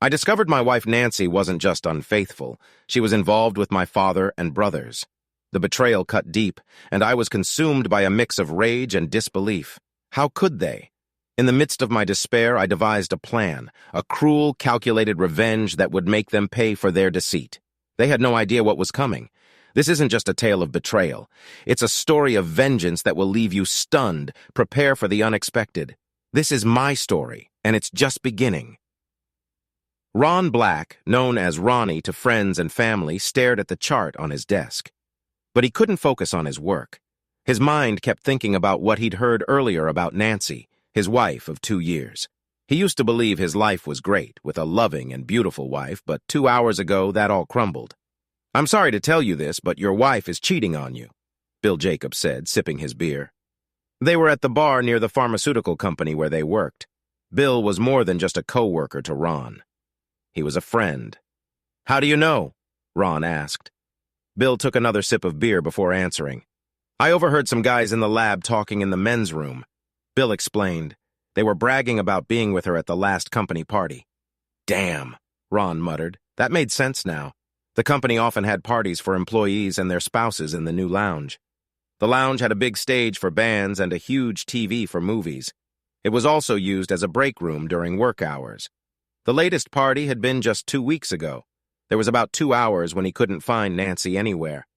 I discovered my wife Nancy wasn't just unfaithful. She was involved with my father and brothers. The betrayal cut deep, and I was consumed by a mix of rage and disbelief. How could they? In the midst of my despair, I devised a plan, a cruel, calculated revenge that would make them pay for their deceit. They had no idea what was coming. This isn't just a tale of betrayal. It's a story of vengeance that will leave you stunned. Prepare for the unexpected. This is my story, and it's just beginning. Ron Black, known as Ronnie to friends and family, stared at the chart on his desk. But he couldn't focus on his work. His mind kept thinking about what he'd heard earlier about Nancy, his wife of 2 years. He used to believe his life was great, with a loving and beautiful wife, but 2 hours ago that all crumbled. "I'm sorry to tell you this, but your wife is cheating on you," Bill Jacobs said, sipping his beer. They were at the bar near the pharmaceutical company where they worked. Bill was more than just a co-worker to Ron. He was a friend. "How do you know?" Ron asked. Bill took another sip of beer before answering. "I overheard some guys in the lab talking in the men's room." Bill explained. They were bragging about being with her at the last company party. "Damn," Ron muttered. That made sense now. The company often had parties for employees and their spouses in the new lounge. The lounge had a big stage for bands and a huge TV for movies. It was also used as a break room during work hours. The latest party had been just 2 weeks ago. There was about 2 hours when he couldn't find Nancy anywhere.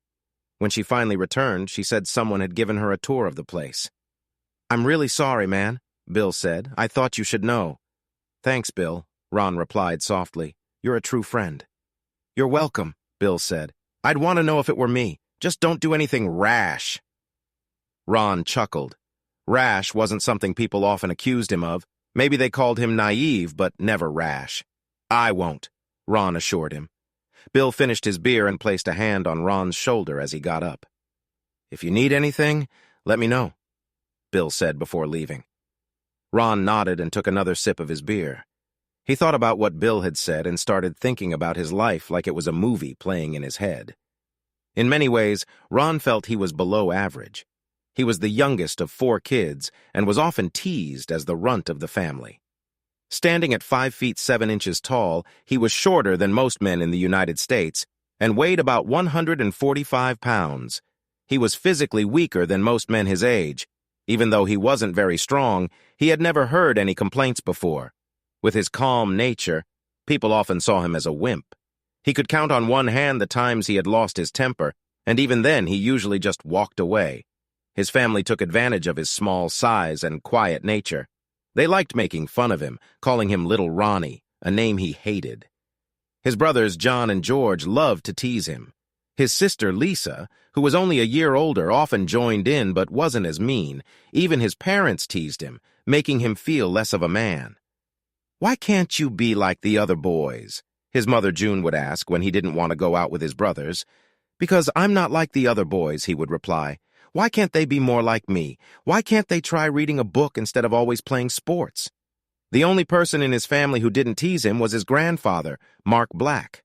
When she finally returned, she said someone had given her a tour of the place. "I'm really sorry, man," Bill said. "I thought you should know." "Thanks, Bill," Ron replied softly. "You're a true friend." "You're welcome," Bill said. "I'd want to know if it were me. Just don't do anything rash." Ron chuckled. Rash wasn't something people often accused him of. Maybe they called him naive, but never rash. "I won't," Ron assured him. Bill finished his beer and placed a hand on Ron's shoulder as he got up. "If you need anything, let me know," Bill said before leaving. Ron nodded and took another sip of his beer. He thought about what Bill had said and started thinking about his life like it was a movie playing in his head. In many ways, Ron felt he was below average. He was the youngest of 4 kids and was often teased as the runt of the family. Standing at 5 feet 7 inches tall, he was shorter than most men in the United States and weighed about 145 pounds. He was physically weaker than most men his age. Even though he wasn't very strong, he had never heard any complaints before. With his calm nature, people often saw him as a wimp. He could count on one hand the times he had lost his temper, and even then he usually just walked away. His family took advantage of his small size and quiet nature. They liked making fun of him, calling him Little Ronnie, a name he hated. His brothers John and George loved to tease him. His sister Lisa, who was only a year older, often joined in but wasn't as mean. Even his parents teased him, making him feel less of a man. "Why can't you be like the other boys?" his mother June would ask when he didn't want to go out with his brothers. "Because I'm not like the other boys," he would reply. "Why can't they be more like me? Why can't they try reading a book instead of always playing sports?" The only person in his family who didn't tease him was his grandfather, Mark Black.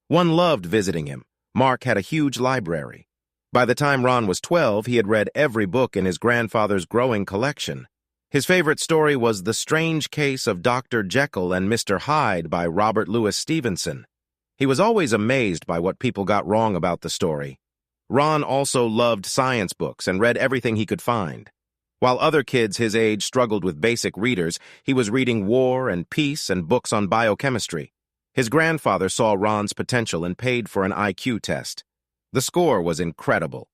One loved visiting him. Mark had a huge library. By the time Ron was 12, he had read every book in his grandfather's growing collection. His favorite story was The Strange Case of Dr. Jekyll and Mr. Hyde by Robert Louis Stevenson. He was always amazed by what people got wrong about the story. Ron also loved science books and read everything he could find. While other kids his age struggled with basic readers, he was reading War and Peace and books on biochemistry. His grandfather saw Ron's potential and paid for an IQ test. The score was incredible.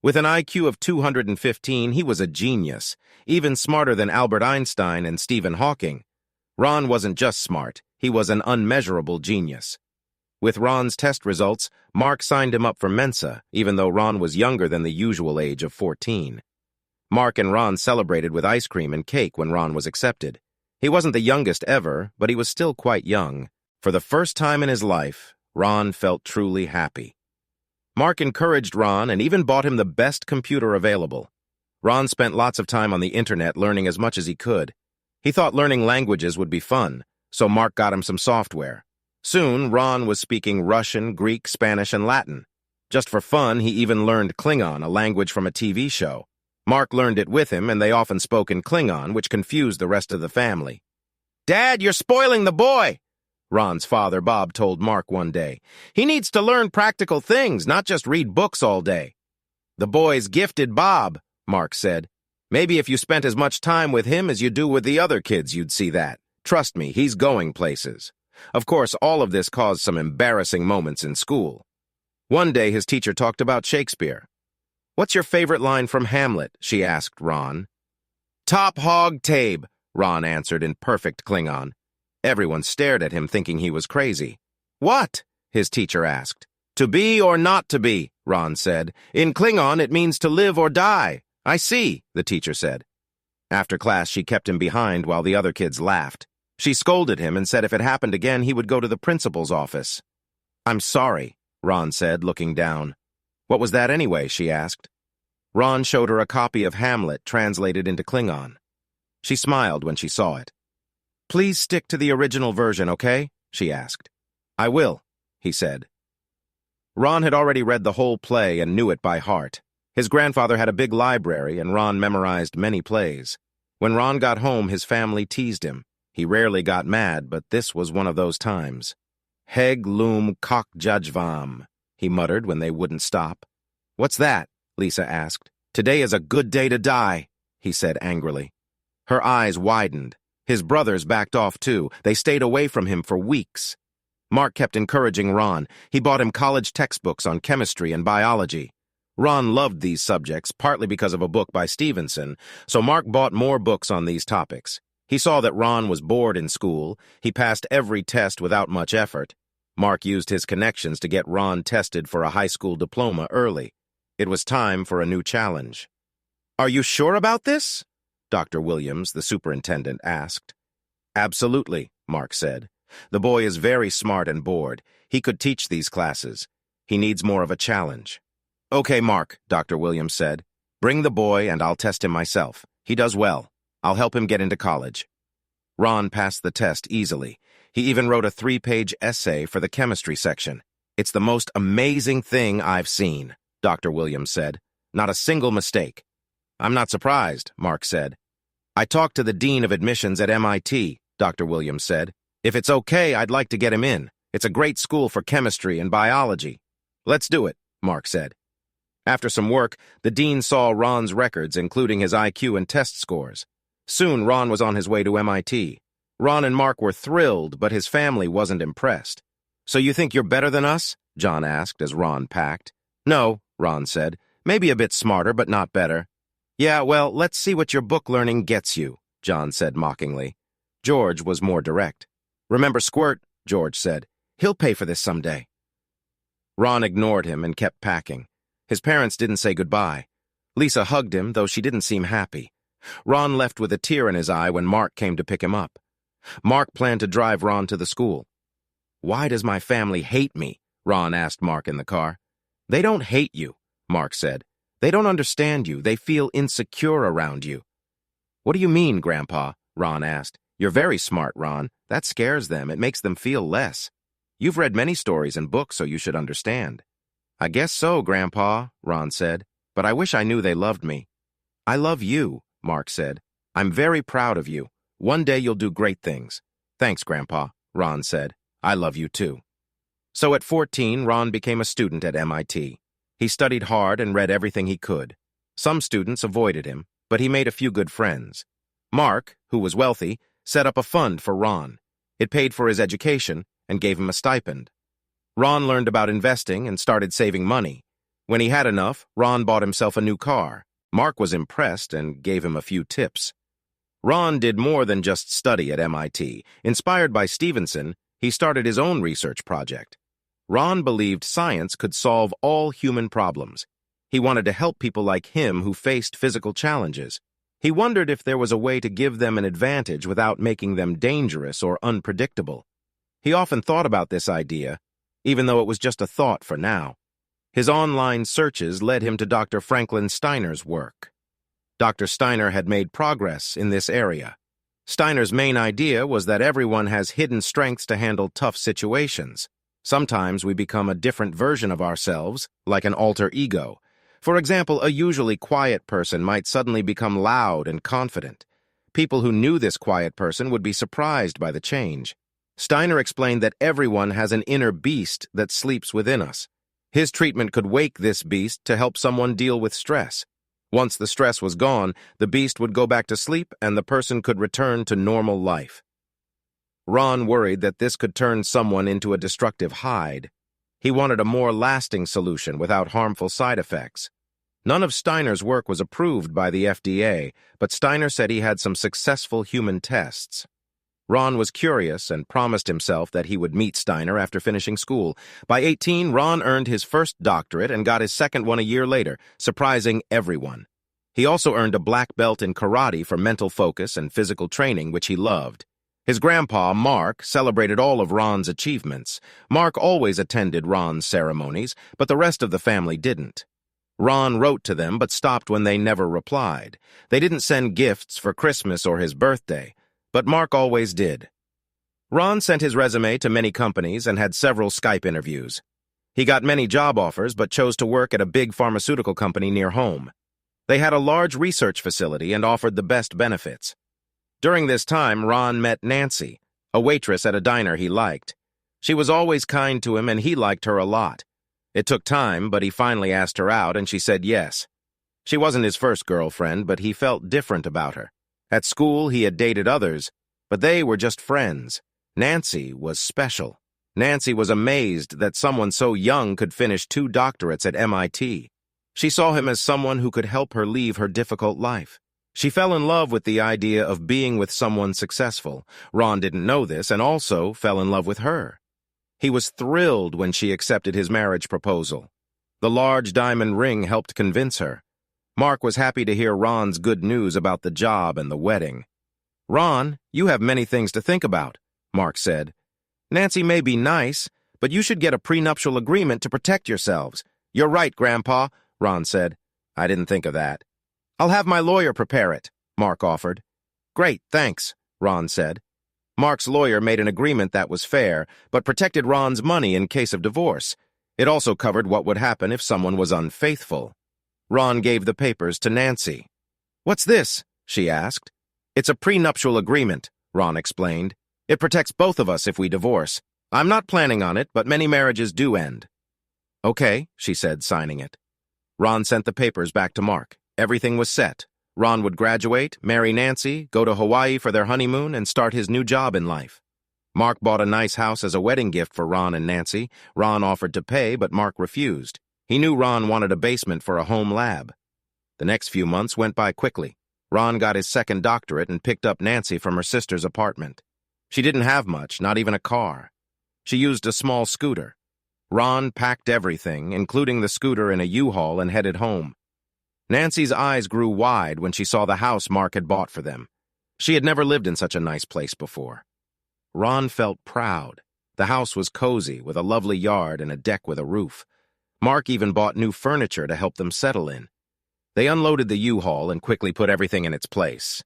With an IQ of 215, he was a genius, even smarter than Albert Einstein and Stephen Hawking. Ron wasn't just smart, he was an unmeasurable genius. With Ron's test results, Mark signed him up for Mensa, even though Ron was younger than the usual age of 14. Mark and Ron celebrated with ice cream and cake when Ron was accepted. He wasn't the youngest ever, but he was still quite young. For the first time in his life, Ron felt truly happy. Mark encouraged Ron and even bought him the best computer available. Ron spent lots of time on the internet learning as much as he could. He thought learning languages would be fun, so Mark got him some software. Soon, Ron was speaking Russian, Greek, Spanish, and Latin. Just for fun, he even learned Klingon, a language from a TV show. Mark learned it with him, and they often spoke in Klingon, which confused the rest of the family. "Dad, you're spoiling the boy!" Ron's father, Bob, told Mark one day. He needs to learn practical things, not just read books all day. The boy's gifted, Bob, Mark said. Maybe if you spent as much time with him as you do with the other kids, you'd see that. Trust me, he's going places. Of course, all of this caused some embarrassing moments in school. One day, his teacher talked about Shakespeare. What's your favorite line from Hamlet? She asked Ron. Top hog tabe, Ron answered in perfect Klingon. Everyone stared at him, thinking he was crazy. What? His teacher asked. To be or not to be, Ron said. In Klingon, it means to live or die. I see, the teacher said. After class, she kept him behind while the other kids laughed. She scolded him and said if it happened again, he would go to the principal's office. I'm sorry, Ron said, looking down. What was that anyway? She asked. Ron showed her a copy of Hamlet translated into Klingon. She smiled when she saw it. Please stick to the original version, okay? She asked. I will, he said. Ron had already read the whole play and knew it by heart. His grandfather had a big library, and Ron memorized many plays. When Ron got home, his family teased him. He rarely got mad, but this was one of those times. Heg loom cock judgevam, he muttered when they wouldn't stop. What's that? Lisa asked. Today is a good day to die, he said angrily. Her eyes widened. His brothers backed off too. They stayed away from him for weeks. Mark kept encouraging Ron. He bought him college textbooks on chemistry and biology. Ron loved these subjects, partly because of a book by Stevenson, so Mark bought more books on these topics. He saw that Ron was bored in school. He passed every test without much effort. Mark used his connections to get Ron tested for a high school diploma early. It was time for a new challenge. Are you sure about this? Dr. Williams, the superintendent, asked. Absolutely, Mark said. The boy is very smart and bored. He could teach these classes. He needs more of a challenge. Okay, Mark, Dr. Williams said. Bring the boy and I'll test him myself. He does well. I'll help him get into college. Ron passed the test easily. He even wrote a 3-page essay for the chemistry section. It's the most amazing thing I've seen, Dr. Williams said. Not a single mistake. I'm not surprised, Mark said. I talked to the dean of admissions at MIT, Dr. Williams said. If it's okay, I'd like to get him in. It's a great school for chemistry and biology. Let's do it, Mark said. After some work, the dean saw Ron's records, including his IQ and test scores. Soon, Ron was on his way to MIT. Ron and Mark were thrilled, but his family wasn't impressed. So you think you're better than us? John asked as Ron packed. No, Ron said. Maybe a bit smarter, but not better. Yeah, well, let's see what your book learning gets you, John said mockingly. George was more direct. Remember Squirt, George said. He'll pay for this someday. Ron ignored him and kept packing. His parents didn't say goodbye. Lisa hugged him, though she didn't seem happy. Ron left with a tear in his eye when Mark came to pick him up. Mark planned to drive Ron to the school. Why does my family hate me? Ron asked Mark in the car. They don't hate you, Mark said. They don't understand you. They feel insecure around you. What do you mean, Grandpa? Ron asked. You're very smart, Ron. That scares them. It makes them feel less. You've read many stories and books, so you should understand. I guess so, Grandpa, Ron said. But I wish I knew they loved me. I love you, Mark said. I'm very proud of you. One day you'll do great things. Thanks, Grandpa, Ron said. I love you too. So at 14, Ron became a student at MIT. He studied hard and read everything he could. Some students avoided him, but he made a few good friends. Mark, who was wealthy, set up a fund for Ron. It paid for his education and gave him a stipend. Ron learned about investing and started saving money. When he had enough, Ron bought himself a new car. Mark was impressed and gave him a few tips. Ron did more than just study at MIT. Inspired by Stevenson, he started his own research project. Ron believed science could solve all human problems. He wanted to help people like him who faced physical challenges. He wondered if there was a way to give them an advantage without making them dangerous or unpredictable. He often thought about this idea, even though it was just a thought for now. His online searches led him to Dr. Franklin Steiner's work. Dr. Steiner had made progress in this area. Steiner's main idea was that everyone has hidden strengths to handle tough situations. Sometimes we become a different version of ourselves, like an alter ego. For example, a usually quiet person might suddenly become loud and confident. People who knew this quiet person would be surprised by the change. Steiner explained that everyone has an inner beast that sleeps within us. His treatment could wake this beast to help someone deal with stress. Once the stress was gone, the beast would go back to sleep and the person could return to normal life. Ron worried that this could turn someone into a destructive Hyde. He wanted a more lasting solution without harmful side effects. None of Steiner's work was approved by the FDA, but Steiner said he had some successful human tests. Ron was curious and promised himself that he would meet Steiner after finishing school. By 18, Ron earned his first doctorate and got his second one a year later, surprising everyone. He also earned a black belt in karate for mental focus and physical training, which he loved. His grandpa, Mark, celebrated all of Ron's achievements. Mark always attended Ron's ceremonies, but the rest of the family didn't. Ron wrote to them, but stopped when they never replied. They didn't send gifts for Christmas or his birthday, but Mark always did. Ron sent his resume to many companies and had several Skype interviews. He got many job offers, but chose to work at a big pharmaceutical company near home. They had a large research facility and offered the best benefits. During this time, Ron met Nancy, a waitress at a diner he liked. She was always kind to him, and he liked her a lot. It took time, but he finally asked her out, and she said yes. She wasn't his first girlfriend, but he felt different about her. At school, he had dated others, but they were just friends. Nancy was special. Nancy was amazed that someone so young could finish 2 doctorates at MIT. She saw him as someone who could help her leave her difficult life. She fell in love with the idea of being with someone successful. Ron didn't know this and also fell in love with her. He was thrilled when she accepted his marriage proposal. The large diamond ring helped convince her. Mark was happy to hear Ron's good news about the job and the wedding. "Ron, you have many things to think about," Mark said. "Nancy may be nice, but you should get a prenuptial agreement to protect yourselves." "You're right, Grandpa," Ron said. "I didn't think of that." "I'll have my lawyer prepare it," Mark offered. "Great, thanks," Ron said. Mark's lawyer made an agreement that was fair, but protected Ron's money in case of divorce. It also covered what would happen if someone was unfaithful. Ron gave the papers to Nancy. "What's this?" she asked. "It's a prenuptial agreement," Ron explained. "It protects both of us if we divorce. I'm not planning on it, but many marriages do end." "Okay," she said, signing it. Ron sent the papers back to Mark. Everything was set. Ron would graduate, marry Nancy, go to Hawaii for their honeymoon, and start his new job in life. Mark bought a nice house as a wedding gift for Ron and Nancy. Ron offered to pay, but Mark refused. He knew Ron wanted a basement for a home lab. The next few months went by quickly. Ron got his second doctorate and picked up Nancy from her sister's apartment. She didn't have much, not even a car. She used a small scooter. Ron packed everything, including the scooter, in a U-Haul and headed home. Nancy's eyes grew wide when she saw the house Mark had bought for them. She had never lived in such a nice place before. Ron felt proud. The house was cozy, with a lovely yard and a deck with a roof. Mark even bought new furniture to help them settle in. They unloaded the U-Haul and quickly put everything in its place.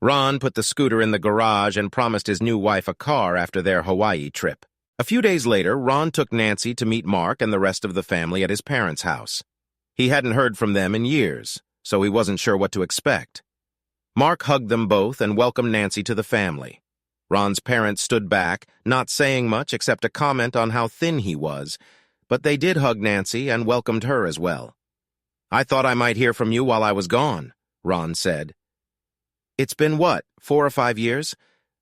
Ron put the scooter in the garage and promised his new wife a car after their Hawaii trip. A few days later, Ron took Nancy to meet Mark and the rest of the family at his parents' house. He hadn't heard from them in years, so he wasn't sure what to expect. Mark hugged them both and welcomed Nancy to the family. Ron's parents stood back, not saying much except a comment on how thin he was, but they did hug Nancy and welcomed her as well. "I thought I might hear from you while I was gone," Ron said. "It's been what, 4 or 5 years?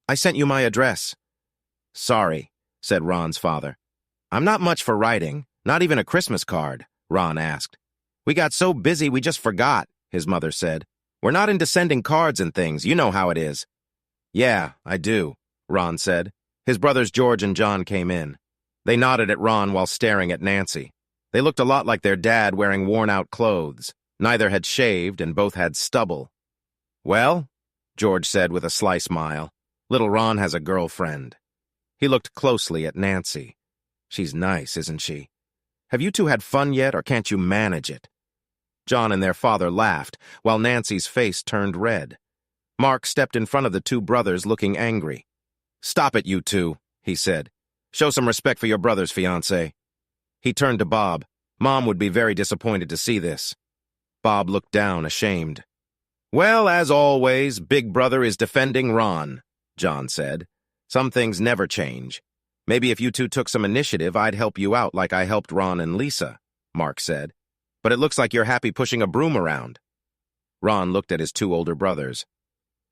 I sent you my address." "Sorry," said Ron's father. "I'm not much for writing, not even a Christmas card," Ron asked. "We got so busy we just forgot," his mother said. "We're not into sending cards and things, you know how it is." "Yeah, I do," Ron said. His brothers George and John came in. They nodded at Ron while staring at Nancy. They looked a lot like their dad, wearing worn-out clothes. Neither had shaved and both had stubble. "Well," George said with a sly smile, "little Ron has a girlfriend." He looked closely at Nancy. "She's nice, isn't she? Have you two had fun yet, or can't you manage it?" John and their father laughed, while Nancy's face turned red. Mark stepped in front of the two brothers, looking angry. "Stop it, you two," he said. "Show some respect for your brother's fiancé." He turned to Bob. "Mom would be very disappointed to see this." Bob looked down, ashamed. "Well, as always, Big Brother is defending Ron," John said. Some things never change. Maybe if you two took some initiative, I'd help you out like I helped Ron and Lisa, Mark said. But it looks like you're happy pushing a broom around. Ron looked at his two older brothers.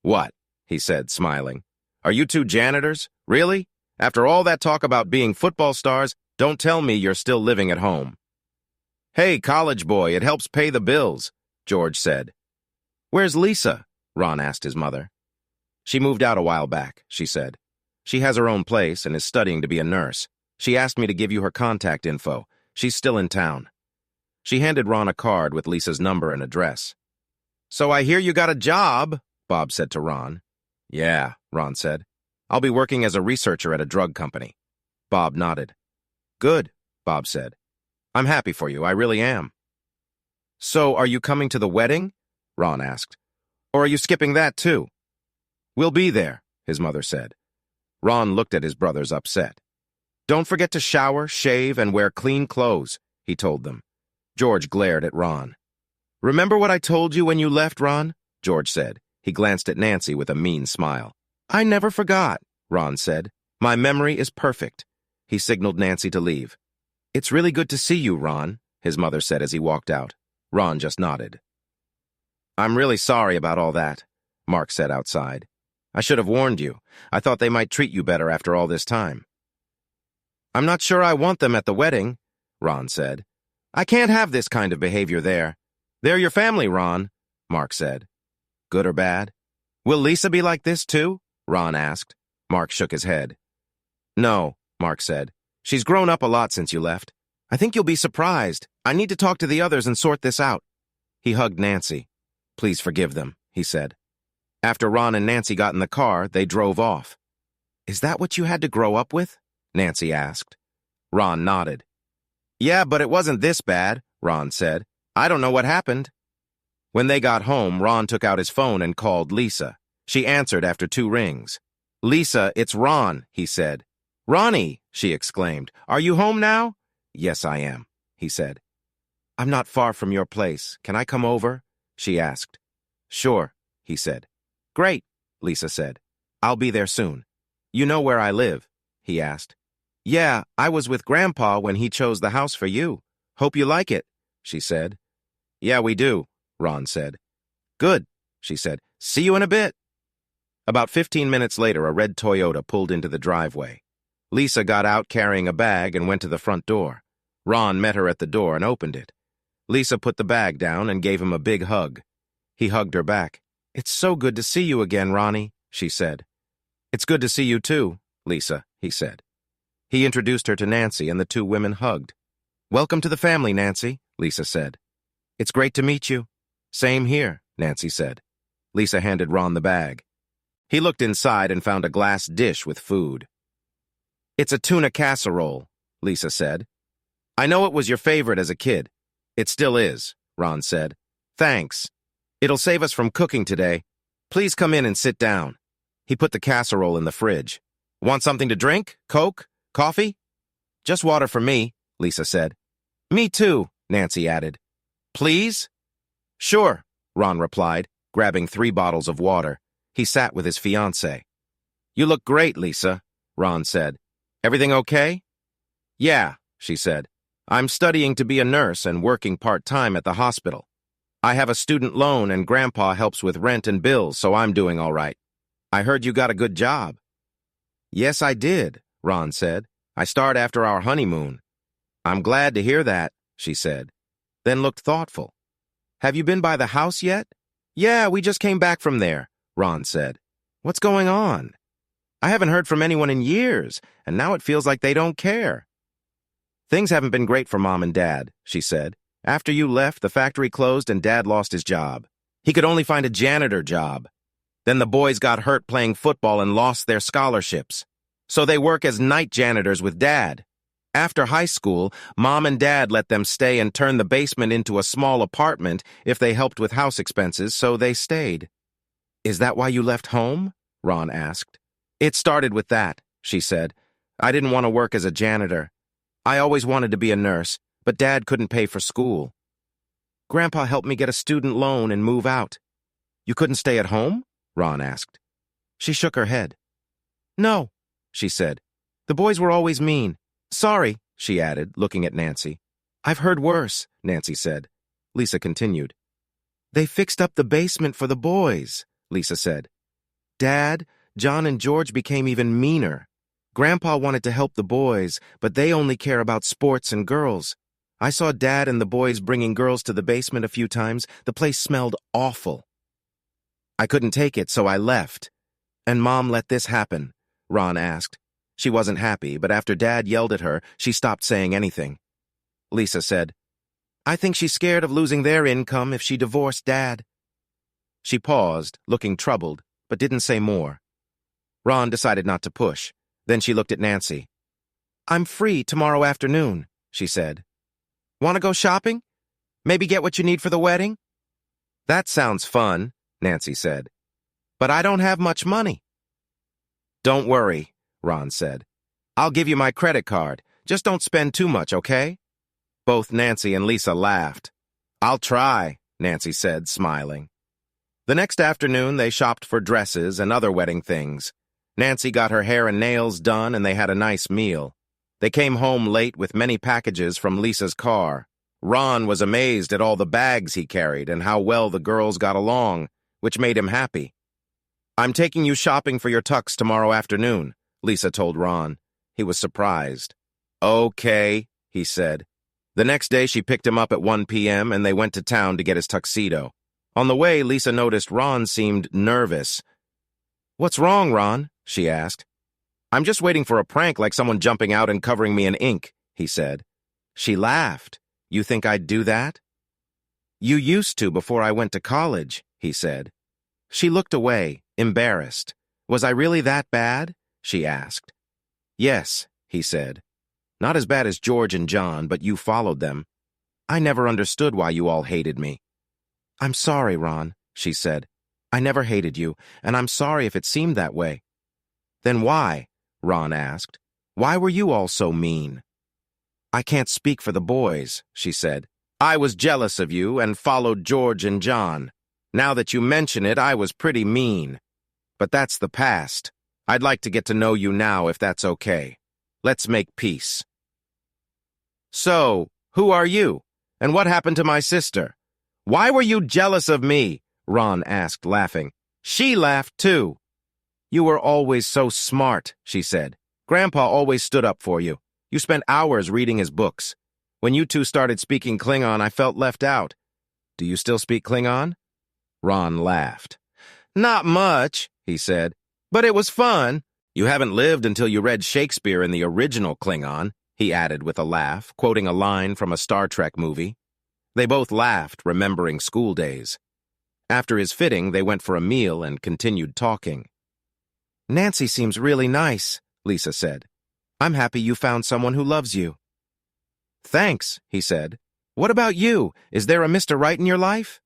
What? He said, smiling. Are you two janitors? Really? After all that talk about being football stars, don't tell me you're still living at home. Hey, college boy, it helps pay the bills, George said. Where's Lisa? Ron asked his mother. She moved out a while back, she said. She has her own place and is studying to be a nurse. She asked me to give you her contact info. She's still in town. She handed Ron a card with Lisa's number and address. So I hear you got a job, Bob said to Ron. Yeah, Ron said. I'll be working as a researcher at a drug company. Bob nodded. Good, Bob said. I'm happy for you, I really am. So are you coming to the wedding? Ron asked. Or are you skipping that too? We'll be there, his mother said. Ron looked at his brothers upset. Don't forget to shower, shave, and wear clean clothes, he told them. George glared at Ron. Remember what I told you when you left, Ron? George said. He glanced at Nancy with a mean smile. I never forgot, Ron said. My memory is perfect. He signaled Nancy to leave. It's really good to see you, Ron, his mother said as he walked out. Ron just nodded. I'm really sorry about all that, Mark said outside. I should have warned you. I thought they might treat you better after all this time. I'm not sure I want them at the wedding, Ron said. I can't have this kind of behavior there. They're your family, Ron, Mark said. Good or bad? Will Lisa be like this too? Ron asked. Mark shook his head. No, Mark said. She's grown up a lot since you left. I think you'll be surprised. I need to talk to the others and sort this out. He hugged Nancy. Please forgive them, he said. After Ron and Nancy got in the car, they drove off. Is that what you had to grow up with? Nancy asked. Ron nodded. Yeah, but it wasn't this bad, Ron said. I don't know what happened. When they got home, Ron took out his phone and called Lisa. She answered after 2 rings. Lisa, it's Ron, he said. Ronnie, she exclaimed. Are you home now? Yes, I am, he said. I'm not far from your place. Can I come over? She asked. Sure, he said. Great, Lisa said. I'll be there soon. You know where I live? He asked. Yeah, I was with Grandpa when he chose the house for you. Hope you like it, she said. Yeah, we do, Ron said. Good, she said. See you in a bit. About 15 minutes later, a red Toyota pulled into the driveway. Lisa got out carrying a bag and went to the front door. Ron met her at the door and opened it. Lisa put the bag down and gave him a big hug. He hugged her back. It's so good to see you again, Ronnie, she said. It's good to see you too, Lisa, he said. He introduced her to Nancy and the 2 women hugged. Welcome to the family, Nancy, Lisa said. It's great to meet you. Same here, Nancy said. Lisa handed Ron the bag. He looked inside and found a glass dish with food. It's a tuna casserole, Lisa said. I know it was your favorite as a kid. It still is, Ron said. Thanks. It'll save us from cooking today. Please come in and sit down. He put the casserole in the fridge. Want something to drink? Coke? Coffee? Just water for me, Lisa said. Me too, Nancy added. Please? Sure, Ron replied, grabbing 3 bottles of water. He sat with his fiancée. You look great, Lisa, Ron said. Everything okay? Yeah, she said. I'm studying to be a nurse and working part-time at the hospital. I have a student loan and Grandpa helps with rent and bills, so I'm doing all right. I heard you got a good job. Yes, I did, Ron said. I start after our honeymoon. I'm glad to hear that, she said, then looked thoughtful. Have you been by the house yet? Yeah, we just came back from there, Ron said. What's going on? I haven't heard from anyone in years, and now it feels like they don't care. Things haven't been great for Mom and Dad, she said. After you left, the factory closed and Dad lost his job. He could only find a janitor job. Then the boys got hurt playing football and lost their scholarships. So they work as night janitors with Dad. After high school, Mom and Dad let them stay and turn the basement into a small apartment if they helped with house expenses, so they stayed. Is that why you left home? Ron asked. It started with that, she said. I didn't want to work as a janitor. I always wanted to be a nurse, but Dad couldn't pay for school. Grandpa helped me get a student loan and move out. You couldn't stay at home? Ron asked. She shook her head. No, she said. The boys were always mean. Sorry, she added, looking at Nancy. I've heard worse, Nancy said. Lisa continued. They fixed up the basement for the boys, Lisa said. Dad, John and George became even meaner. Grandpa wanted to help the boys, but they only care about sports and girls. I saw Dad and the boys bringing girls to the basement a few times. The place smelled awful. I couldn't take it, so I left. And Mom let this happen, Ron asked. She wasn't happy, but after Dad yelled at her, she stopped saying anything. Lisa said, I think she's scared of losing their income if she divorced Dad. She paused, looking troubled, but didn't say more. Ron decided not to push. Then she looked at Nancy. I'm free tomorrow afternoon, she said. Want to go shopping? Maybe get what you need for the wedding? That sounds fun, Nancy said. But I don't have much money. Don't worry, Ron said. I'll give you my credit card. Just don't spend too much, okay? Both Nancy and Lisa laughed. I'll try, Nancy said, smiling. The next afternoon, they shopped for dresses and other wedding things. Nancy got her hair and nails done, and they had a nice meal. They came home late with many packages from Lisa's car. Ron was amazed at all the bags he carried and how well the girls got along, which made him happy. I'm taking you shopping for your tux tomorrow afternoon, Lisa told Ron. He was surprised. Okay, he said. The next day she picked him up at 1 p.m. and they went to town to get his tuxedo. On the way, Lisa noticed Ron seemed nervous. What's wrong, Ron? She asked. I'm just waiting for a prank like someone jumping out and covering me in ink, he said. She laughed. You think I'd do that? You used to before I went to college, he said. She looked away, embarrassed. Was I really that bad? She asked. Yes, he said. Not as bad as George and John, but you followed them. I never understood why you all hated me. I'm sorry, Ron, she said. I never hated you, and I'm sorry if it seemed that way. Then why? Ron asked. Why were you all so mean? I can't speak for the boys, she said. I was jealous of you and followed George and John. Now that you mention it, I was pretty mean. But that's the past. I'd like to get to know you now if that's okay. Let's make peace. So, who are you? And what happened to my sister? Why were you jealous of me? Ron asked, laughing. She laughed too. You were always so smart, she said. Grandpa always stood up for you. You spent hours reading his books. When you two started speaking Klingon, I felt left out. Do you still speak Klingon? Ron laughed. Not much, he said, but it was fun. You haven't lived until you read Shakespeare in the original Klingon, he added with a laugh, quoting a line from a Star Trek movie. They both laughed, remembering school days. After his fitting, they went for a meal and continued talking. Nancy seems really nice, Lisa said. I'm happy you found someone who loves you. Thanks, he said. What about you? Is there a Mr. Right in your life?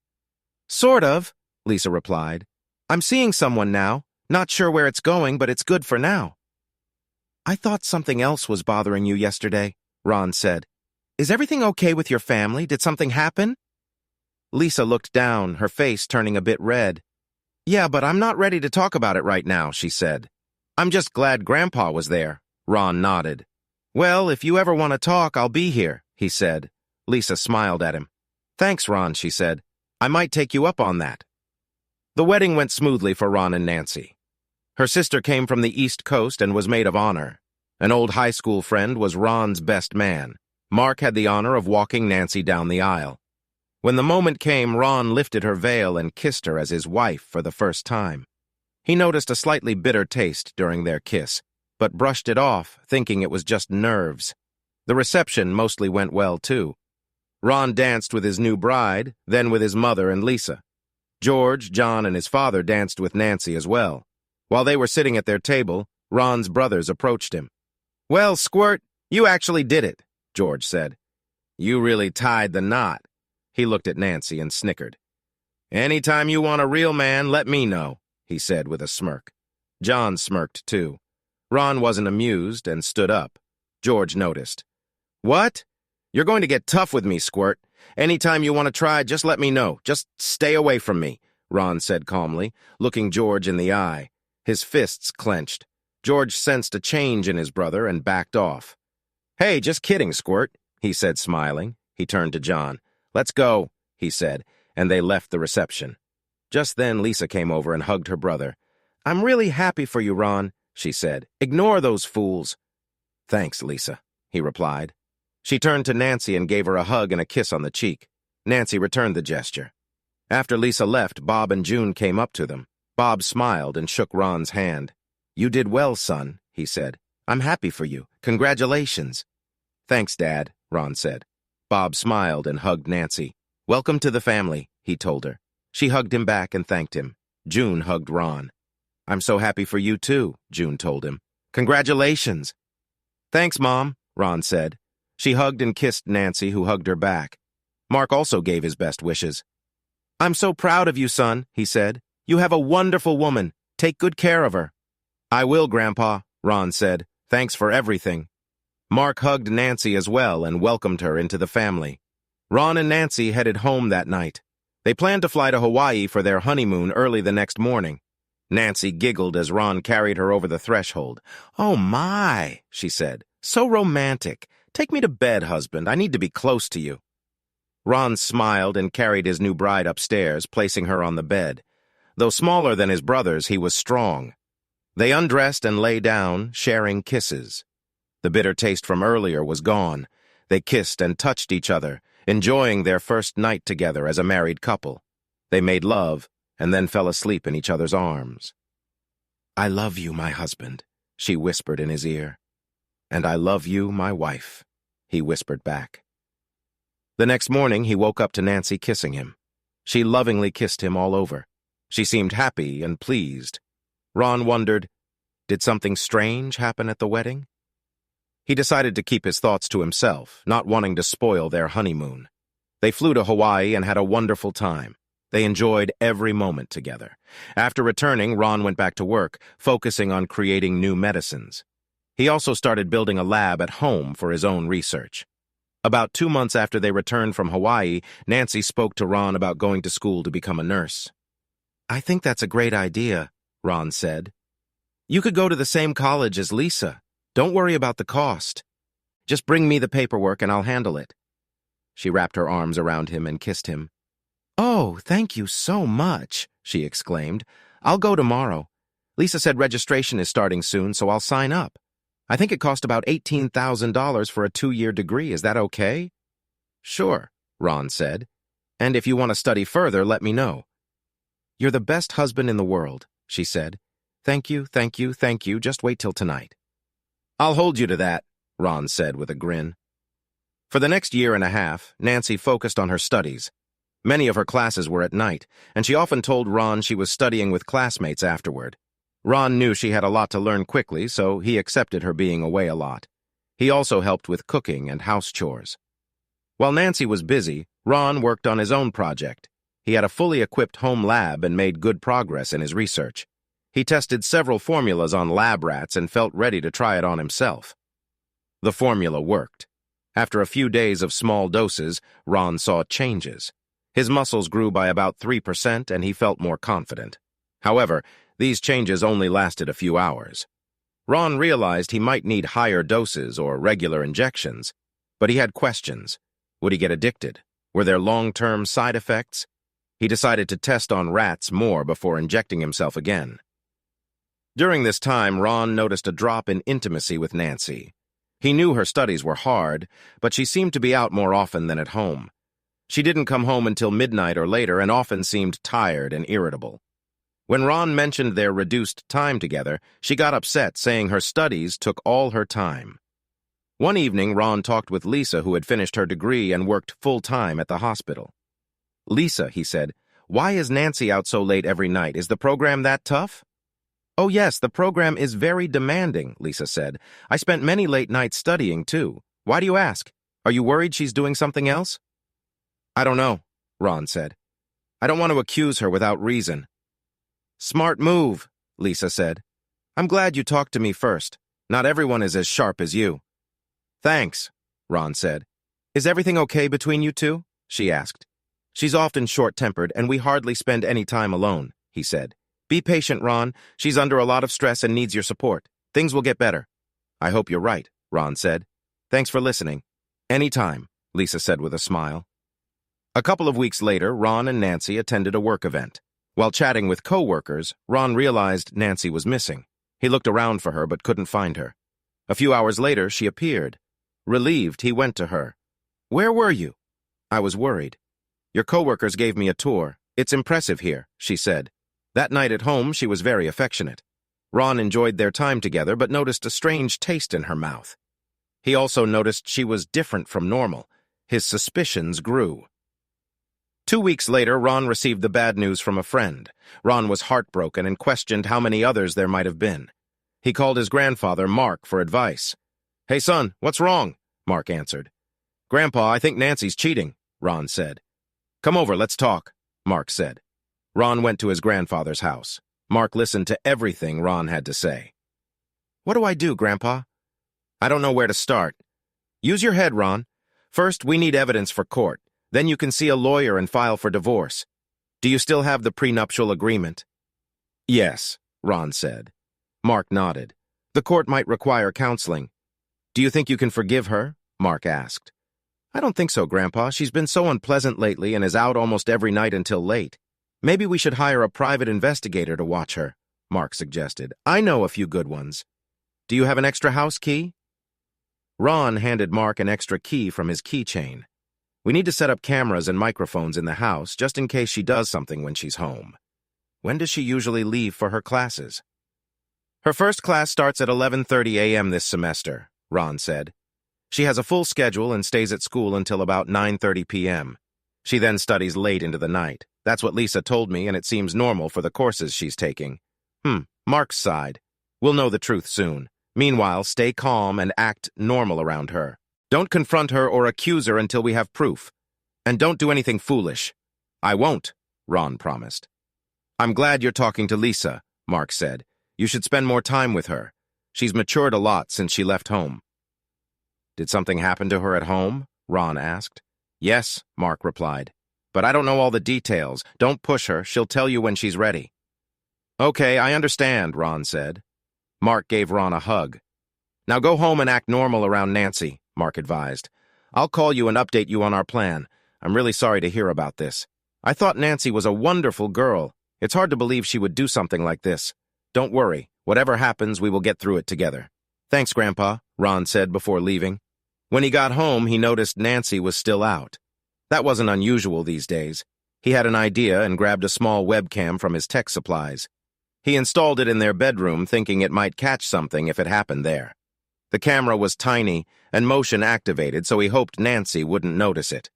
Sort of, Lisa replied. I'm seeing someone now. Not sure where it's going, but it's good for now. I thought something else was bothering you yesterday, Ron said. Is everything okay with your family? Did something happen? Lisa looked down, her face turning a bit red. Yeah, but I'm not ready to talk about it right now, she said. I'm just glad Grandpa was there. Ron nodded. Well, if you ever want to talk, I'll be here, he said. Lisa smiled at him. Thanks, Ron, she said. I might take you up on that. The wedding went smoothly for Ron and Nancy. Her sister came from the East Coast and was maid of honor. An old high school friend was Ron's best man. Mark had the honor of walking Nancy down the aisle. When the moment came, Ron lifted her veil and kissed her as his wife for the first time. He noticed a slightly bitter taste during their kiss, but brushed it off, thinking it was just nerves. The reception mostly went well, too. Ron danced with his new bride, then with his mother and Lisa. George, John, and his father danced with Nancy as well. While they were sitting at their table, Ron's brothers approached him. Well, Squirt, you actually did it, George said. You really tied the knot. He looked at Nancy and snickered. Anytime you want a real man, let me know, he said with a smirk. John smirked too. Ron wasn't amused and stood up. George noticed. What? You're going to get tough with me, Squirt. Anytime you want to try, just let me know. Just stay away from me, Ron said calmly, looking George in the eye. His fists clenched. George sensed a change in his brother and backed off. "Hey, just kidding, Squirt," he said, smiling. He turned to John. "Let's go," he said, and they left the reception. Just then, Lisa came over and hugged her brother. "I'm really happy for you, Ron," she said. "Ignore those fools." "Thanks, Lisa," he replied. She turned to Nancy and gave her a hug and a kiss on the cheek. Nancy returned the gesture. After Lisa left, Bob and June came up to them. Bob smiled and shook Ron's hand. "You did well, son," he said. "I'm happy for you. Congratulations." "Thanks, Dad," Ron said. Bob smiled and hugged Nancy. "Welcome to the family," he told her. She hugged him back and thanked him. June hugged Ron. "I'm so happy for you, too," June told him. "Congratulations." "Thanks, Mom," Ron said. She hugged and kissed Nancy, who hugged her back. Mark also gave his best wishes. "I'm so proud of you, son," he said. "You have a wonderful woman. Take good care of her." "I will, Grandpa," Ron said. "Thanks for everything." Mark hugged Nancy as well and welcomed her into the family. Ron and Nancy headed home that night. They planned to fly to Hawaii for their honeymoon early the next morning. Nancy giggled as Ron carried her over the threshold. "Oh, my," she said. "So romantic. Take me to bed, husband. I need to be close to you." Ron smiled and carried his new bride upstairs, placing her on the bed. Though smaller than his brothers, he was strong. They undressed and lay down, sharing kisses. The bitter taste from earlier was gone. They kissed and touched each other, enjoying their first night together as a married couple. They made love and then fell asleep in each other's arms. "I love you, my husband," she whispered in his ear. "And I love you, my wife," he whispered back. The next morning, he woke up to Nancy kissing him. She lovingly kissed him all over. She seemed happy and pleased. Ron wondered, did something strange happen at the wedding? He decided to keep his thoughts to himself, not wanting to spoil their honeymoon. They flew to Hawaii and had a wonderful time. They enjoyed every moment together. After returning, Ron went back to work, focusing on creating new medicines. He also started building a lab at home for his own research. About 2 months after they returned from Hawaii, Nancy spoke to Ron about going to school to become a nurse. "I think that's a great idea," Ron said. "You could go to the same college as Lisa. Don't worry about the cost. Just bring me the paperwork and I'll handle it." She wrapped her arms around him and kissed him. "Oh, thank you so much," she exclaimed. "I'll go tomorrow. Lisa said registration is starting soon, so I'll sign up. I think it cost about $18,000 for a 2-year degree. Is that okay?" "Sure," Ron said. "And if you want to study further, let me know." "You're the best husband in the world," she said. "Thank you, thank you, thank you. Just wait till tonight." "I'll hold you to that," Ron said with a grin. For the next year and a half, Nancy focused on her studies. Many of her classes were at night, and she often told Ron she was studying with classmates afterward. Ron knew she had a lot to learn quickly, so he accepted her being away a lot. He also helped with cooking and house chores. While Nancy was busy, Ron worked on his own project. He had a fully equipped home lab and made good progress in his research. He tested several formulas on lab rats and felt ready to try it on himself. The formula worked. After a few days of small doses, Ron saw changes. His muscles grew by about 3% and he felt more confident. However, these changes only lasted a few hours. Ron realized he might need higher doses or regular injections, but he had questions. Would he get addicted? Were there long-term side effects? He decided to test on rats more before injecting himself again. During this time, Ron noticed a drop in intimacy with Nancy. He knew her studies were hard, but she seemed to be out more often than at home. She didn't come home until midnight or later and often seemed tired and irritable. When Ron mentioned their reduced time together, she got upset, saying her studies took all her time. One evening, Ron talked with Lisa, who had finished her degree and worked full-time at the hospital. "Lisa," he said, "why is Nancy out so late every night? Is the program that tough?" "Oh yes, the program is very demanding," Lisa said. "I spent many late nights studying, too. Why do you ask? Are you worried she's doing something else?" "I don't know," Ron said. "I don't want to accuse her without reason." "Smart move," Lisa said. "I'm glad you talked to me first. Not everyone is as sharp as you." "Thanks," Ron said. "Is everything okay between you two?" she asked. "She's often short-tempered, and we hardly spend any time alone," he said. "Be patient, Ron. She's under a lot of stress and needs your support." Things will get better. I hope you're right, Ron said. Thanks for listening. Anytime, Lisa said with a smile. A couple of weeks later, Ron and Nancy attended a work event. While chatting with co-workers, Ron realized Nancy was missing. He looked around for her but couldn't find her. A few hours later, she appeared. Relieved, he went to her. "Where were you?" "I was worried. Your co-workers gave me a tour. It's impressive here," she said. That night at home, she was very affectionate. Ron enjoyed their time together but noticed a strange taste in her mouth. He also noticed she was different from normal. His suspicions grew. 2 weeks later, Ron received the bad news from a friend. Ron was heartbroken and questioned how many others there might have been. He called his grandfather, Mark, for advice. "Hey, son, what's wrong?" Mark answered. "Grandpa, I think Nancy's cheating," Ron said. "Come over, let's talk," Mark said. Ron went to his grandfather's house. Mark listened to everything Ron had to say. "What do I do, Grandpa?" "I don't know where to start. Use your head, Ron. First, we need evidence for court. Then you can see a lawyer and file for divorce. Do you still have the prenuptial agreement?" "Yes," Ron said. Mark nodded. "The court might require counseling." "Do you think you can forgive her?" Mark asked. "I don't think so, Grandpa. She's been so unpleasant lately and is out almost every night until late. Maybe we should hire a private investigator to watch her," Mark suggested. "I know a few good ones. Do you have an extra house key?" Ron handed Mark an extra key from his keychain. "We need to set up cameras and microphones in the house just in case she does something when she's home." "When does she usually leave for her classes?" "Her first class starts at 11:30 a.m. this semester," Ron said. "She has a full schedule and stays at school until about 9:30 p.m. She then studies late into the night. That's what Lisa told me, and it seems normal for the courses she's taking." Mark sighed. "We'll know the truth soon. Meanwhile, stay calm and act normal around her. Don't confront her or accuse her until we have proof. And don't do anything foolish." "I won't," Ron promised. "I'm glad you're talking to Lisa," Mark said. "You should spend more time with her. She's matured a lot since she left home." "Did something happen to her at home?" Ron asked. "Yes," Mark replied. "But I don't know all the details. Don't push her. She'll tell you when she's ready." "Okay, I understand," Ron said. Mark gave Ron a hug. "Now go home and act normal around Nancy," Mark advised. "I'll call you and update you on our plan. I'm really sorry to hear about this. I thought Nancy was a wonderful girl. It's hard to believe she would do something like this. Don't worry. Whatever happens, we will get through it together." "Thanks, Grandpa," Ron said before leaving. When he got home, he noticed Nancy was still out. That wasn't unusual these days. He had an idea and grabbed a small webcam from his tech supplies. He installed it in their bedroom, thinking it might catch something if it happened there. The camera was tiny and motion-activated, so he hoped Nancy wouldn't notice it.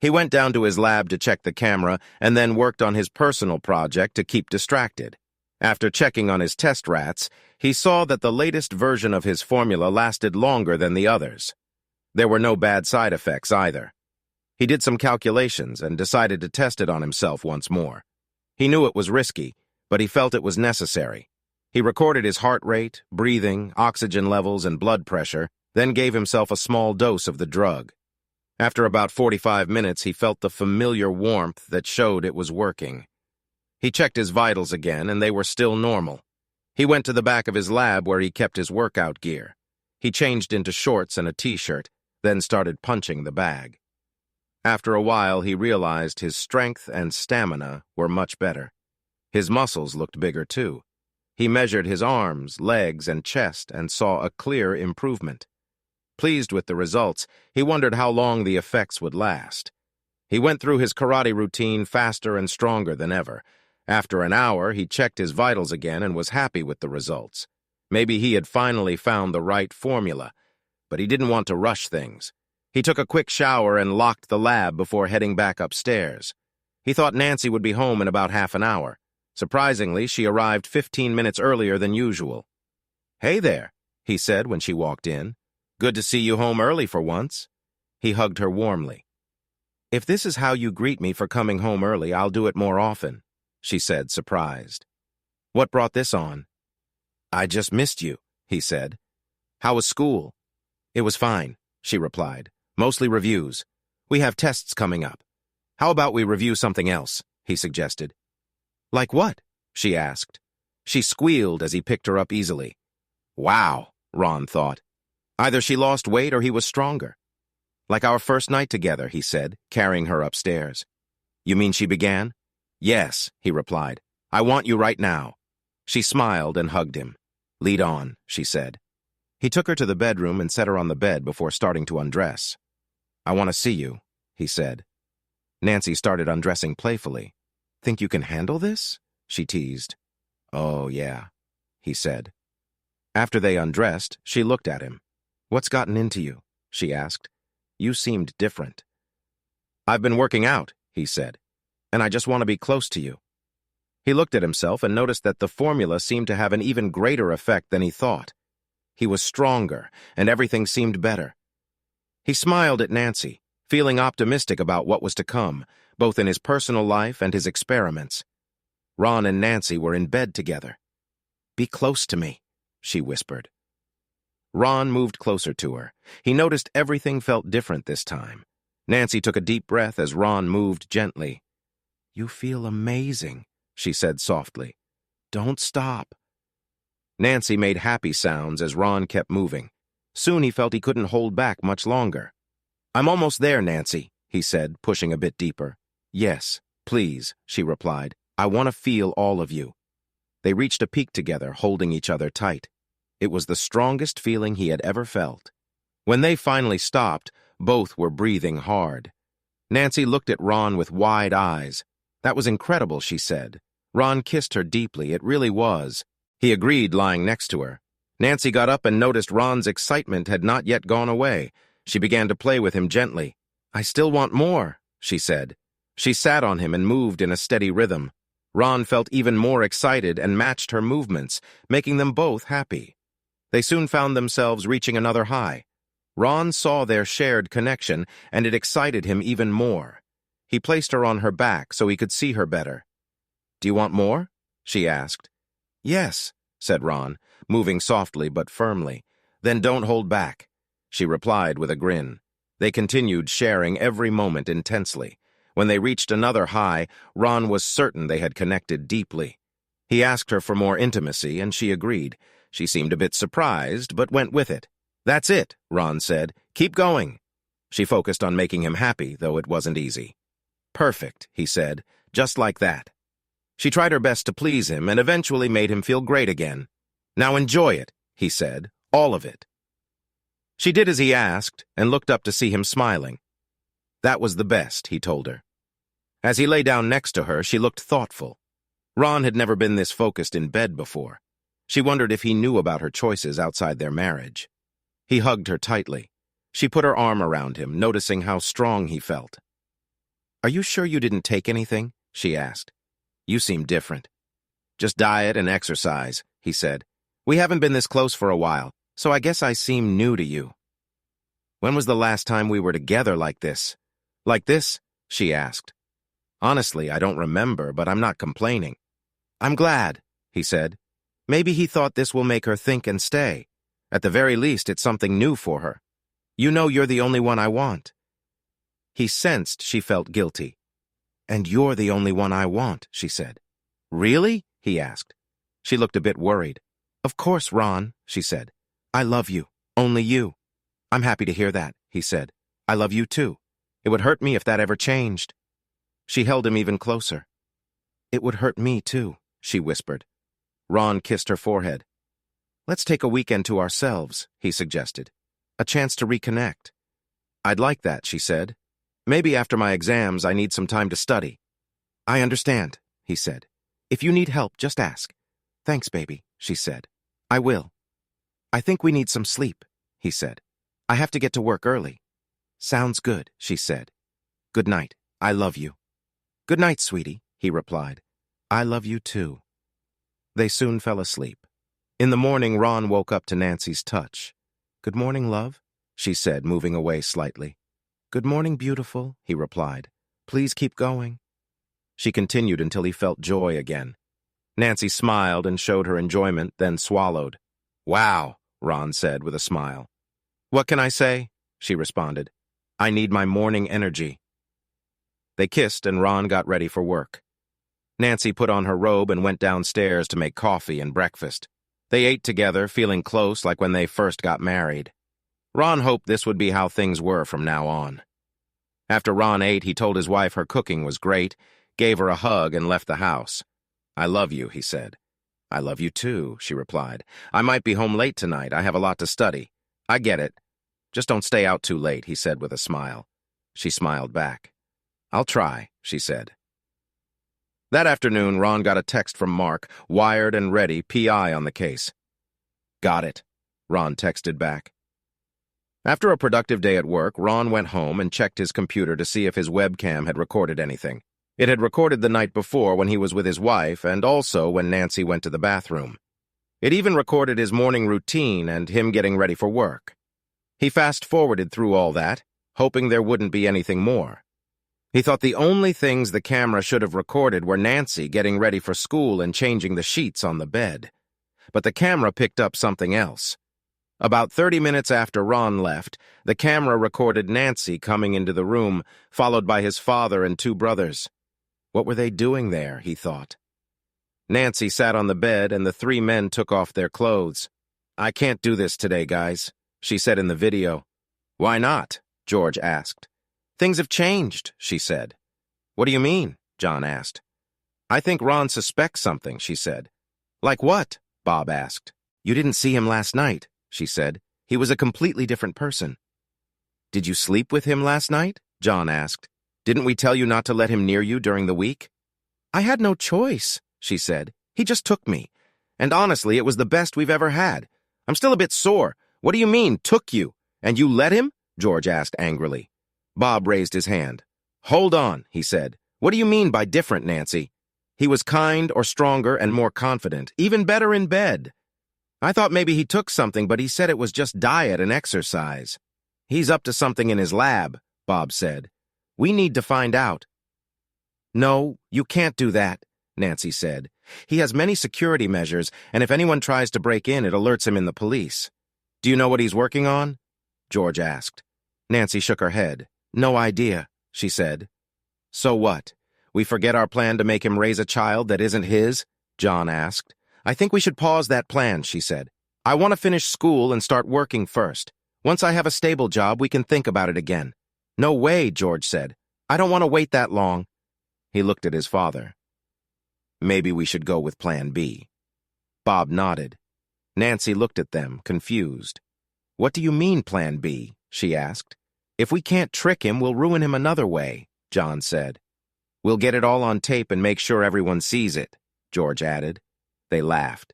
He went down to his lab to check the camera and then worked on his personal project to keep distracted. After checking on his test rats, he saw that the latest version of his formula lasted longer than the others. There were no bad side effects either. He did some calculations and decided to test it on himself once more. He knew it was risky, but he felt it was necessary. He recorded his heart rate, breathing, oxygen levels, and blood pressure, then gave himself a small dose of the drug. After about 45 minutes, he felt the familiar warmth that showed it was working. He checked his vitals again, and they were still normal. He went to the back of his lab where he kept his workout gear. He changed into shorts and a t-shirt, then started punching the bag. After a while, he realized his strength and stamina were much better. His muscles looked bigger, too. He measured his arms, legs, and chest and saw a clear improvement. Pleased with the results, he wondered how long the effects would last. He went through his karate routine faster and stronger than ever. After an hour, he checked his vitals again and was happy with the results. Maybe he had finally found the right formula, but he didn't want to rush things. He took a quick shower and locked the lab before heading back upstairs. He thought Nancy would be home in about half an hour. Surprisingly, she arrived 15 minutes earlier than usual. "Hey there," he said when she walked in. "Good to see you home early for once." He hugged her warmly. "If this is how you greet me for coming home early, I'll do it more often," she said, surprised. "What brought this on?" "I just missed you," he said. "How was school?" "It was fine," she replied. "Mostly reviews. We have tests coming up. How about we review something else?" he suggested. "Like what?" she asked. She squealed as he picked her up easily. Wow, Ron thought. Either she lost weight or he was stronger. Like our first night together, he said, carrying her upstairs. You mean she began? Yes, he replied. I want you right now. She smiled and hugged him. Lead on, she said. He took her to the bedroom and set her on the bed before starting to undress. I want to see you, he said. Nancy started undressing playfully. Think you can handle this? She teased. Oh, yeah, he said. After they undressed, she looked at him. What's gotten into you? She asked. You seemed different. I've been working out, he said, and I just want to be close to you. He looked at himself and noticed that the formula seemed to have an even greater effect than he thought. He was stronger, and everything seemed better. He smiled at Nancy, feeling optimistic about what was to come, both in his personal life and his experiments. Ron and Nancy were in bed together. Be close to me, she whispered. Ron moved closer to her. He noticed everything felt different this time. Nancy took a deep breath as Ron moved gently. You feel amazing, she said softly. Don't stop. Nancy made happy sounds as Ron kept moving. Soon he felt he couldn't hold back much longer. I'm almost there, Nancy, he said, pushing a bit deeper. Yes, please, she replied. I want to feel all of you. They reached a peak together, holding each other tight. It was the strongest feeling he had ever felt. When they finally stopped, both were breathing hard. Nancy looked at Ron with wide eyes. That was incredible, she said. Ron kissed her deeply, it really was. He agreed, lying next to her. Nancy got up and noticed Ron's excitement had not yet gone away. She began to play with him gently. I still want more, she said. She sat on him and moved in a steady rhythm. Ron felt even more excited and matched her movements, making them both happy. They soon found themselves reaching another high. Ron saw their shared connection, and it excited him even more. He placed her on her back so he could see her better. Do you want more? She asked. Yes, said Ron, moving softly but firmly. Then don't hold back, she replied with a grin. They continued sharing every moment intensely. When they reached another high, Ron was certain they had connected deeply. He asked her for more intimacy, and she agreed. She seemed a bit surprised, but went with it. That's it, Ron said. Keep going. She focused on making him happy, though it wasn't easy. Perfect, he said, just like that. She tried her best to please him and eventually made him feel great again. Now enjoy it, he said, all of it. She did as he asked and looked up to see him smiling. That was the best, he told her. As he lay down next to her, she looked thoughtful. Ron had never been this focused in bed before. She wondered if he knew about her choices outside their marriage. He hugged her tightly. She put her arm around him, noticing how strong he felt. Are you sure you didn't take anything? She asked. You seem different. Just diet and exercise, he said. We haven't been this close for a while, so I guess I seem new to you. When was the last time we were together like this? Like this? She asked. Honestly, I don't remember, but I'm not complaining. I'm glad, he said. Maybe he thought this will make her think and stay. At the very least, it's something new for her. You know you're the only one I want. He sensed she felt guilty. And you're the only one I want, she said. Really? He asked. She looked a bit worried. Of course, Ron, she said. I love you. Only you. I'm happy to hear that, he said. I love you too. It would hurt me if that ever changed. She held him even closer. It would hurt me too, she whispered. Ron kissed her forehead. Let's take a weekend to ourselves, he suggested. A chance to reconnect. I'd like that, she said. Maybe after my exams I need some time to study. I understand, he said. If you need help, just ask. Thanks, baby, she said. I will. I think we need some sleep, he said. I have to get to work early. Sounds good, she said. Good night. I love you. Good night, sweetie, he replied. I love you too. They soon fell asleep. In the morning, Ron woke up to Nancy's touch. Good morning, love, she said, moving away slightly. Good morning, beautiful, he replied. Please keep going. She continued until he felt joy again. Nancy smiled and showed her enjoyment, then swallowed. Wow, Ron said with a smile. What can I say? She responded. I need my morning energy. They kissed and Ron got ready for work. Nancy put on her robe and went downstairs to make coffee and breakfast. They ate together, feeling close like when they first got married. Ron hoped this would be how things were from now on. After Ron ate, he told his wife her cooking was great, gave her a hug, and left the house. "I love you," he said. "I love you too," she replied. "I might be home late tonight. I have a lot to study." "I get it. Just don't stay out too late," he said with a smile. She smiled back. "I'll try," she said. That afternoon, Ron got a text from Mark, wired and ready, PI on the case. "Got it," Ron texted back. After a productive day at work, Ron went home and checked his computer to see if his webcam had recorded anything. It had recorded the night before when he was with his wife and also when Nancy went to the bathroom. It even recorded his morning routine and him getting ready for work. He fast-forwarded through all that, hoping there wouldn't be anything more. He thought the only things the camera should have recorded were Nancy getting ready for school and changing the sheets on the bed. But the camera picked up something else. About 30 minutes after Ron left, the camera recorded Nancy coming into the room, followed by his father and 2 brothers. What were they doing there, he thought. Nancy sat on the bed and the 3 men took off their clothes. "I can't do this today, guys," she said in the video. "Why not?" George asked. "Things have changed," she said. "What do you mean?" John asked. "I think Ron suspects something," she said. "Like what?" Bob asked. "You didn't see him last night," she said. "He was a completely different person." "Did you sleep with him last night?" John asked. "Didn't we tell you not to let him near you during the week?" "I had no choice," she said. "He just took me. And honestly, it was the best we've ever had. I'm still a bit sore. What do you mean, took you? And you let him?" George asked angrily. Bob raised his hand. "Hold on," he said. "What do you mean by different, Nancy? He was kind or stronger and more confident, even better in bed. I thought maybe he took something, but he said it was just diet and exercise." "He's up to something in his lab," Bob said. "We need to find out." "No, you can't do that," Nancy said. "He has many security measures, and if anyone tries to break in, it alerts him in the police." "Do you know what he's working on?" George asked. Nancy shook her head. "No idea," she said. "So what? We forget our plan to make him raise a child that isn't his?" John asked. "I think we should pause that plan," she said. "I want to finish school and start working first. Once I have a stable job, we can think about it again." "No way," George said. "I don't want to wait that long." He looked at his father. "Maybe we should go with Plan B." Bob nodded. Nancy looked at them, confused. "What do you mean, Plan B?" she asked. "If we can't trick him, we'll ruin him another way," John said. "We'll get it all on tape and make sure everyone sees it," George added. They laughed.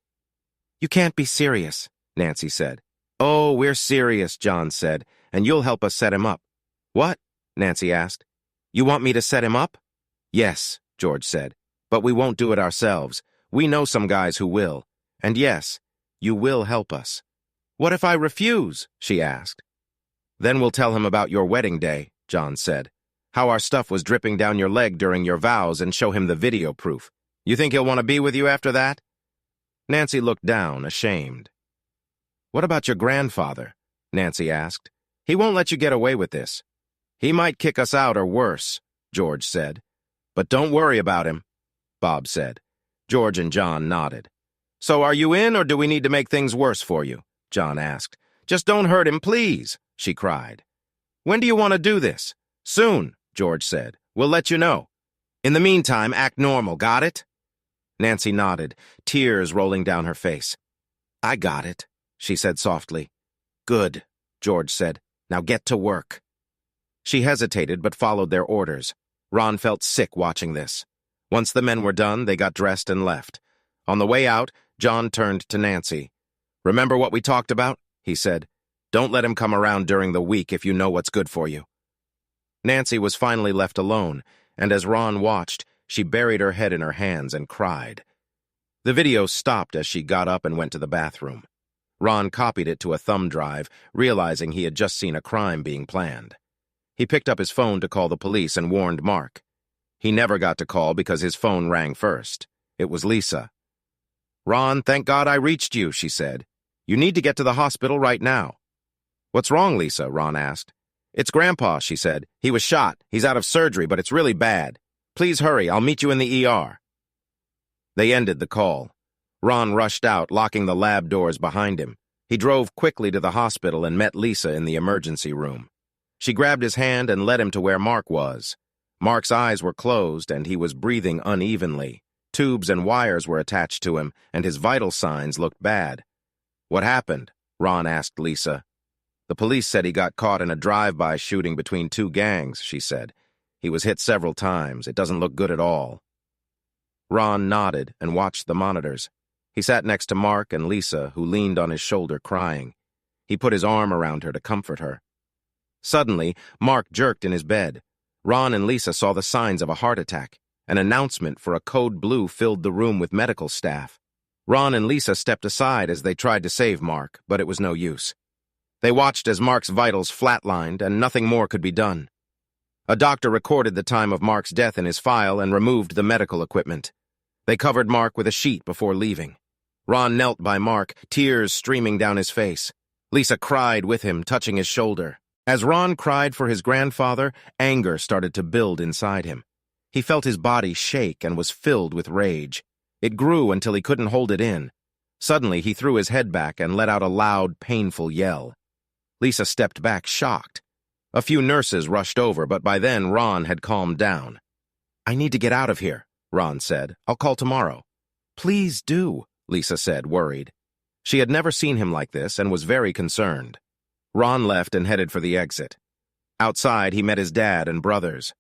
"You can't be serious," Nancy said. "Oh, we're serious," John said, "and you'll help us set him up." "What?" Nancy asked. "You want me to set him up?" "Yes," George said, "but we won't do it ourselves. We know some guys who will. And yes, you will help us." "What if I refuse?" she asked. "Then we'll tell him about your wedding day," John said. "How our stuff was dripping down your leg during your vows and show him the video proof. You think he'll want to be with you after that?" Nancy looked down, ashamed. "What about your grandfather?" Nancy asked. "He won't let you get away with this." "He might kick us out or worse," George said. "But don't worry about him," Bob said. George and John nodded. "So are you in, or do we need to make things worse for you?" John asked. "Just don't hurt him, please," she cried. "When do you want to do this?" "Soon," George said. "We'll let you know. In the meantime, act normal, got it?" Nancy nodded, tears rolling down her face. "I got it," she said softly. "Good," George said. "Now get to work." She hesitated but followed their orders. Ron felt sick watching this. Once the men were done, they got dressed and left. On the way out, John turned to Nancy. "Remember what we talked about?" he said. "Don't let him come around during the week if you know what's good for you." Nancy was finally left alone, and as Ron watched, she buried her head in her hands and cried. The video stopped as she got up and went to the bathroom. Ron copied it to a thumb drive, realizing he had just seen a crime being planned. He picked up his phone to call the police and warned Mark. He never got to call because his phone rang first. It was Lisa. "Ron, thank God I reached you," she said. "You need to get to the hospital right now." "What's wrong, Lisa?" Ron asked. "It's Grandpa," she said. "He was shot. He's out of surgery, but it's really bad. Please hurry. I'll meet you in the ER." They ended the call. Ron rushed out, locking the lab doors behind him. He drove quickly to the hospital and met Lisa in the emergency room. She grabbed his hand and led him to where Mark was. Mark's eyes were closed and he was breathing unevenly. Tubes and wires were attached to him, and his vital signs looked bad. "What happened?" Ron asked Lisa. "The police said he got caught in a drive-by shooting between two gangs," she said. "He was hit several times. It doesn't look good at all." Ron nodded and watched the monitors. He sat next to Mark and Lisa, who leaned on his shoulder crying. He put his arm around her to comfort her. Suddenly, Mark jerked in his bed. Ron and Lisa saw the signs of a heart attack. An announcement for a code blue filled the room with medical staff. Ron and Lisa stepped aside as they tried to save Mark, but it was no use. They watched as Mark's vitals flatlined and nothing more could be done. A doctor recorded the time of Mark's death in his file and removed the medical equipment. They covered Mark with a sheet before leaving. Ron knelt by Mark, tears streaming down his face. Lisa cried with him, touching his shoulder. As Ron cried for his grandfather, anger started to build inside him. He felt his body shake and was filled with rage. It grew until he couldn't hold it in. Suddenly, he threw his head back and let out a loud, painful yell. Lisa stepped back, shocked. A few nurses rushed over, but by then Ron had calmed down. "I need to get out of here," Ron said. "I'll call tomorrow." "Please do," Lisa said, worried. She had never seen him like this and was very concerned. Ron left and headed for the exit. Outside, he met his dad and brothers.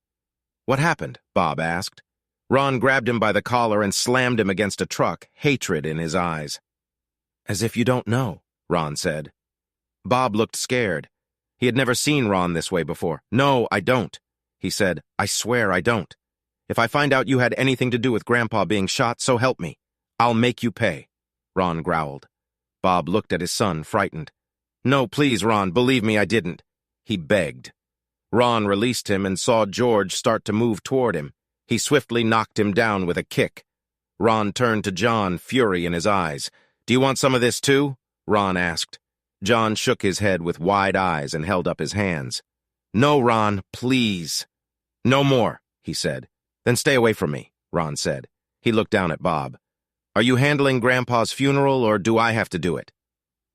"What happened?" Bob asked. Ron grabbed him by the collar and slammed him against a truck, hatred in his eyes. "As if you don't know," Ron said. Bob looked scared. He had never seen Ron this way before. "No, I don't," he said. "I swear I don't. If I find out you had anything to do with Grandpa being shot, so help me. I'll make you pay," Ron growled. Bob looked at his son, frightened. "No, please, Ron, believe me, I didn't," he begged. Ron released him and saw George start to move toward him. He swiftly knocked him down with a kick. Ron turned to John, fury in his eyes. "Do you want some of this too?" Ron asked. John shook his head with wide eyes and held up his hands. "No, Ron, please." "No more," he said. "Then stay away from me," Ron said. He looked down at Bob. "Are you handling Grandpa's funeral, or do I have to do it?"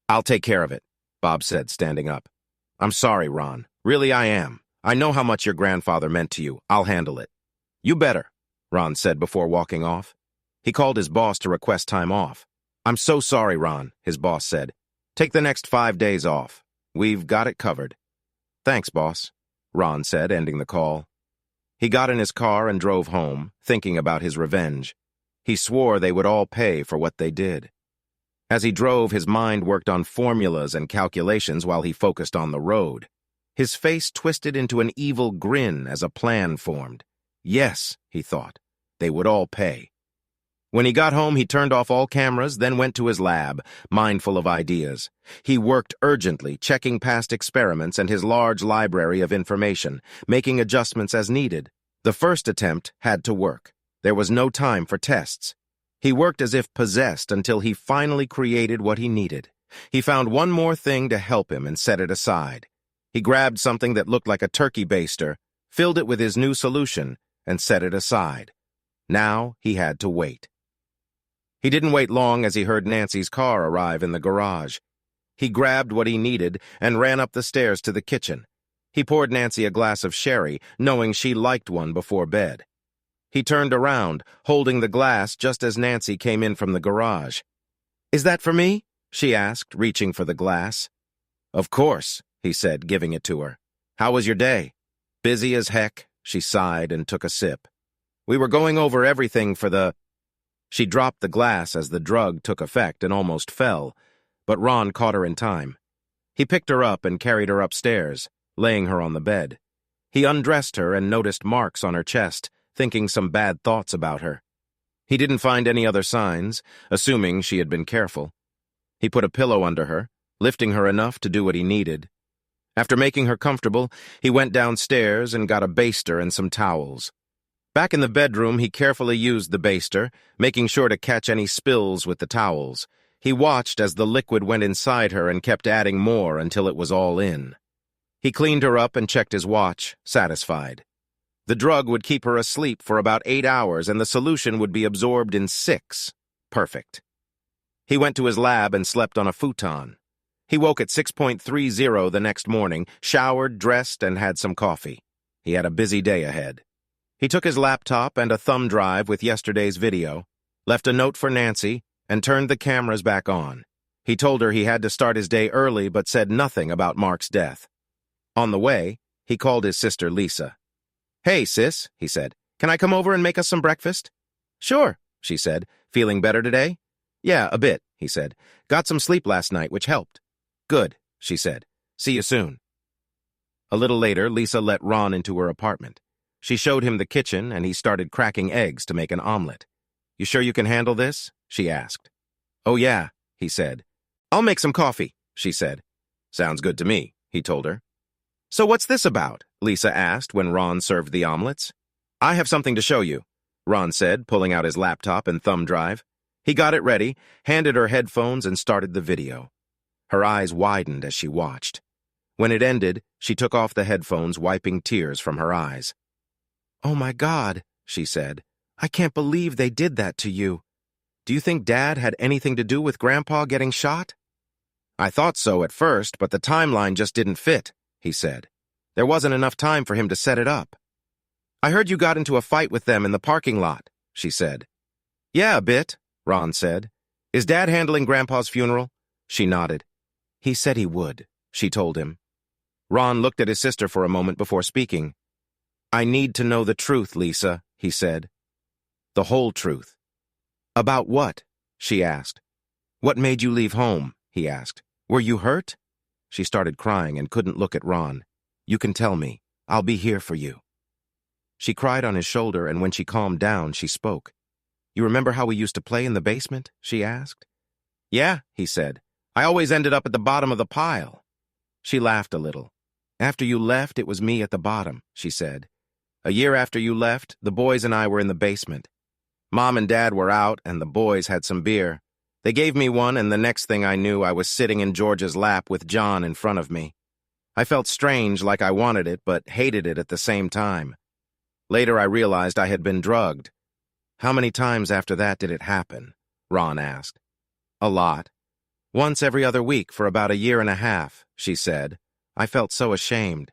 "I'll take care of it," Bob said, standing up. "I'm sorry, Ron. Really, I am. I know how much your grandfather meant to you. I'll handle it." "You better," Ron said before walking off. He called his boss to request time off. "I'm so sorry, Ron," his boss said. "Take the next 5 days off. We've got it covered." "Thanks, boss," Ron said, ending the call. He got in his car and drove home, thinking about his revenge. He swore they would all pay for what they did. As he drove, his mind worked on formulas and calculations while he focused on the road. His face twisted into an evil grin as a plan formed. Yes, he thought, they would all pay. When he got home, he turned off all cameras, then went to his lab, mindful of ideas. He worked urgently, checking past experiments and his large library of information, making adjustments as needed. The first attempt had to work. There was no time for tests. He worked as if possessed until he finally created what he needed. He found one more thing to help him and set it aside. He grabbed something that looked like a turkey baster, filled it with his new solution, and set it aside. Now he had to wait. He didn't wait long as he heard Nancy's car arrive in the garage. He grabbed what he needed and ran up the stairs to the kitchen. He poured Nancy a glass of sherry, knowing she liked one before bed. He turned around, holding the glass just as Nancy came in from the garage. "Is that for me?" she asked, reaching for the glass. "Of course," he said, giving it to her. "How was your day?" "Busy as heck," she sighed and took a sip. "We were going over everything for the—" She dropped the glass as the drug took effect and almost fell, but Ron caught her in time. He picked her up and carried her upstairs, laying her on the bed. He undressed her and noticed marks on her chest, thinking some bad thoughts about her. He didn't find any other signs, assuming she had been careful. He put a pillow under her, lifting her enough to do what he needed. After making her comfortable, he went downstairs and got a baster and some towels. Back in the bedroom, he carefully used the baster, making sure to catch any spills with the towels. He watched as the liquid went inside her and kept adding more until it was all in. He cleaned her up and checked his watch, satisfied. The drug would keep her asleep for about 8 hours, and the solution would be absorbed in 6. Perfect. He went to his lab and slept on a futon. He woke at 6:30 the next morning, showered, dressed, and had some coffee. He had a busy day ahead. He took his laptop and a thumb drive with yesterday's video, left a note for Nancy, and turned the cameras back on. He told her he had to start his day early but said nothing about Mark's death. On the way, he called his sister Lisa. "Hey, sis," he said, "can I come over and make us some breakfast?" "Sure," she said. "Feeling better today?" "Yeah, a bit," he said. "Got some sleep last night, which helped." "Good," she said. "See you soon." A little later, Lisa let Ron into her apartment. She showed him the kitchen, and he started cracking eggs to make an omelet. "You sure you can handle this?" she asked. "Oh, yeah," he said. "I'll make some coffee," she said. "Sounds good to me," he told her. "So what's this about?" Lisa asked when Ron served the omelets. "I have something to show you," Ron said, pulling out his laptop and thumb drive. He got it ready, handed her headphones, and started the video. Her eyes widened as she watched. When it ended, she took off the headphones, wiping tears from her eyes. "Oh my God," she said. "I can't believe they did that to you. Do you think Dad had anything to do with Grandpa getting shot?" "I thought so at first, but the timeline just didn't fit," he said. "There wasn't enough time for him to set it up." "I heard you got into a fight with them in the parking lot," she said. "Yeah, a bit," Ron said. "Is Dad handling Grandpa's funeral?" She nodded. "He said he would," she told him. Ron looked at his sister for a moment before speaking. "I need to know the truth, Lisa," he said. "The whole truth." "About what?" she asked. "What made you leave home?" he asked. "Were you hurt?" She started crying and couldn't look at Ron. "You can tell me. I'll be here for you." She cried on his shoulder, and when she calmed down, she spoke. "You remember how we used to play in the basement?" she asked. "Yeah," he said. "I always ended up at the bottom of the pile." She laughed a little. "After you left, it was me at the bottom," she said. "A year after you left, the boys and I were in the basement. Mom and Dad were out, and the boys had some beer. They gave me one, and the next thing I knew, I was sitting in George's lap with John in front of me. I felt strange, like I wanted it, but hated it at the same time. Later, I realized I had been drugged." "How many times after that did it happen?" Ron asked. "A lot. Once every other week for about a year and a half," she said. "I felt so ashamed."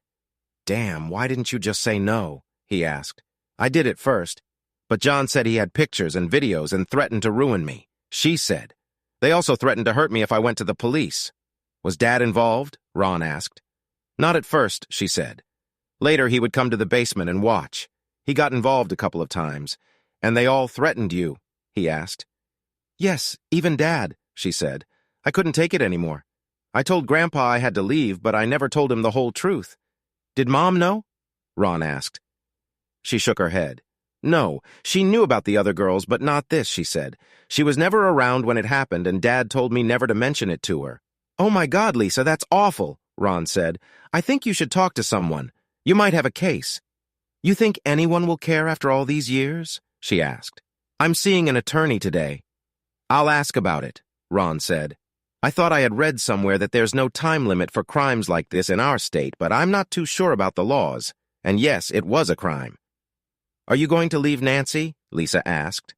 "Damn, why didn't you just say no?" he asked. "I did at first, but John said he had pictures and videos and threatened to ruin me," she said. "They also threatened to hurt me if I went to the police." "Was Dad involved?" Ron asked. "Not at first," she said. "Later he would come to the basement and watch. He got involved a couple of times. And they all threatened you?" he asked. "Yes, even Dad," she said. "I couldn't take it anymore. I told Grandpa I had to leave, but I never told him the whole truth." "Did Mom know?" Ron asked. She shook her head. "No, she knew about the other girls, but not this," she said. "She was never around when it happened, and Dad told me never to mention it to her." "Oh my God, Lisa, that's awful," Ron said. "I think you should talk to someone. You might have a case." "You think anyone will care after all these years?" she asked. "I'm seeing an attorney today." "I'll ask about it," Ron said. "I thought I had read somewhere that there's no time limit for crimes like this in our state, but I'm not too sure about the laws. And yes, it was a crime." "Are you going to leave Nancy?" Lisa asked.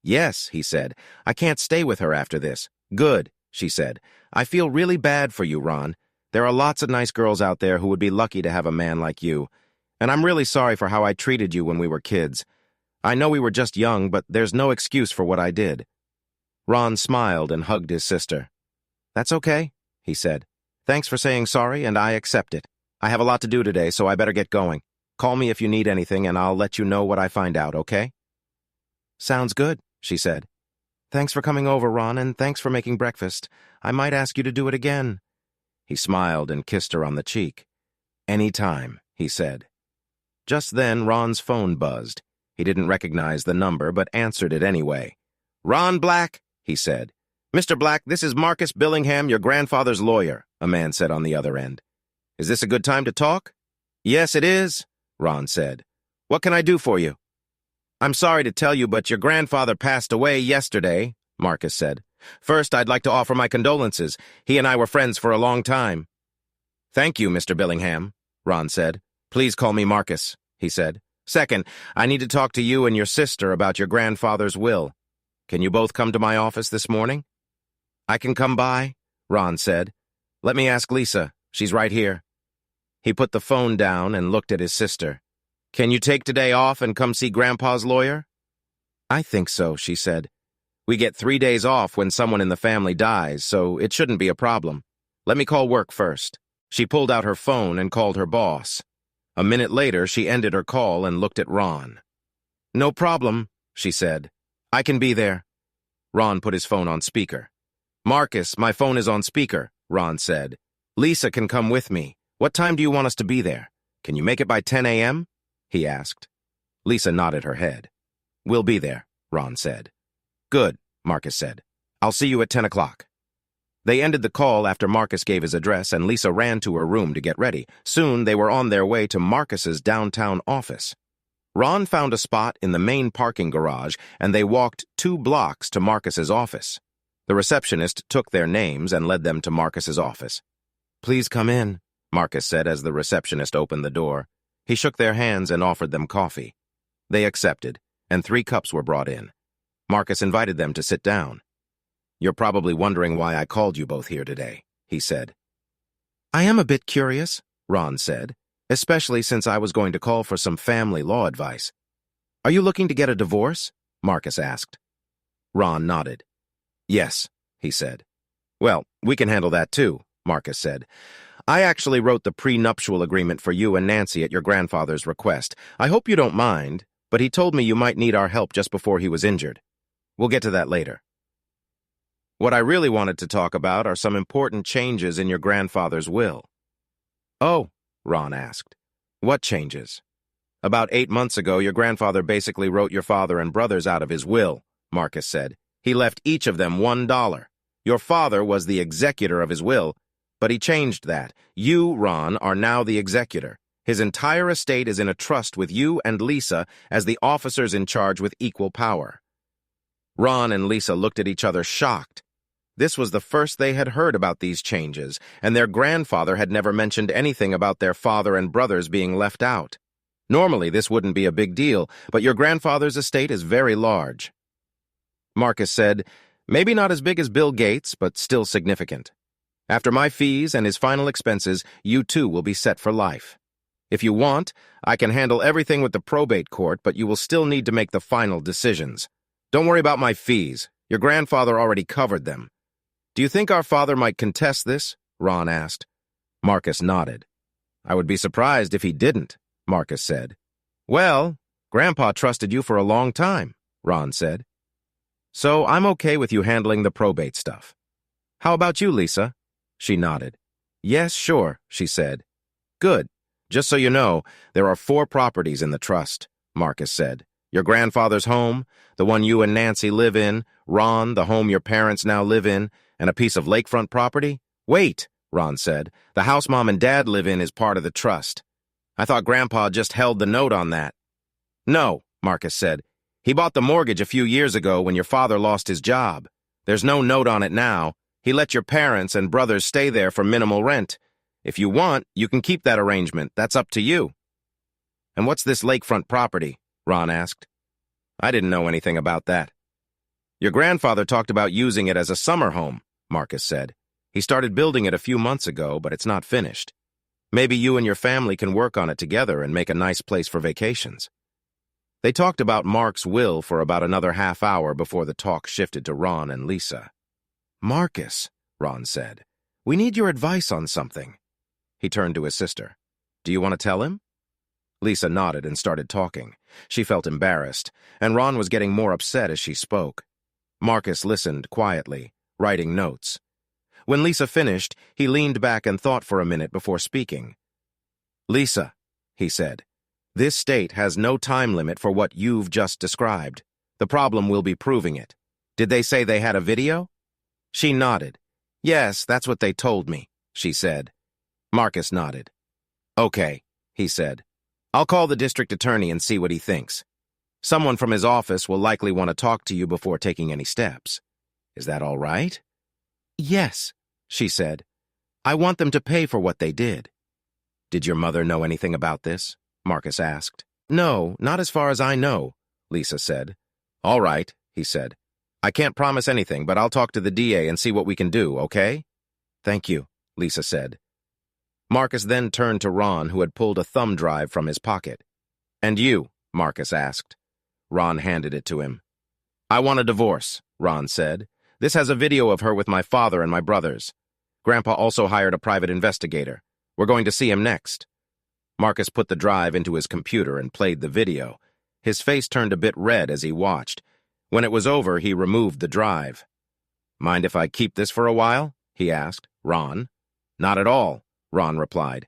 "Yes," he said. "I can't stay with her after this." "Good," she said. "I feel really bad for you, Ron. There are lots of nice girls out there who would be lucky to have a man like you. And I'm really sorry for how I treated you when we were kids. I know we were just young, but there's no excuse for what I did." Ron smiled and hugged his sister. "That's okay," he said. "Thanks for saying sorry, and I accept it. I have a lot to do today, so I better get going. Call me if you need anything, and I'll let you know what I find out, okay?" "Sounds good," she said. "Thanks for coming over, Ron, and thanks for making breakfast. I might ask you to do it again." He smiled and kissed her on the cheek. "Any time," he said. Just then, Ron's phone buzzed. He didn't recognize the number, but answered it anyway. "Ron Black," he said. "Mr. Black, this is Marcus Billingham, your grandfather's lawyer," a man said on the other end. "Is this a good time to talk?" "Yes, it is," Ron said. "What can I do for you?" "I'm sorry to tell you, but your grandfather passed away yesterday," Marcus said. "First, I'd like to offer my condolences. He and I were friends for a long time." "Thank you, Mr. Billingham," Ron said. "Please call me Marcus," he said. "Second, I need to talk to you and your sister about your grandfather's will. Can you both come to my office this morning?" I can come by? Ron said. Let me ask Lisa. She's right here. He put the phone down and looked at his sister. Can you take today off and come see Grandpa's lawyer? I think so, she said. We get 3 days off when someone in the family dies, so it shouldn't be a problem. Let me call work first. She pulled out her phone and called her boss. A minute later, she ended her call and looked at Ron. No problem, she said. I can be there. Ron put his phone on speaker. Marcus, my phone is on speaker, Ron said. Lisa can come with me. What time do you want us to be there? Can you make it by 10 a.m.? He asked. Lisa nodded her head. We'll be there, Ron said. Good, Marcus said. I'll see you at 10 o'clock. They ended the call after Marcus gave his address, and Lisa ran to her room to get ready. Soon they were on their way to Marcus's downtown office. Ron found a spot in the main parking garage, and they walked 2 blocks to Marcus's office. The receptionist took their names and led them to Marcus's office. Please come in, Marcus said as the receptionist opened the door. He shook their hands and offered them coffee. They accepted, and 3 cups were brought in. Marcus invited them to sit down. You're probably wondering why I called you both here today, he said. I am a bit curious, Ron said, especially since I was going to call for some family law advice. Are you looking to get a divorce? Marcus asked. Ron nodded. Yes, he said. Well, we can handle that too, Marcus said. I actually wrote the prenuptial agreement for you and Nancy at your grandfather's request. I hope you don't mind, but he told me you might need our help just before he was injured. We'll get to that later. What I really wanted to talk about are some important changes in your grandfather's will. Oh, Ron asked. What changes? About 8 months ago, your grandfather basically wrote your father and brothers out of his will, Marcus said. He left each of them $1. Your father was the executor of his will, but he changed that. You, Ron, are now the executor. His entire estate is in a trust with you and Lisa as the officers in charge with equal power. Ron and Lisa looked at each other shocked. This was the first they had heard about these changes, and their grandfather had never mentioned anything about their father and brothers being left out. Normally, this wouldn't be a big deal, but your grandfather's estate is very large. Marcus said, maybe not as big as Bill Gates, but still significant. After my fees and his final expenses, you too will be set for life. If you want, I can handle everything with the probate court, but you will still need to make the final decisions. Don't worry about my fees. Your grandfather already covered them. Do you think our father might contest this? Ron asked. Marcus nodded. I would be surprised if he didn't, Marcus said. Well, Grandpa trusted you for a long time, Ron said. So I'm okay with you handling the probate stuff. How about you, Lisa? She nodded. Yes, sure, she said. Good. Just so you know, there are 4 properties in the trust, Marcus said. Your grandfather's home, the one you and Nancy live in, Ron, the home your parents now live in, and a piece of lakefront property? Wait, Ron said. The house Mom and Dad live in is part of the trust. I thought Grandpa just held the note on that. No, Marcus said. He bought the mortgage a few years ago when your father lost his job. There's no note on it now. He let your parents and brothers stay there for minimal rent. If you want, you can keep that arrangement. That's up to you. And what's this lakefront property? Ron asked. I didn't know anything about that. Your grandfather talked about using it as a summer home, Marcus said. He started building it a few months ago, but it's not finished. Maybe you and your family can work on it together and make a nice place for vacations. They talked about Mark's will for about another half hour before the talk shifted to Ron and Lisa. Marcus, Ron said, we need your advice on something. He turned to his sister. Do you want to tell him? Lisa nodded and started talking. She felt embarrassed, and Ron was getting more upset as she spoke. Marcus listened quietly, writing notes. When Lisa finished, he leaned back and thought for a minute before speaking. Lisa, he said, this state has no time limit for what you've just described. The problem will be proving it. Did they say they had a video? She nodded. Yes, that's what they told me, she said. Marcus nodded. Okay, he said. I'll call the district attorney and see what he thinks. Someone from his office will likely want to talk to you before taking any steps. Is that all right? Yes, she said. I want them to pay for what they did. Did your mother know anything about this? Marcus asked. No, not as far as I know, Lisa said. All right, he said. I can't promise anything, but I'll talk to the DA and see what we can do, okay? Thank you, Lisa said. Marcus then turned to Ron, who had pulled a thumb drive from his pocket. And you? Marcus asked. Ron handed it to him. I want a divorce, Ron said. This has a video of her with my father and my brothers. Grandpa also hired a private investigator. We're going to see him next. Marcus put the drive into his computer and played the video. His face turned a bit red as he watched. When it was over, he removed the drive. Mind if I keep this for a while? He asked. Ron? Not at all, Ron replied.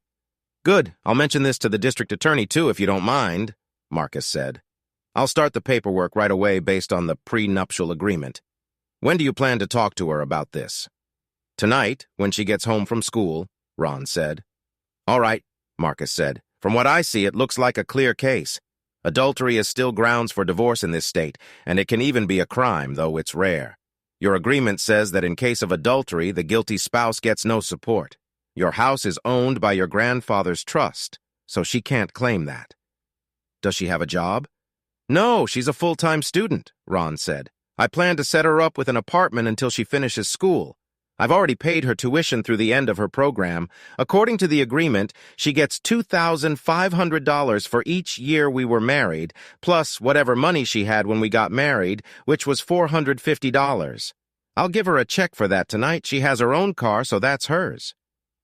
Good, I'll mention this to the district attorney too if you don't mind, Marcus said. I'll start the paperwork right away based on the prenuptial agreement. When do you plan to talk to her about this? Tonight, when she gets home from school, Ron said. All right, Marcus said. From what I see, it looks like a clear case. Adultery is still grounds for divorce in this state, and it can even be a crime, though it's rare. Your agreement says that in case of adultery, the guilty spouse gets no support. Your house is owned by your grandfather's trust, so she can't claim that. Does she have a job? No, she's a full-time student, Ron said. I plan to set her up with an apartment until she finishes school. I've already paid her tuition through the end of her program. According to the agreement, she gets $2,500 for each year we were married, plus whatever money she had when we got married, which was $450. I'll give her a check for that tonight. She has her own car, so that's hers.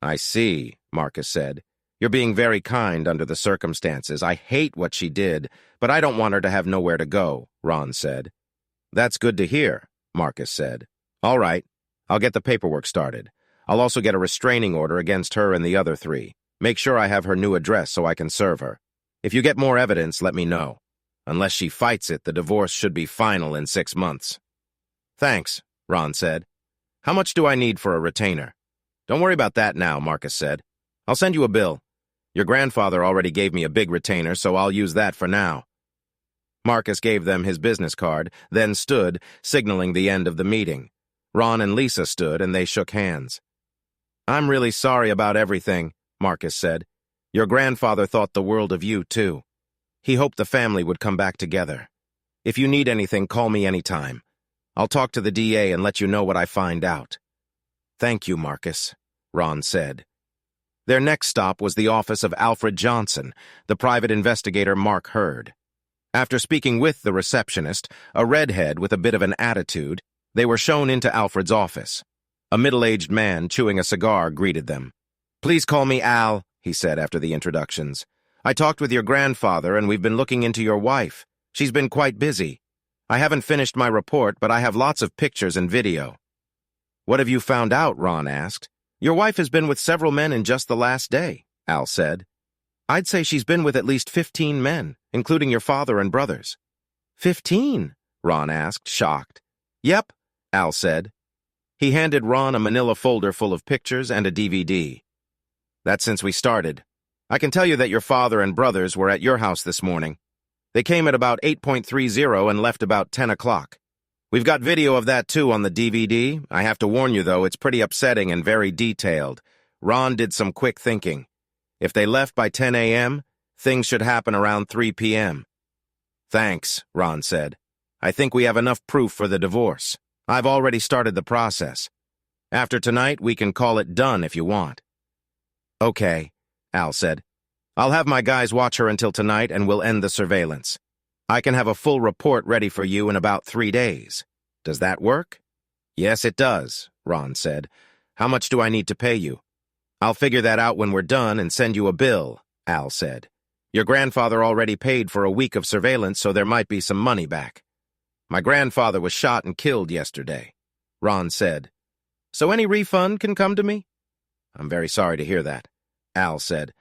I see, Marcus said. You're being very kind under the circumstances. I hate what she did, but I don't want her to have nowhere to go, Ron said. That's good to hear, Marcus said. All right, I'll get the paperwork started. I'll also get a restraining order against her and the other three. Make sure I have her new address so I can serve her. If you get more evidence, let me know. Unless she fights it, the divorce should be final in 6 months. Thanks, Ron said. How much do I need for a retainer? Don't worry about that now, Marcus said. I'll send you a bill. Your grandfather already gave me a big retainer, so I'll use that for now. Marcus gave them his business card, then stood, signaling the end of the meeting. Ron and Lisa stood, and they shook hands. I'm really sorry about everything, Marcus said. Your grandfather thought the world of you, too. He hoped the family would come back together. If you need anything, call me anytime. I'll talk to the DA and let you know what I find out. Thank you, Marcus, Ron said. Their next stop was the office of Alfred Johnson, the private investigator Mark Hurd. After speaking with the receptionist, a redhead with a bit of an attitude, they were shown into Alfred's office. A middle-aged man chewing a cigar greeted them. Please call me Al, he said after the introductions. I talked with your grandfather, and we've been looking into your wife. She's been quite busy. I haven't finished my report, but I have lots of pictures and video. What have you found out? Ron asked. Your wife has been with several men in just the last day, Al said. I'd say she's been with at least 15 men, including your father and brothers. 15? Ron asked, shocked. Yep, Al said. He handed Ron a manila folder full of pictures and a DVD. That's since we started. I can tell you that your father and brothers were at your house this morning. They came at about 8:30 and left about 10 o'clock. We've got video of that too on the DVD. I have to warn you, though, it's pretty upsetting and very detailed. Ron did some quick thinking. If they left by 10 a.m., things should happen around 3 p.m. Thanks, Ron said. I think we have enough proof for the divorce. I've already started the process. After tonight, we can call it done if you want. Okay, Al said. I'll have my guys watch her until tonight and we'll end the surveillance. I can have a full report ready for you in about 3 days. Does that work? Yes, it does, Ron said. How much do I need to pay you? I'll figure that out when we're done and send you a bill, Al said. Your grandfather already paid for a week of surveillance, so there might be some money back. My grandfather was shot and killed yesterday, Ron said. So any refund can come to me? I'm very sorry to hear that, Al said.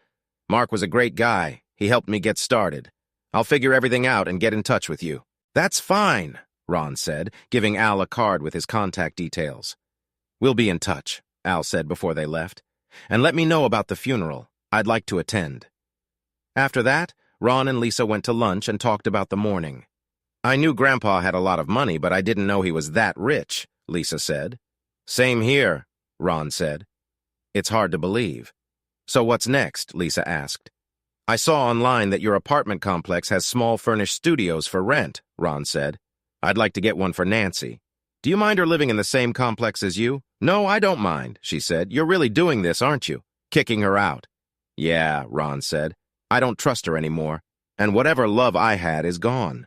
Mark was a great guy. He helped me get started. I'll figure everything out and get in touch with you. That's fine, Ron said, giving Al a card with his contact details. We'll be in touch, Al said before they left. And let me know about the funeral. I'd like to attend. After that, Ron and Lisa went to lunch and talked about the morning. I knew Grandpa had a lot of money, but I didn't know he was that rich, Lisa said. Same here, Ron said. It's hard to believe. So what's next? Lisa asked. I saw online that your apartment complex has small furnished studios for rent, Ron said. I'd like to get one for Nancy. Do you mind her living in the same complex as you? No, I don't mind, she said. You're really doing this, aren't you? Kicking her out. Yeah, Ron said. I don't trust her anymore, and whatever love I had is gone.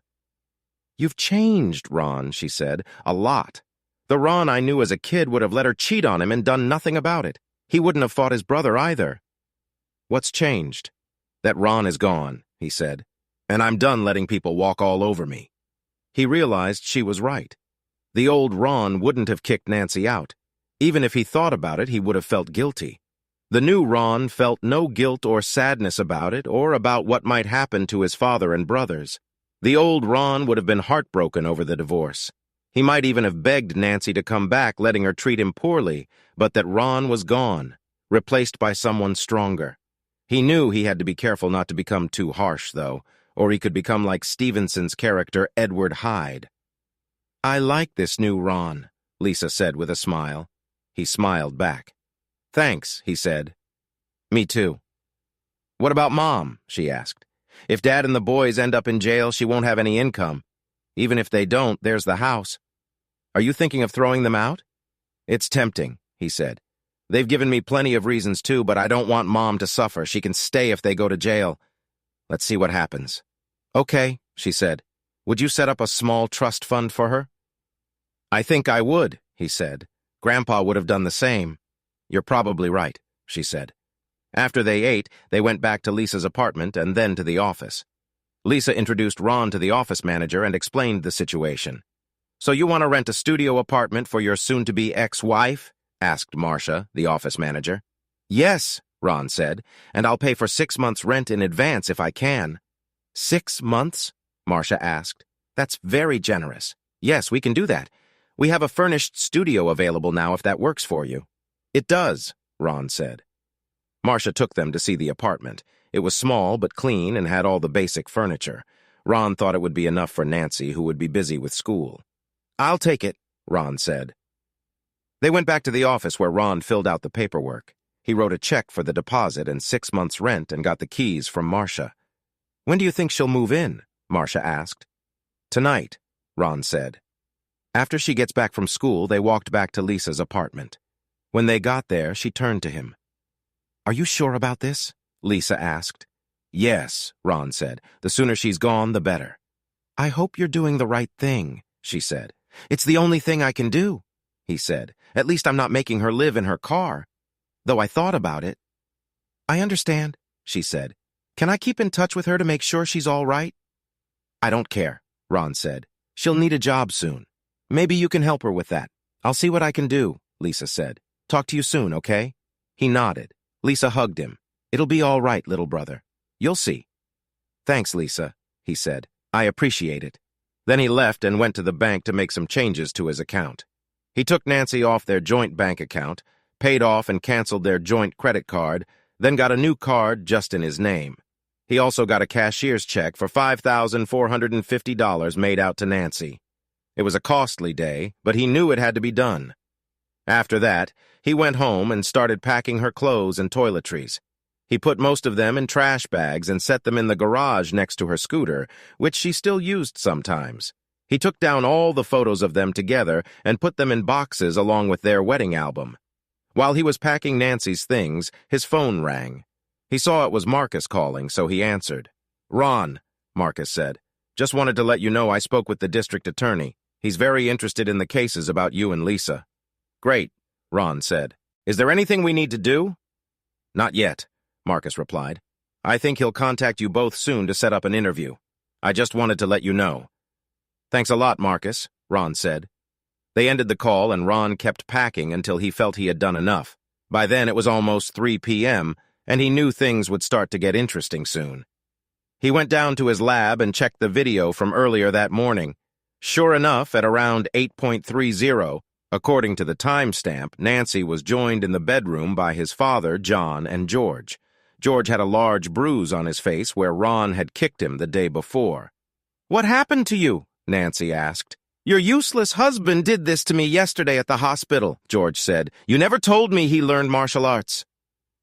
You've changed, Ron, she said, a lot. The Ron I knew as a kid would have let her cheat on him and done nothing about it. He wouldn't have fought his brother either. What's changed? That Ron is gone, he said, and I'm done letting people walk all over me. He realized she was right. The old Ron wouldn't have kicked Nancy out. Even if he thought about it, he would have felt guilty. The new Ron felt no guilt or sadness about it or about what might happen to his father and brothers. The old Ron would have been heartbroken over the divorce. He might even have begged Nancy to come back, letting her treat him poorly, but that Ron was gone, replaced by someone stronger. He knew he had to be careful not to become too harsh, though, or he could become like Stevenson's character Edward Hyde. I like this new Ron, Lisa said with a smile. He smiled back. Thanks, he said. Me too. What about Mom? She asked. If Dad and the boys end up in jail, she won't have any income. Even if they don't, there's the house. Are you thinking of throwing them out? It's tempting, he said. They've given me plenty of reasons too, but I don't want Mom to suffer. She can stay if they go to jail. Let's see what happens. Okay, she said. Would you set up a small trust fund for her? I think I would, he said. Grandpa would have done the same. You're probably right, she said. After they ate, they went back to Lisa's apartment and then to the office. Lisa introduced Ron to the office manager and explained the situation. So you want to rent a studio apartment for your soon-to-be ex-wife? Asked Marcia, the office manager. Yes, Ron said, and I'll pay for 6 months' rent in advance if I can. 6 months? Marcia asked. That's very generous. Yes, we can do that. We have a furnished studio available now if that works for you. It does, Ron said. Marcia took them to see the apartment. It was small but clean and had all the basic furniture. Ron thought it would be enough for Nancy, who would be busy with school. I'll take it, Ron said. They went back to the office where Ron filled out the paperwork. He wrote a check for the deposit and 6 months' rent and got the keys from Marcia. When do you think she'll move in? Marcia asked. Tonight, Ron said. After she gets back from school, they walked back to Lisa's apartment. When they got there, she turned to him. Are you sure about this? Lisa asked. Yes, Ron said. The sooner she's gone, the better. I hope you're doing the right thing, she said. It's the only thing I can do, he said. At least I'm not making her live in her car. Though I thought about it. I understand, she said. Can I keep in touch with her to make sure she's all right? I don't care, Ron said. She'll need a job soon. Maybe you can help her with that. I'll see what I can do, Lisa said. Talk to you soon, okay? He nodded. Lisa hugged him. It'll be all right, little brother. You'll see. Thanks, Lisa, he said. I appreciate it. Then he left and went to the bank to make some changes to his account. He took Nancy off their joint bank account, paid off and canceled their joint credit card, then got a new card just in his name. He also got a cashier's check for $5,450 made out to Nancy. It was a costly day, but he knew it had to be done. After that, he went home and started packing her clothes and toiletries. He put most of them in trash bags and set them in the garage next to her scooter, which she still used sometimes. He took down all the photos of them together and put them in boxes along with their wedding album. While he was packing Nancy's things, his phone rang. He saw it was Marcus calling, so he answered. Ron, Marcus said. Just wanted to let you know I spoke with the district attorney. He's very interested in the cases about you and Lisa. Great, Ron said. Is there anything we need to do? Not yet, Marcus replied. I think he'll contact you both soon to set up an interview. I just wanted to let you know. Thanks a lot, Marcus, Ron said. They ended the call and Ron kept packing until he felt he had done enough. By then it was almost 3 p.m., and he knew things would start to get interesting soon. He went down to his lab and checked the video from earlier that morning. Sure enough, at around 8:30, according to the timestamp, Nancy was joined in the bedroom by his father, John, and George. George had a large bruise on his face where Ron had kicked him the day before. What happened to you? Nancy asked. Your useless husband did this to me yesterday at the hospital, George said. You never told me he learned martial arts.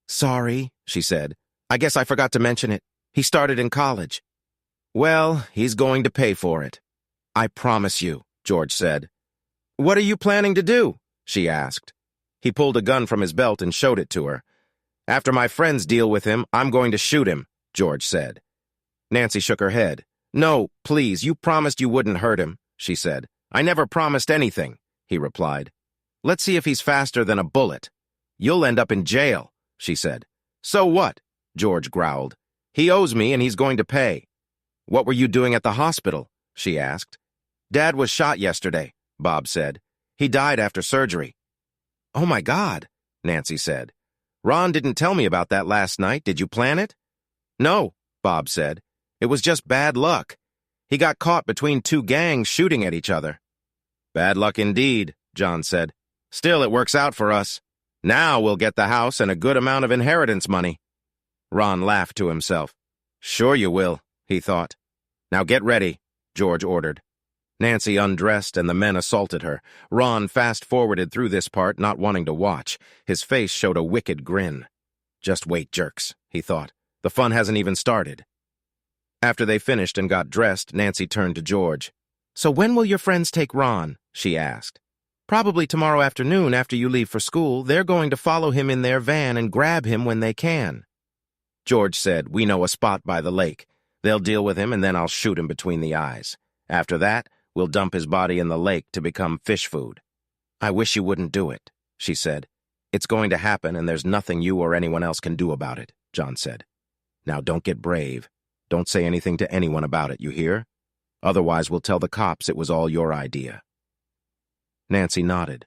Sorry, she said. I guess I forgot to mention it. He started in college. Well, he's going to pay for it. I promise you, George said. "What are you planning to do?" she asked. He pulled a gun from his belt and showed it to her. "After my friends deal with him, I'm going to shoot him," George said. Nancy shook her head. "No, please, you promised you wouldn't hurt him," she said. "I never promised anything," he replied. "Let's see if he's faster than a bullet." "You'll end up in jail," she said. "So what?" George growled. "He owes me and he's going to pay." "What were you doing at the hospital?" she asked. "Dad was shot yesterday," Bob said. "He died after surgery." "Oh my God," Nancy said. "Ron didn't tell me about that last night. Did you plan it?" "No," Bob said. "It was just bad luck. He got caught between two gangs shooting at each other." "Bad luck indeed," John said. "Still, it works out for us. Now we'll get the house and a good amount of inheritance money." Ron laughed to himself. "Sure you will," he thought. "Now get ready," George ordered. Nancy undressed and the men assaulted her. Ron fast-forwarded through this part, not wanting to watch. His face showed a wicked grin. "Just wait, jerks," he thought. "The fun hasn't even started." After they finished and got dressed, Nancy turned to George. "So when will your friends take Ron?" she asked. "Probably tomorrow afternoon after you leave for school. They're going to follow him in their van and grab him when they can." George said, "We know a spot by the lake. They'll deal with him and then I'll shoot him between the eyes. After that, we'll dump his body in the lake to become fish food." "I wish you wouldn't do it," she said. "It's going to happen and there's nothing you or anyone else can do about it," John said. "Now don't get brave. Don't say anything to anyone about it, you hear? Otherwise we'll tell the cops it was all your idea." Nancy nodded.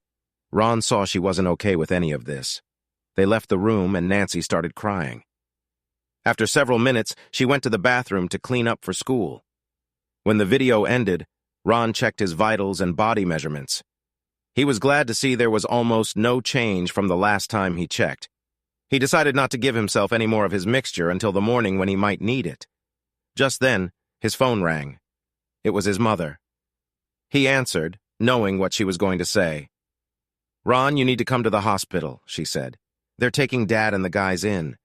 Ron saw she wasn't okay with any of this. They left the room and Nancy started crying. After several minutes, she went to the bathroom to clean up for school. When the video ended, Ron checked his vitals and body measurements. He was glad to see there was almost no change from the last time he checked. He decided not to give himself any more of his mixture until the morning when he might need it. Just then, his phone rang. It was his mother. He answered, knowing what she was going to say. "Ron, you need to come to the hospital," she said. "They're taking Dad and the guys in."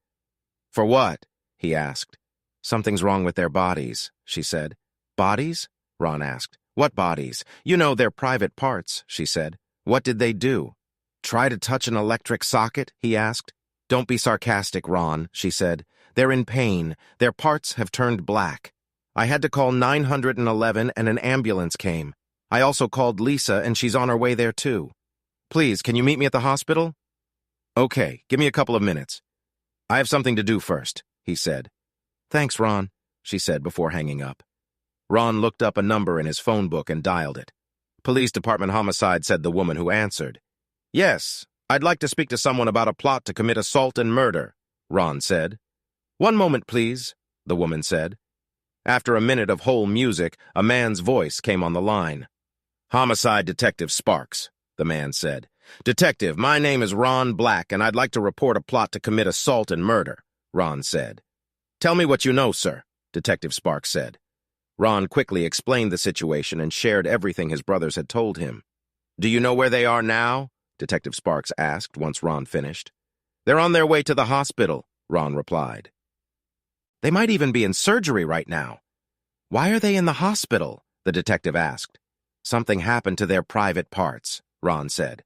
"For what?" he asked. "Something's wrong with their bodies," she said. "Bodies?" Ron asked. "What bodies?" "You know, their private parts," she said. "What did they do?" "Try to touch an electric socket?" he asked. "Don't be sarcastic, Ron," she said. "They're in pain. Their parts have turned black. I had to call 911 and an ambulance came. I also called Lisa and she's on her way there too. Please, can you meet me at the hospital?" "Okay, give me a couple of minutes. I have something to do first," he said. "Thanks, Ron," she said before hanging up. Ron looked up a number in his phone book and dialed it. "Police Department Homicide," said the woman who answered. "Yes, I'd like to speak to someone about a plot to commit assault and murder," Ron said. "One moment, please," the woman said. After a minute of whole music, a man's voice came on the line. "Homicide Detective Sparks," the man said. "Detective, my name is Ron Black, and I'd like to report a plot to commit assault and murder," Ron said. "Tell me what you know, sir," Detective Sparks said. Ron quickly explained the situation and shared everything his brothers had told him. "Do you know where they are now?" Detective Sparks asked once Ron finished. "They're on their way to the hospital," Ron replied. "They might even be in surgery right now." "Why are they in the hospital?" the detective asked. "Something happened to their private parts," Ron said.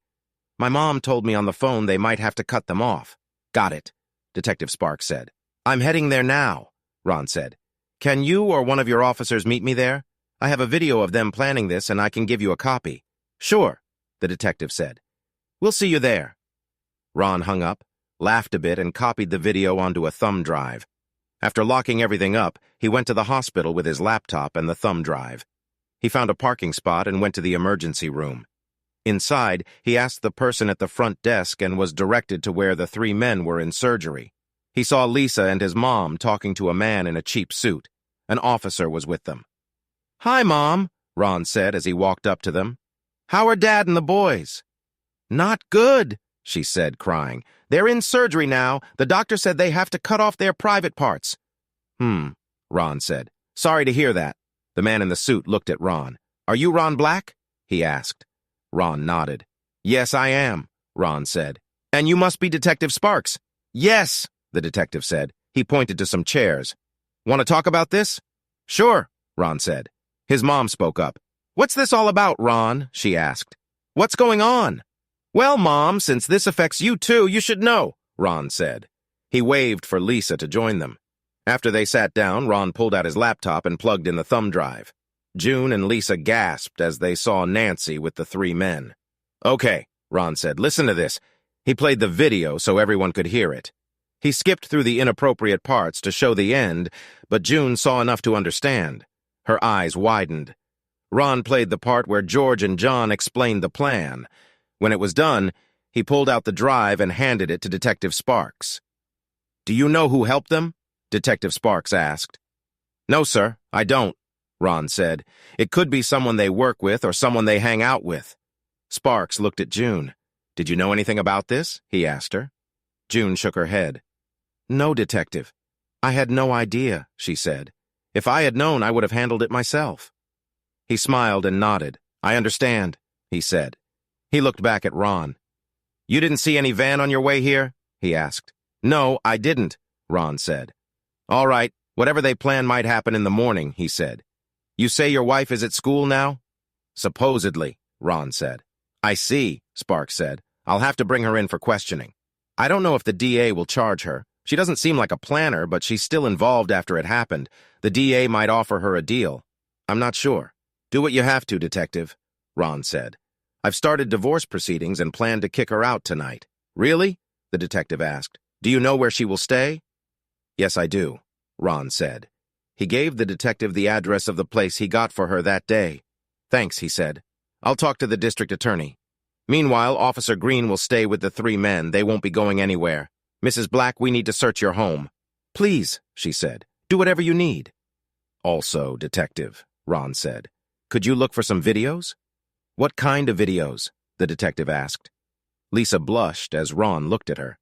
"My mom told me on the phone they might have to cut them off." "Got it," Detective Sparks said. "I'm heading there now," Ron said. "Can you or one of your officers meet me there? I have a video of them planning this and I can give you a copy." "Sure," the detective said. "We'll see you there." Ron hung up, laughed a bit, and copied the video onto a thumb drive. After locking everything up, he went to the hospital with his laptop and the thumb drive. He found a parking spot and went to the emergency room. Inside, he asked the person at the front desk and was directed to where the three men were in surgery. He saw Lisa and his mom talking to a man in a cheap suit. An officer was with them. "Hi, Mom," Ron said as he walked up to them. "How are Dad and the boys?" "Not good," she said, crying. "They're in surgery now. The doctor said they have to cut off their private parts." Ron said. "Sorry to hear that." The man in the suit looked at Ron. "Are you Ron Black?" he asked. Ron nodded. "Yes, I am," Ron said. "And you must be Detective Sparks." "Yes," the detective said. He pointed to some chairs. "Want to talk about this?" "Sure," Ron said. His mom spoke up. "What's this all about, Ron?" she asked. What's going on? Well, Mom, since this affects you too, you should know, Ron said. He waved for Lisa to join them. After they sat down, Ron pulled out his laptop and plugged in the thumb drive. June and Lisa gasped as they saw Nancy with the three men. Okay, Ron said, listen to this. He played the video so everyone could hear it. He skipped through the inappropriate parts to show the end, but June saw enough to understand. Her eyes widened. Ron played the part where George and John explained the plan. When it was done, he pulled out the drive and handed it to Detective Sparks. Do you know who helped them? Detective Sparks asked. No, sir, I don't, Ron said. It could be someone they work with or someone they hang out with. Sparks looked at June. Did you know anything about this? He asked her. June shook her head. No, Detective. I had no idea, she said. If I had known, I would have handled it myself. He smiled and nodded. I understand, he said. He looked back at Ron. You didn't see any van on your way here? He asked. No, I didn't, Ron said. All right, whatever they plan might happen in the morning, he said. You say your wife is at school now? Supposedly, Ron said. I see, Sparks said. I'll have to bring her in for questioning. I don't know if the DA will charge her. She doesn't seem like a planner, but she's still involved after it happened. The DA might offer her a deal. I'm not sure. Do what you have to, Detective, Ron said. I've started divorce proceedings and plan to kick her out tonight. Really? The detective asked. Do you know where she will stay? Yes, I do, Ron said. He gave the detective the address of the place he got for her that day. Thanks, he said. I'll talk to the district attorney. Meanwhile, Officer Green will stay with the three men. They won't be going anywhere. Mrs. Black, we need to search your home. Please, she said. Do whatever you need. Also, Detective, Ron said. Could you look for some videos? What kind of videos? The detective asked. Lisa blushed as Ron looked at her.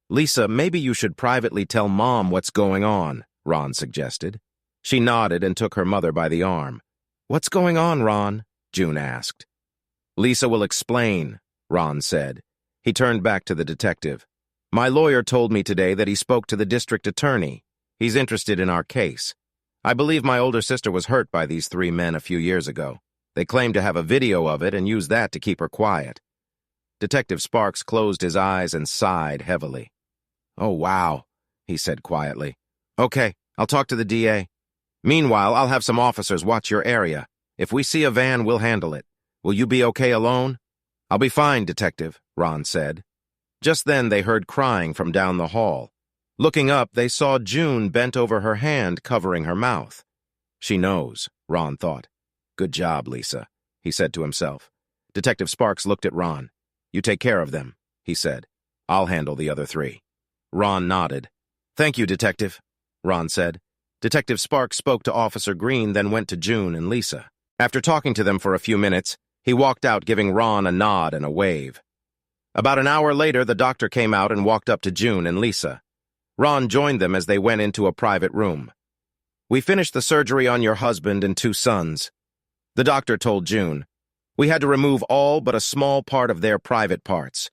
Lisa, maybe you should privately tell Mom what's going on, Ron suggested. She nodded and took her mother by the arm. What's going on, Ron? June asked. Lisa will explain, Ron said. He turned back to the detective. My lawyer told me today that he spoke to the district attorney. He's interested in our case. I believe my older sister was hurt by these three men a few years ago. They claimed to have a video of it and used that to keep her quiet. Detective Sparks closed his eyes and sighed heavily. Oh, wow, he said quietly. Okay, I'll talk to the DA. Meanwhile, I'll have some officers watch your area. If we see a van, we'll handle it. Will you be okay alone? I'll be fine, Detective, Ron said. Just then they heard crying from down the hall. Looking up, they saw June bent over her hand, covering her mouth. She knows, Ron thought. Good job, Lisa, he said to himself. Detective Sparks looked at Ron. You take care of them, he said. I'll handle the other three. Ron nodded. Thank you, Detective, Ron said. Detective Sparks spoke to Officer Green, then went to June and Lisa. After talking to them for a few minutes, he walked out, giving Ron a nod and a wave. About an hour later, the doctor came out and walked up to June and Lisa. Ron joined them as they went into a private room. We finished the surgery on your husband and two sons. The doctor told June. We had to remove all but a small part of their private parts.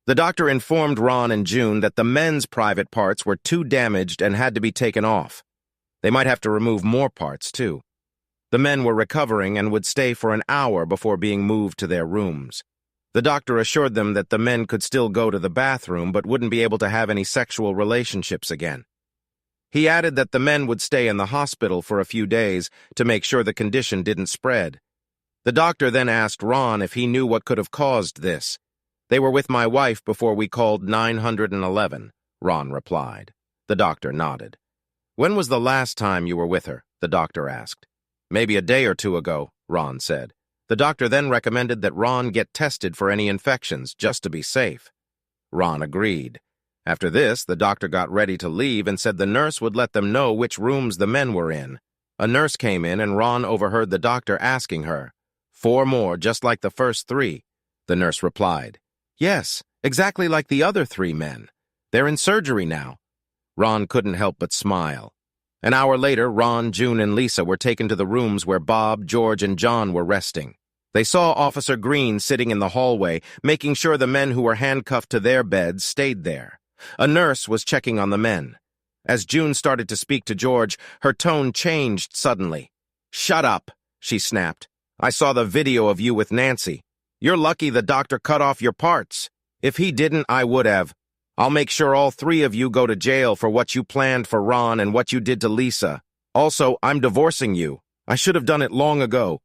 The doctor informed Ron and June that the men's private parts were too damaged and had to be taken off. They might have to remove more parts, too. The men were recovering and would stay for an hour before being moved to their rooms. The doctor assured them that the men could still go to the bathroom but wouldn't be able to have any sexual relationships again. He added that the men would stay in the hospital for a few days to make sure the condition didn't spread. The doctor then asked Ron if he knew what could have caused this. They were with my wife before we called 911, Ron replied. The doctor nodded. When was the last time you were with her? The doctor asked. Maybe a day or two ago, Ron said. The doctor then recommended that Ron get tested for any infections, just to be safe. Ron agreed. After this, the doctor got ready to leave and said the nurse would let them know which rooms the men were in. A nurse came in and Ron overheard the doctor asking her, 4 more, just like the first 3. The nurse replied, Yes, exactly like the other 3 men. They're in surgery now. Ron couldn't help but smile. An hour later, Ron, June, and Lisa were taken to the rooms where Bob, George, and John were resting. They saw Officer Green sitting in the hallway, making sure the men who were handcuffed to their beds stayed there. A nurse was checking on the men. As June started to speak to George, her tone changed suddenly. Shut up, she snapped. I saw the video of you with Nancy. You're lucky the doctor cut off your parts. If he didn't, I would have. I'll make sure all three of you go to jail for what you planned for Ron and what you did to Lisa. Also, I'm divorcing you. I should have done it long ago."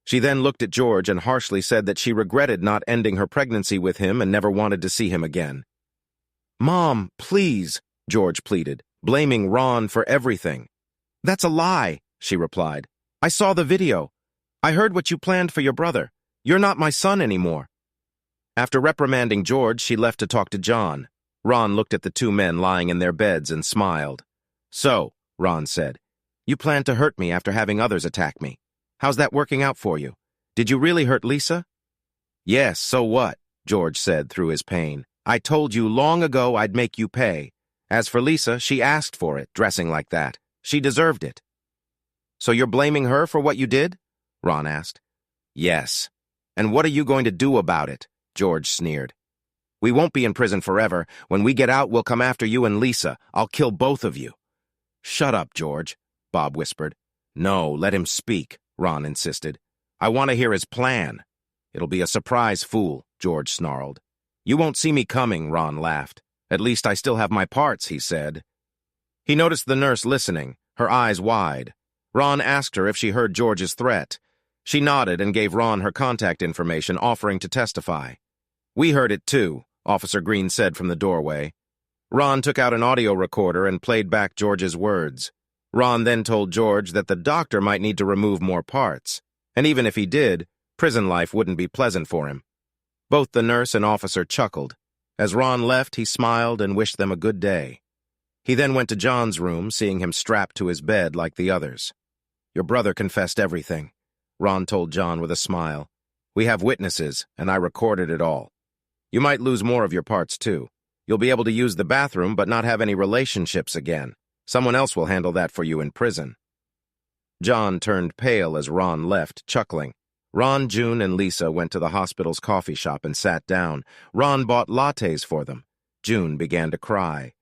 She then looked at George and harshly said that she regretted not ending her pregnancy with him and never wanted to see him again. "Mom, please," George pleaded, blaming Ron for everything. "That's a lie," she replied. "I saw the video. I heard what you planned for your brother. You're not my son anymore." After reprimanding George, she left to talk to John. Ron looked at the two men lying in their beds and smiled. "So," Ron said, "you planned to hurt me after having others attack me. How's that working out for you? Did you really hurt Lisa?" "Yes, so what?" George said through his pain. "I told you long ago I'd make you pay. As for Lisa, she asked for it, dressing like that. She deserved it." "So you're blaming her for what you did?" Ron asked. "Yes. And what are you going to do about it?" George sneered. "We won't be in prison forever. When we get out, we'll come after you and Lisa. I'll kill both of you." "Shut up, George," Bob whispered. "No, let him speak," Ron insisted. "I want to hear his plan." "It'll be a surprise, fool," George snarled. "You won't see me coming," Ron laughed. "At least I still have my parts," he said. He noticed the nurse listening, her eyes wide. Ron asked her if she heard George's threat. She nodded and gave Ron her contact information, offering to testify. "We heard it too," Officer Green said from the doorway. Ron took out an audio recorder and played back George's words. Ron then told George that the doctor might need to remove more parts, and even if he did, prison life wouldn't be pleasant for him. Both the nurse and officer chuckled. As Ron left, he smiled and wished them a good day. He then went to John's room, seeing him strapped to his bed like the others. "Your brother confessed everything," Ron told John with a smile. "We have witnesses, and I recorded it all. You might lose more of your parts, too. You'll be able to use the bathroom but not have any relationships again. Someone else will handle that for you in prison." John turned pale as Ron left, chuckling. Ron, June, and Lisa went to the hospital's coffee shop and sat down. Ron bought lattes for them. June began to cry.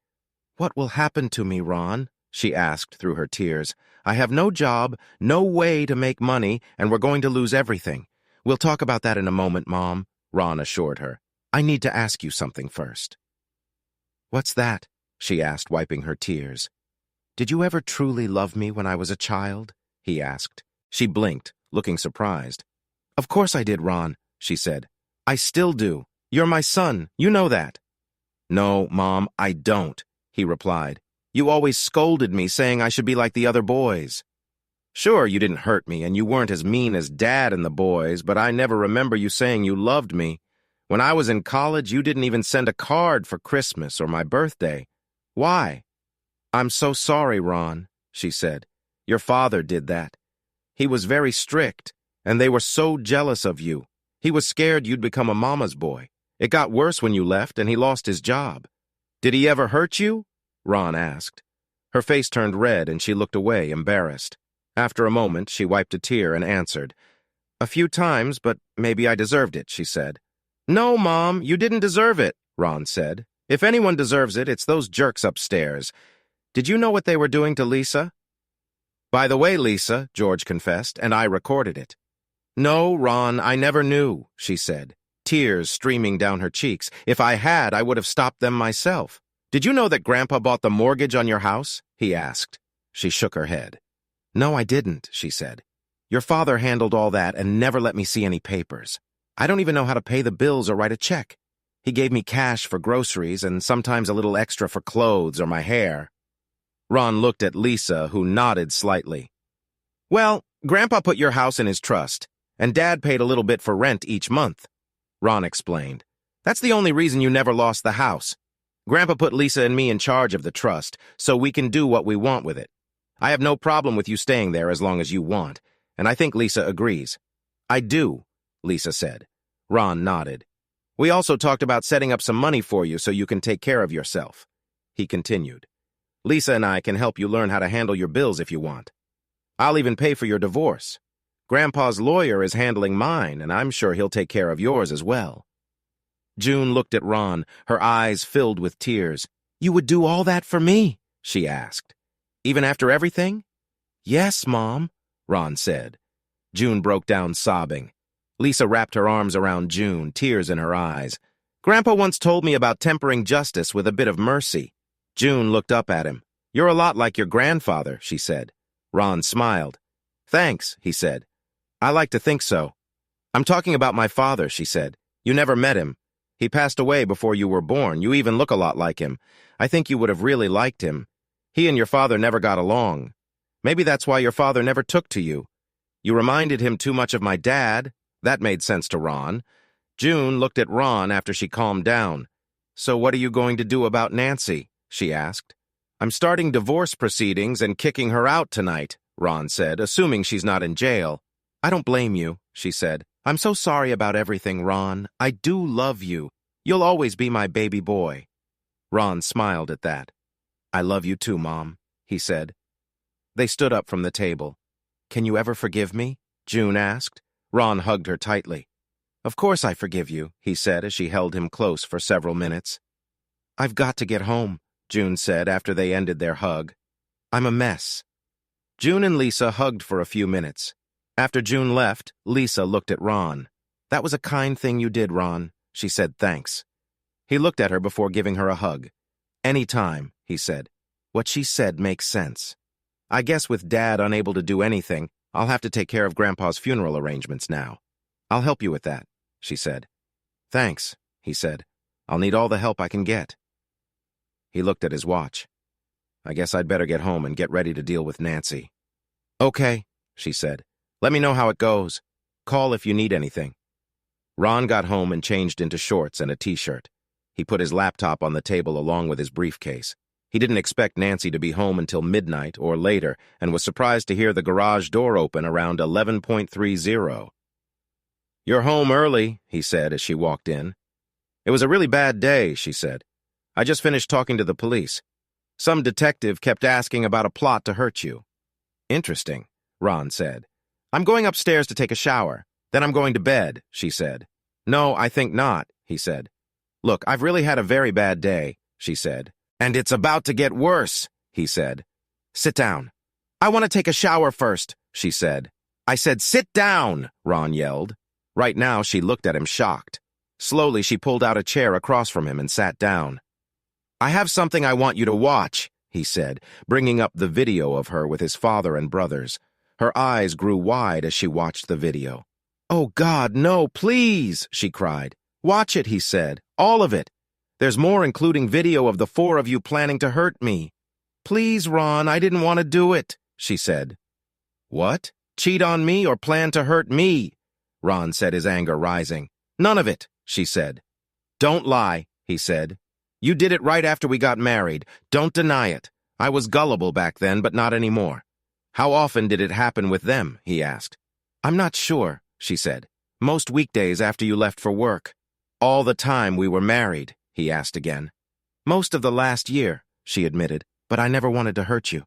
"What will happen to me, Ron?" she asked through her tears. "I have no job, no way to make money, and we're going to lose everything." "We'll talk about that in a moment, Mom," Ron assured her. "I need to ask you something first." "What's that?" she asked, wiping her tears. "Did you ever truly love me when I was a child?" he asked. She blinked, looking surprised. "Of course I did, Ron," she said. "I still do. You're my son. You know that." "No, Mom, I don't," he replied. "You always scolded me, saying I should be like the other boys." "Sure, you didn't hurt me, and you weren't as mean as Dad and the boys, but I never remember you saying you loved me. When I was in college, you didn't even send a card for Christmas or my birthday. Why?" "I'm so sorry, Ron," she said. "Your father did that. He was very strict, and they were so jealous of you. He was scared you'd become a mama's boy. It got worse when you left, and he lost his job." "Did he ever hurt you?" Ron asked. Her face turned red, and she looked away, embarrassed. After a moment, she wiped a tear and answered. "A few times, but maybe I deserved it," she said. "No, Mom, you didn't deserve it," Ron said. "If anyone deserves it, it's those jerks upstairs. Did you know what they were doing to Lisa?" "By the way, Lisa," George confessed, "and I recorded it." "No, Ron, I never knew," she said, tears streaming down her cheeks. "If I had, I would have stopped them myself." "Did you know that Grandpa bought the mortgage on your house?" he asked. She shook her head. "No, I didn't," she said. "Your father handled all that and never let me see any papers. I don't even know how to pay the bills or write a check. He gave me cash for groceries and sometimes a little extra for clothes or my hair." Ron looked at Lisa, who nodded slightly. "Well, Grandpa put your house in his trust, and Dad paid a little bit for rent each month," Ron explained. "That's the only reason you never lost the house. Grandpa put Lisa and me in charge of the trust, so we can do what we want with it. I have no problem with you staying there as long as you want, and I think Lisa agrees." "I do," Lisa said. Ron nodded. "We also talked about setting up some money for you so you can take care of yourself," he continued. "Lisa and I can help you learn how to handle your bills if you want. I'll even pay for your divorce. Grandpa's lawyer is handling mine, and I'm sure he'll take care of yours as well." June looked at Ron, her eyes filled with tears. "You would do all that for me?" she asked. "Even after everything?" "Yes, Mom," Ron said. June broke down sobbing. Lisa wrapped her arms around June, tears in her eyes. Grandpa once told me about tempering justice with a bit of mercy. June looked up at him. You're a lot like your grandfather, she said. Ron smiled. Thanks, he said. I like to think so. I'm talking about my father, she said. You never met him. He passed away before you were born. You even look a lot like him. I think you would have really liked him. He and your father never got along. Maybe that's why your father never took to you. You reminded him too much of my dad. That made sense to Ron. June looked at Ron after she calmed down. So what are you going to do about Nancy? She asked. I'm starting divorce proceedings and kicking her out tonight, Ron said, assuming she's not in jail. I don't blame you, she said. I'm so sorry about everything, Ron. I do love you. You'll always be my baby boy. Ron smiled at that. I love you too, Mom, he said. They stood up from the table. Can you ever forgive me? June asked. Ron hugged her tightly. Of course I forgive you, he said as she held him close for several minutes. I've got to get home, June said after they ended their hug. I'm a mess. June and Lisa hugged for a few minutes. After June left, Lisa looked at Ron. That was a kind thing you did, Ron. She said thanks. He looked at her before giving her a hug. Any time, he said. What she said makes sense. I guess with Dad unable to do anything, I'll have to take care of Grandpa's funeral arrangements now. I'll help you with that, she said. Thanks, he said. I'll need all the help I can get. He looked at his watch. I guess I'd better get home and get ready to deal with Nancy. Okay, she said. Let me know how it goes. Call if you need anything. Ron got home and changed into shorts and a t-shirt. He put his laptop on the table along with his briefcase. He didn't expect Nancy to be home until midnight or later and was surprised to hear the garage door open around 11:30. You're home early, he said as she walked in. It was a really bad day, she said. I just finished talking to the police. Some detective kept asking about a plot to hurt you. Interesting, Ron said. I'm going upstairs to take a shower. Then I'm going to bed, she said. No, I think not, he said. Look, I've really had a very bad day, she said. And it's about to get worse, he said. Sit down. I want to take a shower first, she said. I said, sit down, Ron yelled. Right now, she looked at him shocked. Slowly, she pulled out a chair across from him and sat down. I have something I want you to watch, he said, bringing up the video of her with his father and brothers. Her eyes grew wide as she watched the video. Oh, God, no, please, she cried. Watch it, he said. All of it. There's more, including video of the four of you planning to hurt me. Please, Ron, I didn't want to do it, she said. What? Cheat on me or plan to hurt me? Ron said, his anger rising. None of it, she said. Don't lie, he said. You did it right after we got married. Don't deny it. I was gullible back then, but not anymore. How often did it happen with them? He asked. I'm not sure, she said. Most weekdays after you left for work. All the time we were married, he asked again. Most of the last year, she admitted, but I never wanted to hurt you.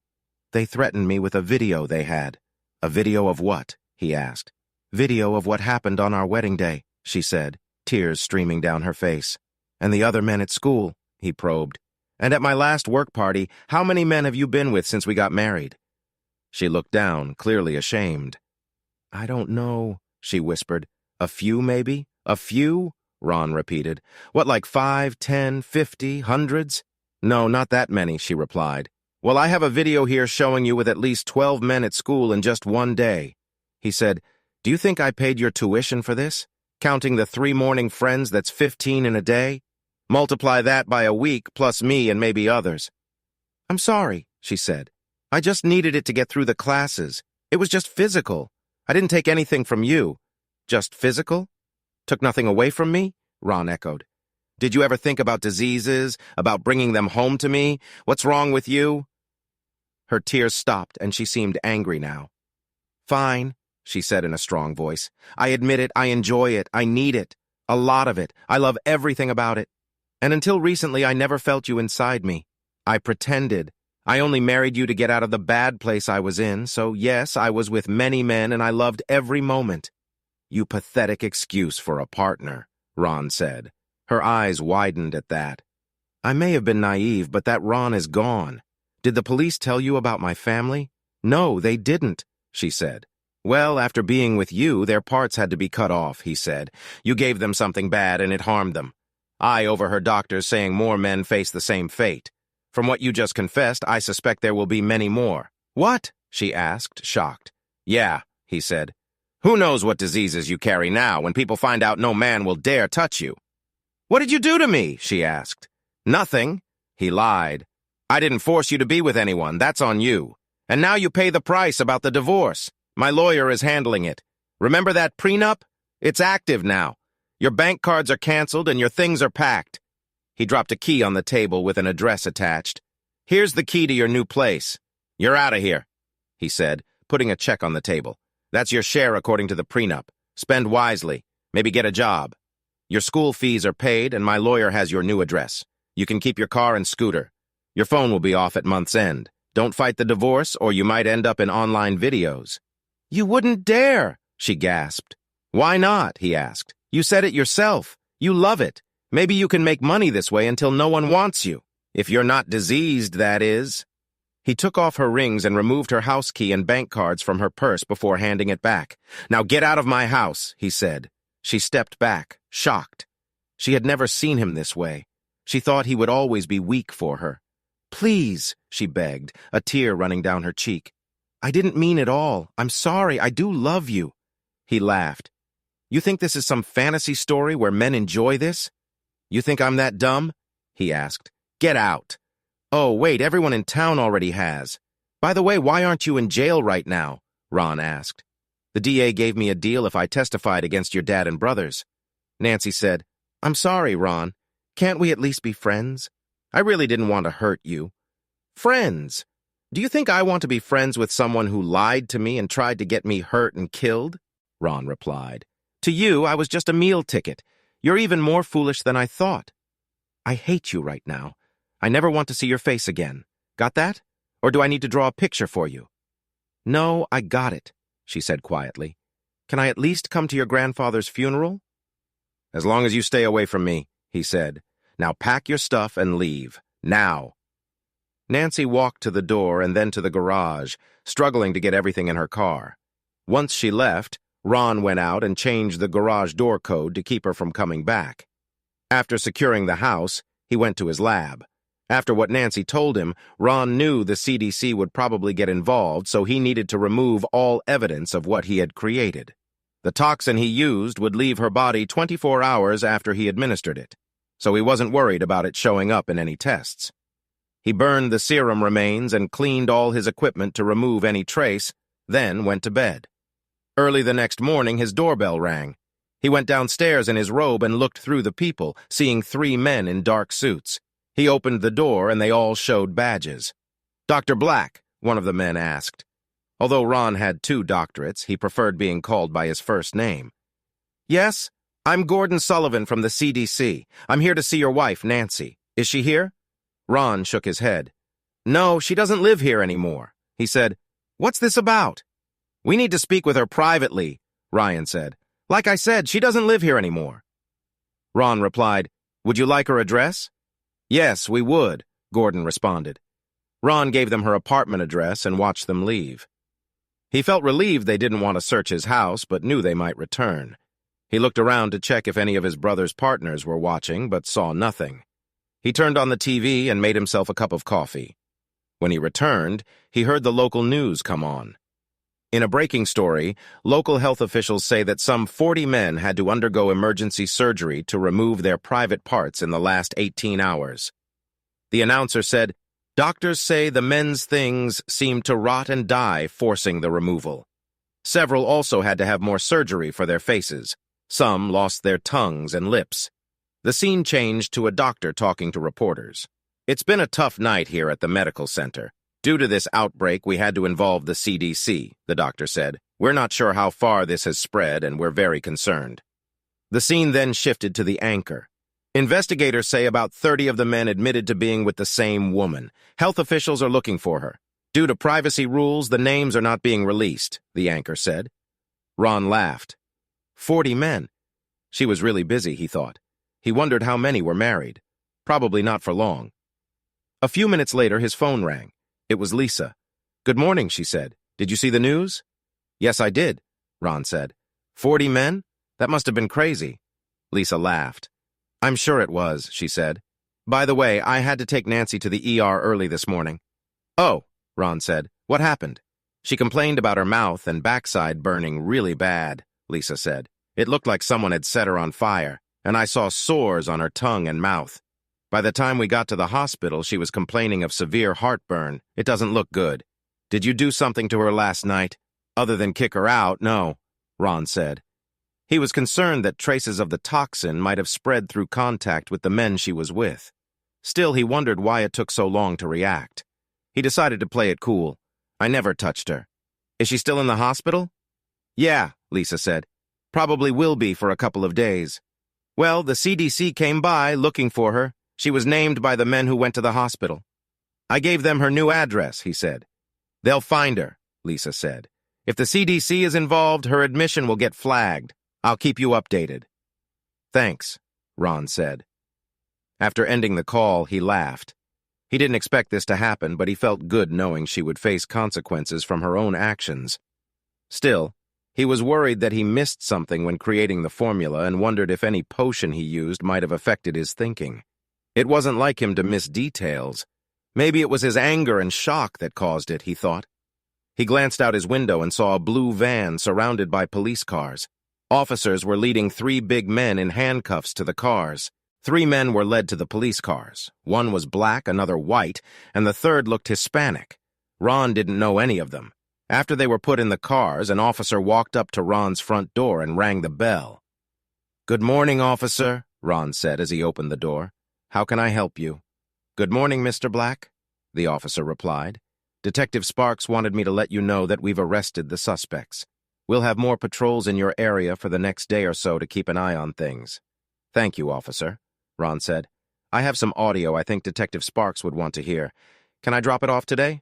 They threatened me with a video they had. A video of what? He asked. Video of what happened on our wedding day, she said, tears streaming down her face. And the other men at school, he probed. And at my last work party, how many men have you been with since we got married? She looked down, clearly ashamed. I don't know, she whispered. A few, maybe? A few? Ron repeated. What, like 5, 10, 50, hundreds? No, not that many, she replied. Well, I have a video here showing you with at least 12 men at school in just one day. He said, do you think I paid your tuition for this? Counting the 3 morning friends, that's 15 in a day? Multiply that by a week, plus me and maybe others. I'm sorry, she said. I just needed it to get through the classes. It was just physical. I didn't take anything from you. Just physical? Took nothing away from me? Ron echoed. Did you ever think about diseases, about bringing them home to me? What's wrong with you? Her tears stopped, and she seemed angry now. Fine, she said in a strong voice. I admit it, I enjoy it, I need it. A lot of it. I love everything about it. And until recently, I never felt you inside me. I pretended. I only married you to get out of the bad place I was in, so yes, I was with many men and I loved every moment. You pathetic excuse for a partner, Ron said. Her eyes widened at that. I may have been naive, but that Ron is gone. Did the police tell you about my family? No, they didn't, she said. Well, after being with you, their parts had to be cut off, he said. You gave them something bad and it harmed them. I overheard doctors saying more men face the same fate. From what you just confessed, I suspect there will be many more. What? She asked, shocked. Yeah, he said. Who knows what diseases you carry now when people find out no man will dare touch you? What did you do to me? She asked. Nothing. He lied. I didn't force you to be with anyone. That's on you. And now you pay the price about the divorce. My lawyer is handling it. Remember that prenup? It's active now. Your bank cards are canceled and your things are packed. He dropped a key on the table with an address attached. Here's the key to your new place. You're out of here, he said, putting a check on the table. That's your share according to the prenup. Spend wisely. Maybe get a job. Your school fees are paid and my lawyer has your new address. You can keep your car and scooter. Your phone will be off at month's end. Don't fight the divorce or you might end up in online videos. You wouldn't dare, she gasped. Why not, he asked. You said it yourself. You love it. Maybe you can make money this way until no one wants you. If you're not diseased, that is. He took off her rings and removed her house key and bank cards from her purse before handing it back. Now get out of my house, he said. She stepped back, shocked. She had never seen him this way. She thought he would always be weak for her. Please, she begged, a tear running down her cheek. I didn't mean it all. I'm sorry. I do love you. He laughed. You think this is some fantasy story where men enjoy this? You think I'm that dumb? He asked. Get out. Oh, wait, everyone in town already has. By the way, why aren't you in jail right now? Ron asked. The DA gave me a deal if I testified against your dad and brothers. Nancy said, I'm sorry, Ron. Can't we at least be friends? I really didn't want to hurt you. Friends? Do you think I want to be friends with someone who lied to me and tried to get me hurt and killed? Ron replied. To you, I was just a meal ticket. You're even more foolish than I thought. I hate you right now. I never want to see your face again. Got that? Or do I need to draw a picture for you? No, I got it, she said quietly. Can I at least come to your grandfather's funeral? As long as you stay away from me, he said. Now pack your stuff and leave. Now. Nancy walked to the door and then to the garage, struggling to get everything in her car. Once she left, Ron went out and changed the garage door code to keep her from coming back. After securing the house, he went to his lab. After what Nancy told him, Ron knew the CDC would probably get involved, so he needed to remove all evidence of what he had created. The toxin he used would leave her body 24 hours after he administered it, so he wasn't worried about it showing up in any tests. He burned the serum remains and cleaned all his equipment to remove any trace, then went to bed. Early the next morning, his doorbell rang. He went downstairs in his robe and looked through the people, seeing 3 men in dark suits. He opened the door and they all showed badges. Dr. Black, one of the men asked. Although Ron had 2 doctorates, he preferred being called by his first name. Yes, I'm Gordon Sullivan from the CDC. I'm here to see your wife, Nancy. Is she here? Ron shook his head. No, she doesn't live here anymore. He said, What's this about? We need to speak with her privately, Ryan said. Like I said, she doesn't live here anymore. Ron replied, Would you like her address? Yes, we would, Gordon responded. Ron gave them her apartment address and watched them leave. He felt relieved they didn't want to search his house, but knew they might return. He looked around to check if any of his brother's partners were watching, but saw nothing. He turned on the TV and made himself a cup of coffee. When he returned, he heard the local news come on. In a breaking story, local health officials say that some 40 men had to undergo emergency surgery to remove their private parts in the last 18 hours. The announcer said, Doctors say the men's things seemed to rot and die, forcing the removal. Several also had to have more surgery for their faces. Some lost their tongues and lips. The scene changed to a doctor talking to reporters. It's been a tough night here at the medical center. Due to this outbreak, we had to involve the CDC, the doctor said. We're not sure how far this has spread, and we're very concerned. The scene then shifted to the anchor. Investigators say about 30 of the men admitted to being with the same woman. Health officials are looking for her. Due to privacy rules, the names are not being released, the anchor said. Ron laughed. 40 men. She was really busy, he thought. He wondered how many were married. Probably not for long. A few minutes later, his phone rang. It was Lisa. Good morning, she said. Did you see the news? Yes, I did, Ron said. 40 men? That must have been crazy. Lisa laughed. I'm sure it was, she said. By the way, I had to take Nancy to the ER early this morning. Oh, Ron said. What happened? She complained about her mouth and backside burning really bad, Lisa said. It looked like someone had set her on fire, and I saw sores on her tongue and mouth. By the time we got to the hospital, she was complaining of severe heartburn. It doesn't look good. Did you do something to her last night? Other than kick her out, no, Ron said. He was concerned that traces of the toxin might have spread through contact with the men she was with. Still, he wondered why it took so long to react. He decided to play it cool. I never touched her. Is she still in the hospital? Yeah, Lisa said. Probably will be for a couple of days. Well, the CDC came by looking for her. She was named by the men who went to the hospital. I gave them her new address, he said. They'll find her, Lisa said. If the CDC is involved, her admission will get flagged. I'll keep you updated. Thanks, Ron said. After ending the call, he laughed. He didn't expect this to happen, but he felt good knowing she would face consequences from her own actions. Still, he was worried that he missed something when creating the formula and wondered if any potion he used might have affected his thinking. It wasn't like him to miss details. Maybe it was his anger and shock that caused it, he thought. He glanced out his window and saw a blue van surrounded by police cars. Officers were leading 3 big men in handcuffs to the cars. 3 men were led to the police cars. One was black, another white, and the third looked Hispanic. Ron didn't know any of them. After they were put in the cars, an officer walked up to Ron's front door and rang the bell. Good morning, officer, Ron said as he opened the door. How can I help you? Good morning, Mr. Black, the officer replied. Detective Sparks wanted me to let you know that we've arrested the suspects. We'll have more patrols in your area for the next day or so to keep an eye on things. Thank you, officer, Ron said. I have some audio I think Detective Sparks would want to hear. Can I drop it off today?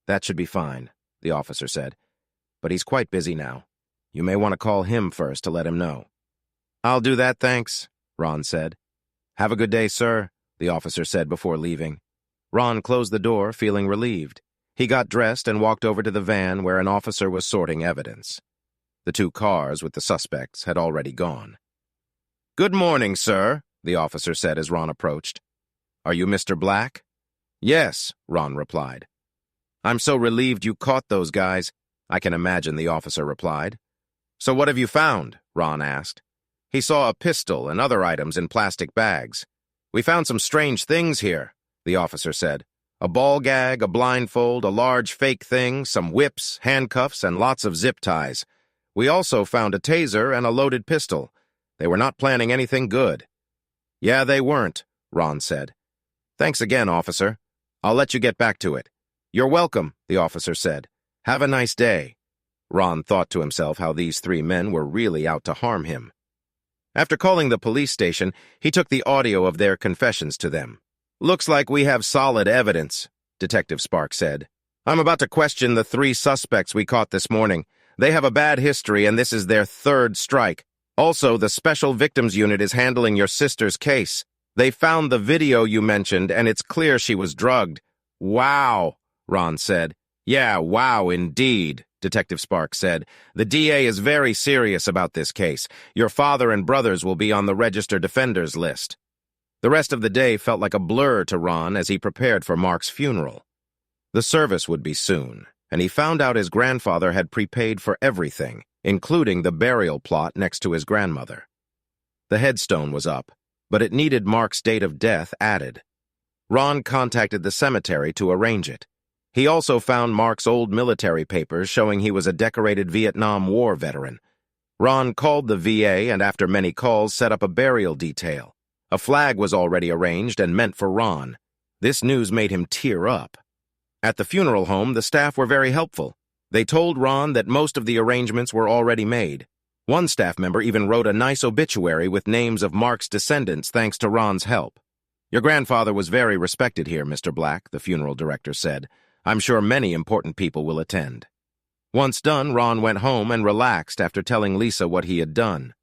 That should be fine, the officer said. But he's quite busy now. You may want to call him first to let him know. I'll do that, thanks, Ron said. Have a good day, sir, the officer said before leaving. Ron closed the door, feeling relieved. He got dressed and walked over to the van where an officer was sorting evidence. The 2 cars with the suspects had already gone. Good morning, sir, the officer said as Ron approached. Are you Mr. Black? Yes, Ron replied. I'm so relieved you caught those guys. I can imagine, the officer replied. So what have you found? Ron asked. He saw a pistol and other items in plastic bags. We found some strange things here, the officer said. A ball gag, a blindfold, a large fake thing, some whips, handcuffs, and lots of zip ties. We also found a taser and a loaded pistol. They were not planning anything good. Yeah, they weren't, Ron said. Thanks again, officer. I'll let you get back to it. You're welcome, the officer said. Have a nice day. Ron thought to himself how these 3 men were really out to harm him. After calling the police station, he took the audio of their confessions to them. Looks like we have solid evidence, Detective Sparks said. I'm about to question the 3 suspects we caught this morning. They have a bad history, and this is their 3rd strike. Also, the Special Victims Unit is handling your sister's case. They found the video you mentioned, and it's clear she was drugged. Wow, Ron said. Yeah, wow, indeed, Detective Sparks said. The DA is very serious about this case. Your father and brothers will be on the Registered Offenders list. The rest of the day felt like a blur to Ron as he prepared for Mark's funeral. The service would be soon, and he found out his grandfather had prepaid for everything, including the burial plot next to his grandmother. The headstone was up, but it needed Mark's date of death added. Ron contacted the cemetery to arrange it. He also found Mark's old military papers showing he was a decorated Vietnam War veteran. Ron called the VA and after many calls set up a burial detail. A flag was already arranged and meant for Ron. This news made him tear up. At the funeral home, the staff were very helpful. They told Ron that most of the arrangements were already made. One staff member even wrote a nice obituary with names of Mark's descendants thanks to Ron's help. Your grandfather was very respected here, Mr. Black, the funeral director said. I'm sure many important people will attend. Once done, Ron went home and relaxed after telling Lisa what he had done.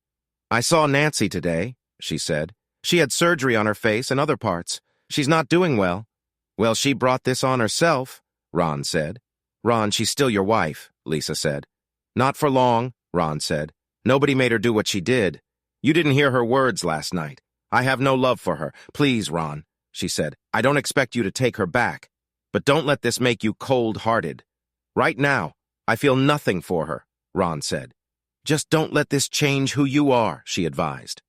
I saw Nancy today, she said. She had surgery on her face and other parts. She's not doing well. Well, she brought this on herself, Ron said. Ron, she's still your wife, Lisa said. Not for long, Ron said. Nobody made her do what she did. You didn't hear her words last night. I have no love for her. Please, Ron, she said. I don't expect you to take her back. But don't let this make you cold-hearted. Right now, I feel nothing for her, Ron said. Just don't let this change who you are, she advised.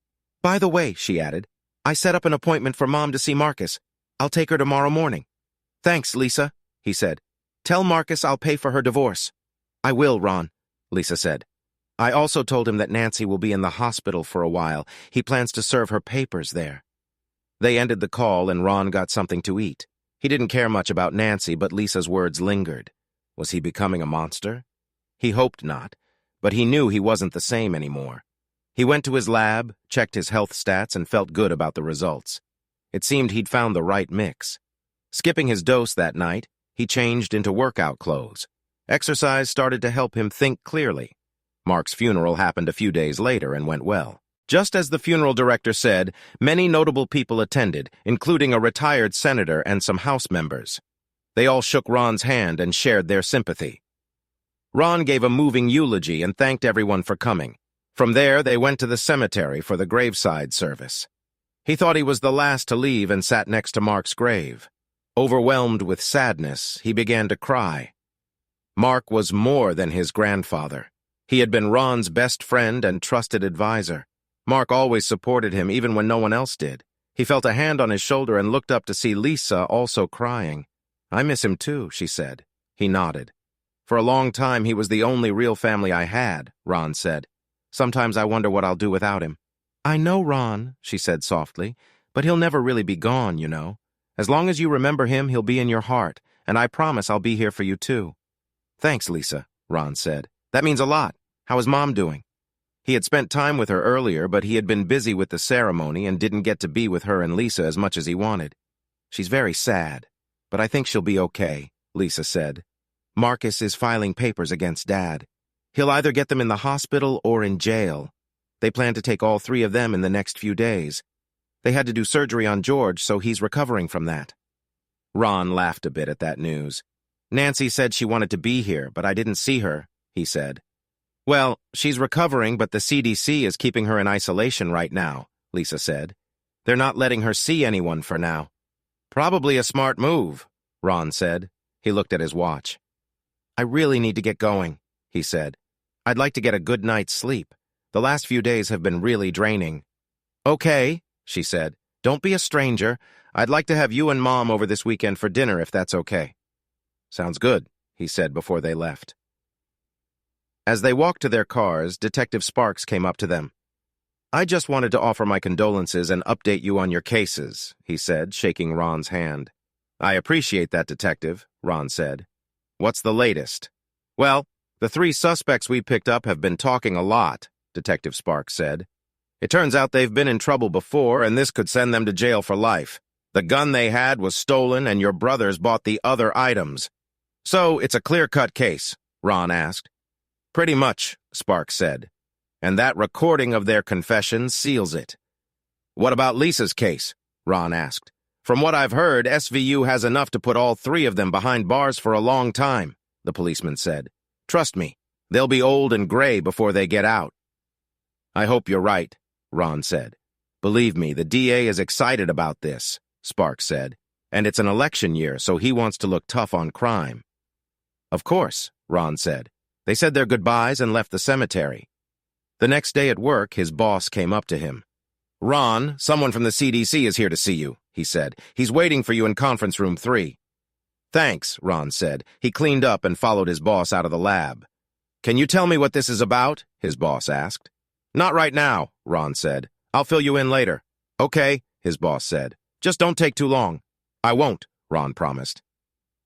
By the way, she added, I set up an appointment for Mom to see Marcus. I'll take her tomorrow morning. Thanks, Lisa, he said. Tell Marcus I'll pay for her divorce. I will, Ron, Lisa said. I also told him that Nancy will be in the hospital for a while. He plans to serve her papers there. They ended the call and Ron got something to eat. He didn't care much about Nancy, but Lisa's words lingered. Was he becoming a monster? He hoped not, but he knew he wasn't the same anymore. He went to his lab, checked his health stats, and felt good about the results. It seemed he'd found the right mix. Skipping his dose that night, he changed into workout clothes. Exercise started to help him think clearly. Mark's funeral happened a few days later and went well. Just as the funeral director said, many notable people attended, including a retired senator and some House members. They all shook Ron's hand and shared their sympathy. Ron gave a moving eulogy and thanked everyone for coming. From there, they went to the cemetery for the graveside service. He thought he was the last to leave and sat next to Mark's grave. Overwhelmed with sadness, he began to cry. Mark was more than his grandfather. He had been Ron's best friend and trusted advisor. Mark always supported him, even when no one else did. He felt a hand on his shoulder and looked up to see Lisa also crying. I miss him too, she said. He nodded. For a long time, he was the only real family I had, Ron said. Sometimes I wonder what I'll do without him. I know, Ron, she said softly, but he'll never really be gone, you know. As long as you remember him, he'll be in your heart, and I promise I'll be here for you too. Thanks, Lisa, Ron said. That means a lot. How is Mom doing? He had spent time with her earlier, but he had been busy with the ceremony and didn't get to be with her and Lisa as much as he wanted. She's very sad, but I think she'll be okay, Lisa said. Marcus is filing papers against Dad. He'll either get them in the hospital or in jail. They plan to take all three of them in the next few days. They had to do surgery on George, so he's recovering from that. Ron laughed a bit at that news. Nancy said she wanted to be here, but I didn't see her, he said. Well, she's recovering, but the CDC is keeping her in isolation right now, Lisa said. They're not letting her see anyone for now. Probably a smart move, Ron said. He looked at his watch. I really need to get going, he said. I'd like to get a good night's sleep. The last few days have been really draining. Okay, she said. Don't be a stranger. I'd like to have you and Mom over this weekend for dinner if that's okay. Sounds good, he said before they left. As they walked to their cars, Detective Sparks came up to them. I just wanted to offer my condolences and update you on your cases, he said, shaking Ron's hand. I appreciate that, Detective, Ron said. What's the latest? Well, the three suspects we picked up have been talking a lot, Detective Sparks said. It turns out they've been in trouble before, and this could send them to jail for life. The gun they had was stolen, and your brothers bought the other items. So it's a clear-cut case, Ron asked. Pretty much, Sparks said. And that recording of their confession seals it. What about Lisa's case? Ron asked. From what I've heard, SVU has enough to put all three of them behind bars for a long time, the policeman said. Trust me, they'll be old and gray before they get out. I hope you're right, Ron said. Believe me, the DA is excited about this, Sparks said. And it's an election year, so he wants to look tough on crime. Of course, Ron said. They said their goodbyes and left the cemetery. The next day at work, his boss came up to him. Ron, someone from the CDC is here to see you, he said. He's waiting for you in conference room 3. Thanks, Ron said. He cleaned up and followed his boss out of the lab. Can you tell me what this is about? His boss asked. Not right now, Ron said. I'll fill you in later. Okay, his boss said. Just don't take too long. I won't, Ron promised.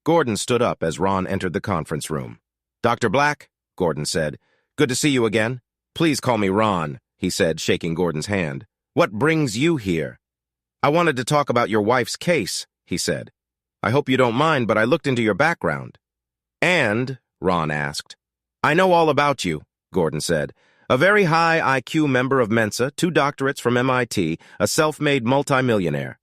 Gordon stood up as Ron entered the conference room. Dr. Black, Gordon said. Good to see you again. Please call me Ron, he said, shaking Gordon's hand. What brings you here? I wanted to talk about your wife's case, he said. I hope you don't mind, but I looked into your background. And, Ron asked. I know all about you, Gordon said. A very high IQ member of Mensa, 2 doctorates from MIT, a self-made multimillionaire.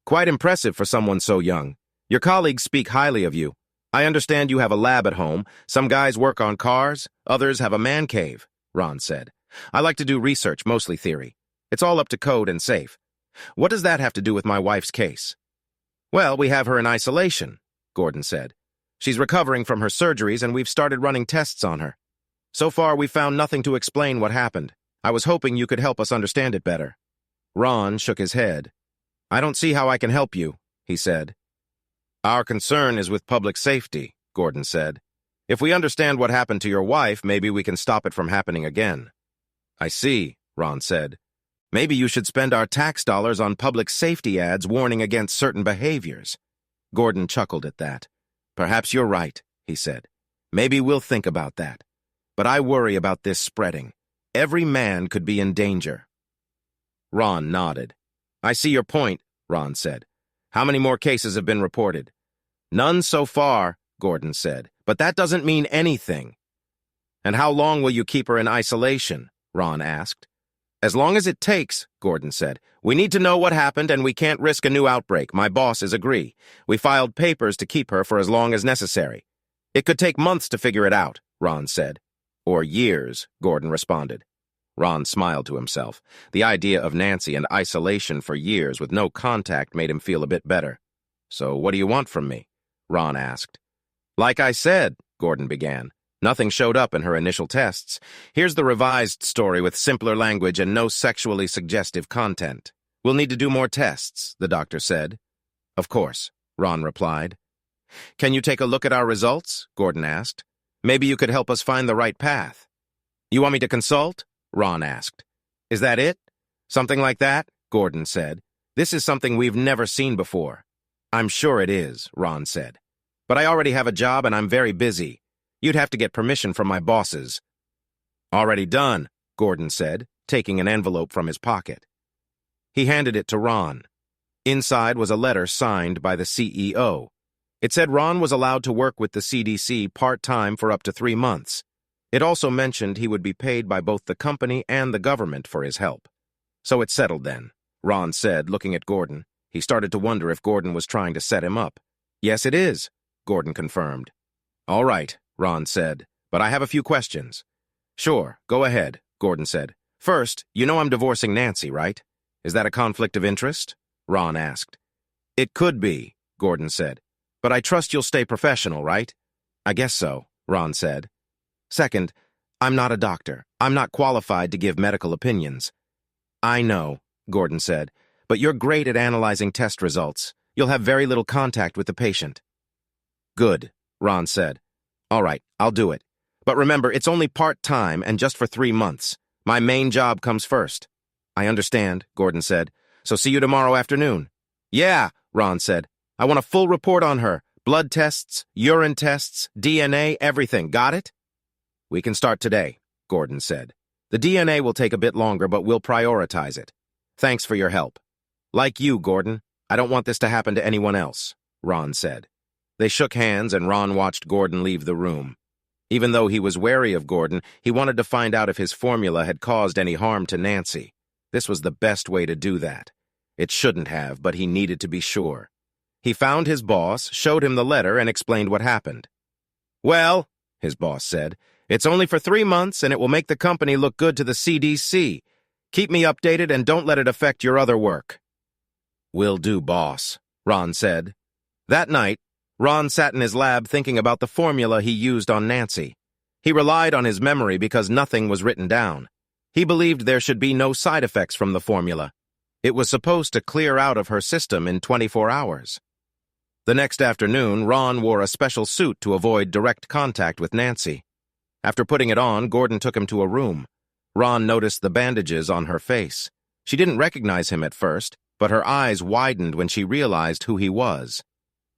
Quite impressive for someone so young. Your colleagues speak highly of you. I understand you have a lab at home. Some guys work on cars, others have a man cave, Ron said. I like to do research, mostly theory. It's all up to code and safe. What does that have to do with my wife's case? Well, we have her in isolation, Gordon said. She's recovering from her surgeries and we've started running tests on her. So far, we've found nothing to explain what happened. I was hoping you could help us understand it better. Ron shook his head. I don't see how I can help you, he said. Our concern is with public safety, Gordon said. If we understand what happened to your wife, maybe we can stop it from happening again. I see, Ron said. Maybe you should spend our tax dollars on public safety ads warning against certain behaviors. Gordon chuckled at that. Perhaps you're right, he said. Maybe we'll think about that. But I worry about this spreading. Every man could be in danger. Ron nodded. I see your point, Ron said. How many more cases have been reported? None so far, Gordon said, but that doesn't mean anything. And how long will you keep her in isolation? Ron asked. As long as it takes, Gordon said. We need to know what happened and we can't risk a new outbreak. My bosses agree. We filed papers to keep her for as long as necessary. It could take months to figure it out, Ron said. Or years, Gordon responded. Ron smiled to himself. The idea of Nancy in isolation for years with no contact made him feel a bit better. So what do you want from me? Ron asked. Like I said, Gordon began. Nothing showed up in her initial tests. Here's the revised story with simpler language and no sexually suggestive content. We'll need to do more tests, the doctor said. Of course, Ron replied. Can you take a look at our results? Gordon asked. Maybe you could help us find the right path. You want me to consult? Ron asked. Is that it? Something like that? Gordon said. This is something we've never seen before. I'm sure it is, Ron said. But I already have a job and I'm very busy. You'd have to get permission from my bosses. Already done, Gordon said, taking an envelope from his pocket. He handed it to Ron. Inside was a letter signed by the CEO. It said Ron was allowed to work with the CDC part-time for up to 3 months. It also mentioned he would be paid by both the company and the government for his help. So it's settled then, Ron said, looking at Gordon. He started to wonder if Gordon was trying to set him up. Yes, it is, Gordon confirmed. All right, Ron said, but I have a few questions. Sure, go ahead, Gordon said. First, you know I'm divorcing Nancy, right? Is that a conflict of interest? Ron asked. It could be, Gordon said. But I trust you'll stay professional, right? I guess so, Ron said. Second, I'm not a doctor. I'm not qualified to give medical opinions. I know, Gordon said, but you're great at analyzing test results. You'll have very little contact with the patient. Good, Ron said. All right, I'll do it. But remember, it's only part-time and just for 3 months. My main job comes first. I understand, Gordon said. So see you tomorrow afternoon. Yeah, Ron said. I want a full report on her. Blood tests, urine tests, DNA, everything. Got it? We can start today, Gordon said. The DNA will take a bit longer, but we'll prioritize it. Thanks for your help. Like you, Gordon, I don't want this to happen to anyone else, Ron said. They shook hands and Ron watched Gordon leave the room. Even though he was wary of Gordon, he wanted to find out if his formula had caused any harm to Nancy. This was the best way to do that. It shouldn't have, but he needed to be sure. He found his boss, showed him the letter, and explained what happened. Well, his boss said, it's only for 3 months, and it will make the company look good to the CDC. Keep me updated and don't let it affect your other work. Will do, boss, Ron said. That night, Ron sat in his lab thinking about the formula he used on Nancy. He relied on his memory because nothing was written down. He believed there should be no side effects from the formula. It was supposed to clear out of her system in 24 hours. The next afternoon, Ron wore a special suit to avoid direct contact with Nancy. After putting it on, Gordon took him to a room. Ron noticed the bandages on her face. She didn't recognize him at first, but her eyes widened when she realized who he was.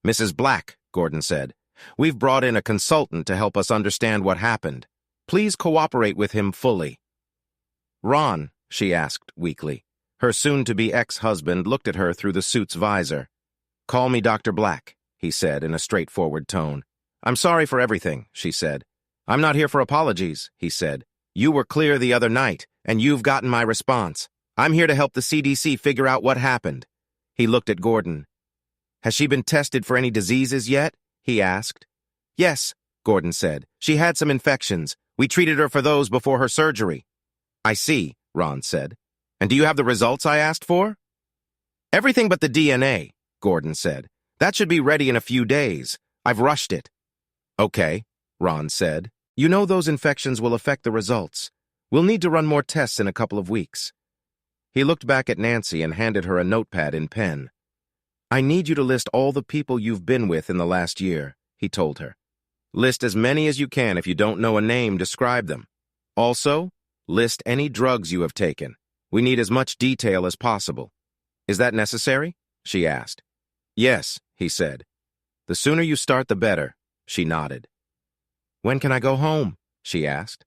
Mrs. Black, Gordon said, we've brought in a consultant to help us understand what happened. Please cooperate with him fully. Ron, she asked weakly. Her soon-to-be ex-husband looked at her through the suit's visor. Call me Dr. Black, he said in a straightforward tone. I'm sorry for everything, she said. I'm not here for apologies, he said. You were clear the other night, and you've gotten my response. I'm here to help the CDC figure out what happened. He looked at Gordon. Has she been tested for any diseases yet? He asked. Yes, Gordon said. She had some infections. We treated her for those before her surgery. I see, Ron said. And do you have the results I asked for? Everything but the DNA, Gordon said. That should be ready in a few days. I've rushed it. Okay, Ron said. You know those infections will affect the results. We'll need to run more tests in a couple of weeks. He looked back at Nancy and handed her a notepad and pen. I need you to list all the people you've been with in the last year, he told her. List as many as you can. If you don't know a name, describe them. Also, list any drugs you have taken. We need as much detail as possible. Is that necessary? She asked. Yes, he said. The sooner you start, the better, she nodded. When can I go home? She asked.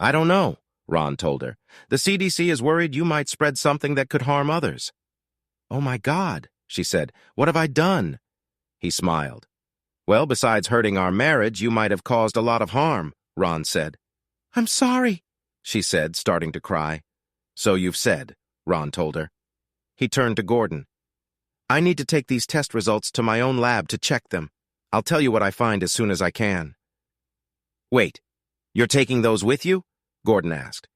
I don't know, Ron told her. The CDC is worried you might spread something that could harm others. Oh my God, she said. What have I done? He smiled. Well, besides hurting our marriage, you might have caused a lot of harm, Ron said. I'm sorry, she said, starting to cry. So you've said, Ron told her. He turned to Gordon. I need to take these test results to my own lab to check them. I'll tell you what I find as soon as I can. Wait, you're taking those with you? Gordon asked.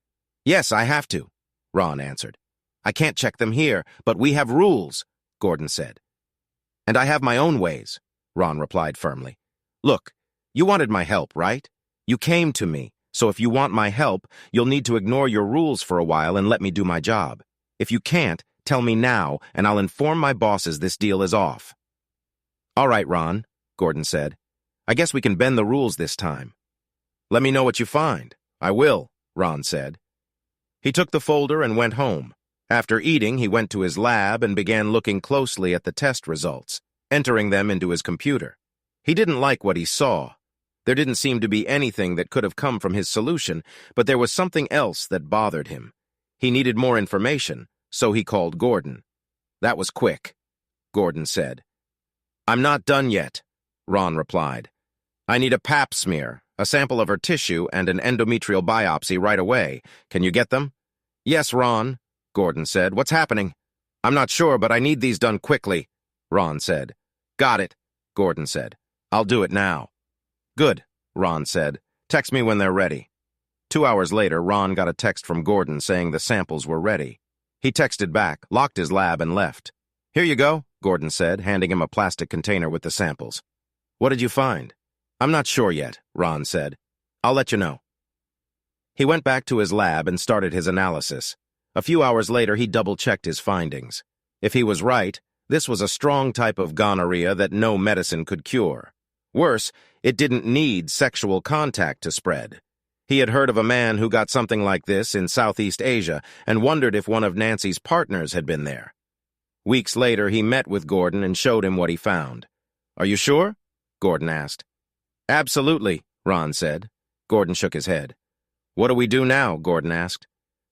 Yes, I have to, Ron answered. I can't check them here, but we have rules, Gordon said. And I have my own ways, Ron replied firmly. Look, you wanted my help, right? You came to me, so if you want my help, you'll need to ignore your rules for a while and let me do my job. If you can't, tell me now, and I'll inform my bosses this deal is off. All right, Ron, Gordon said. I guess we can bend the rules this time. Let me know what you find. I will, Ron said. He took the folder and went home. After eating, he went to his lab and began looking closely at the test results, entering them into his computer. He didn't like what he saw. There didn't seem to be anything that could have come from his solution, but there was something else that bothered him. He needed more information, so he called Gordon. That was quick, Gordon said. I'm not done yet, Ron replied. I need a pap smear, a sample of her tissue, and an endometrial biopsy right away. Can you get them? Yes, Ron, Gordon said. What's happening? I'm not sure, but I need these done quickly, Ron said. Got it, Gordon said. I'll do it now. Good, Ron said. Text me when they're ready. 2 hours later, Ron got a text from Gordon saying the samples were ready. He texted back, locked his lab, and left. Here you go, Gordon said, handing him a plastic container with the samples. What did you find? I'm not sure yet, Ron said. I'll let you know. He went back to his lab and started his analysis. A few hours later, he double-checked his findings. If he was right, this was a strong type of gonorrhea that no medicine could cure. Worse, it didn't need sexual contact to spread. He had heard of a man who got something like this in Southeast Asia and wondered if one of Nancy's partners had been there. Weeks later, he met with Gordon and showed him what he found. Are you sure? Gordon asked. Absolutely, Ron said. Gordon shook his head. What do we do now? Gordon asked.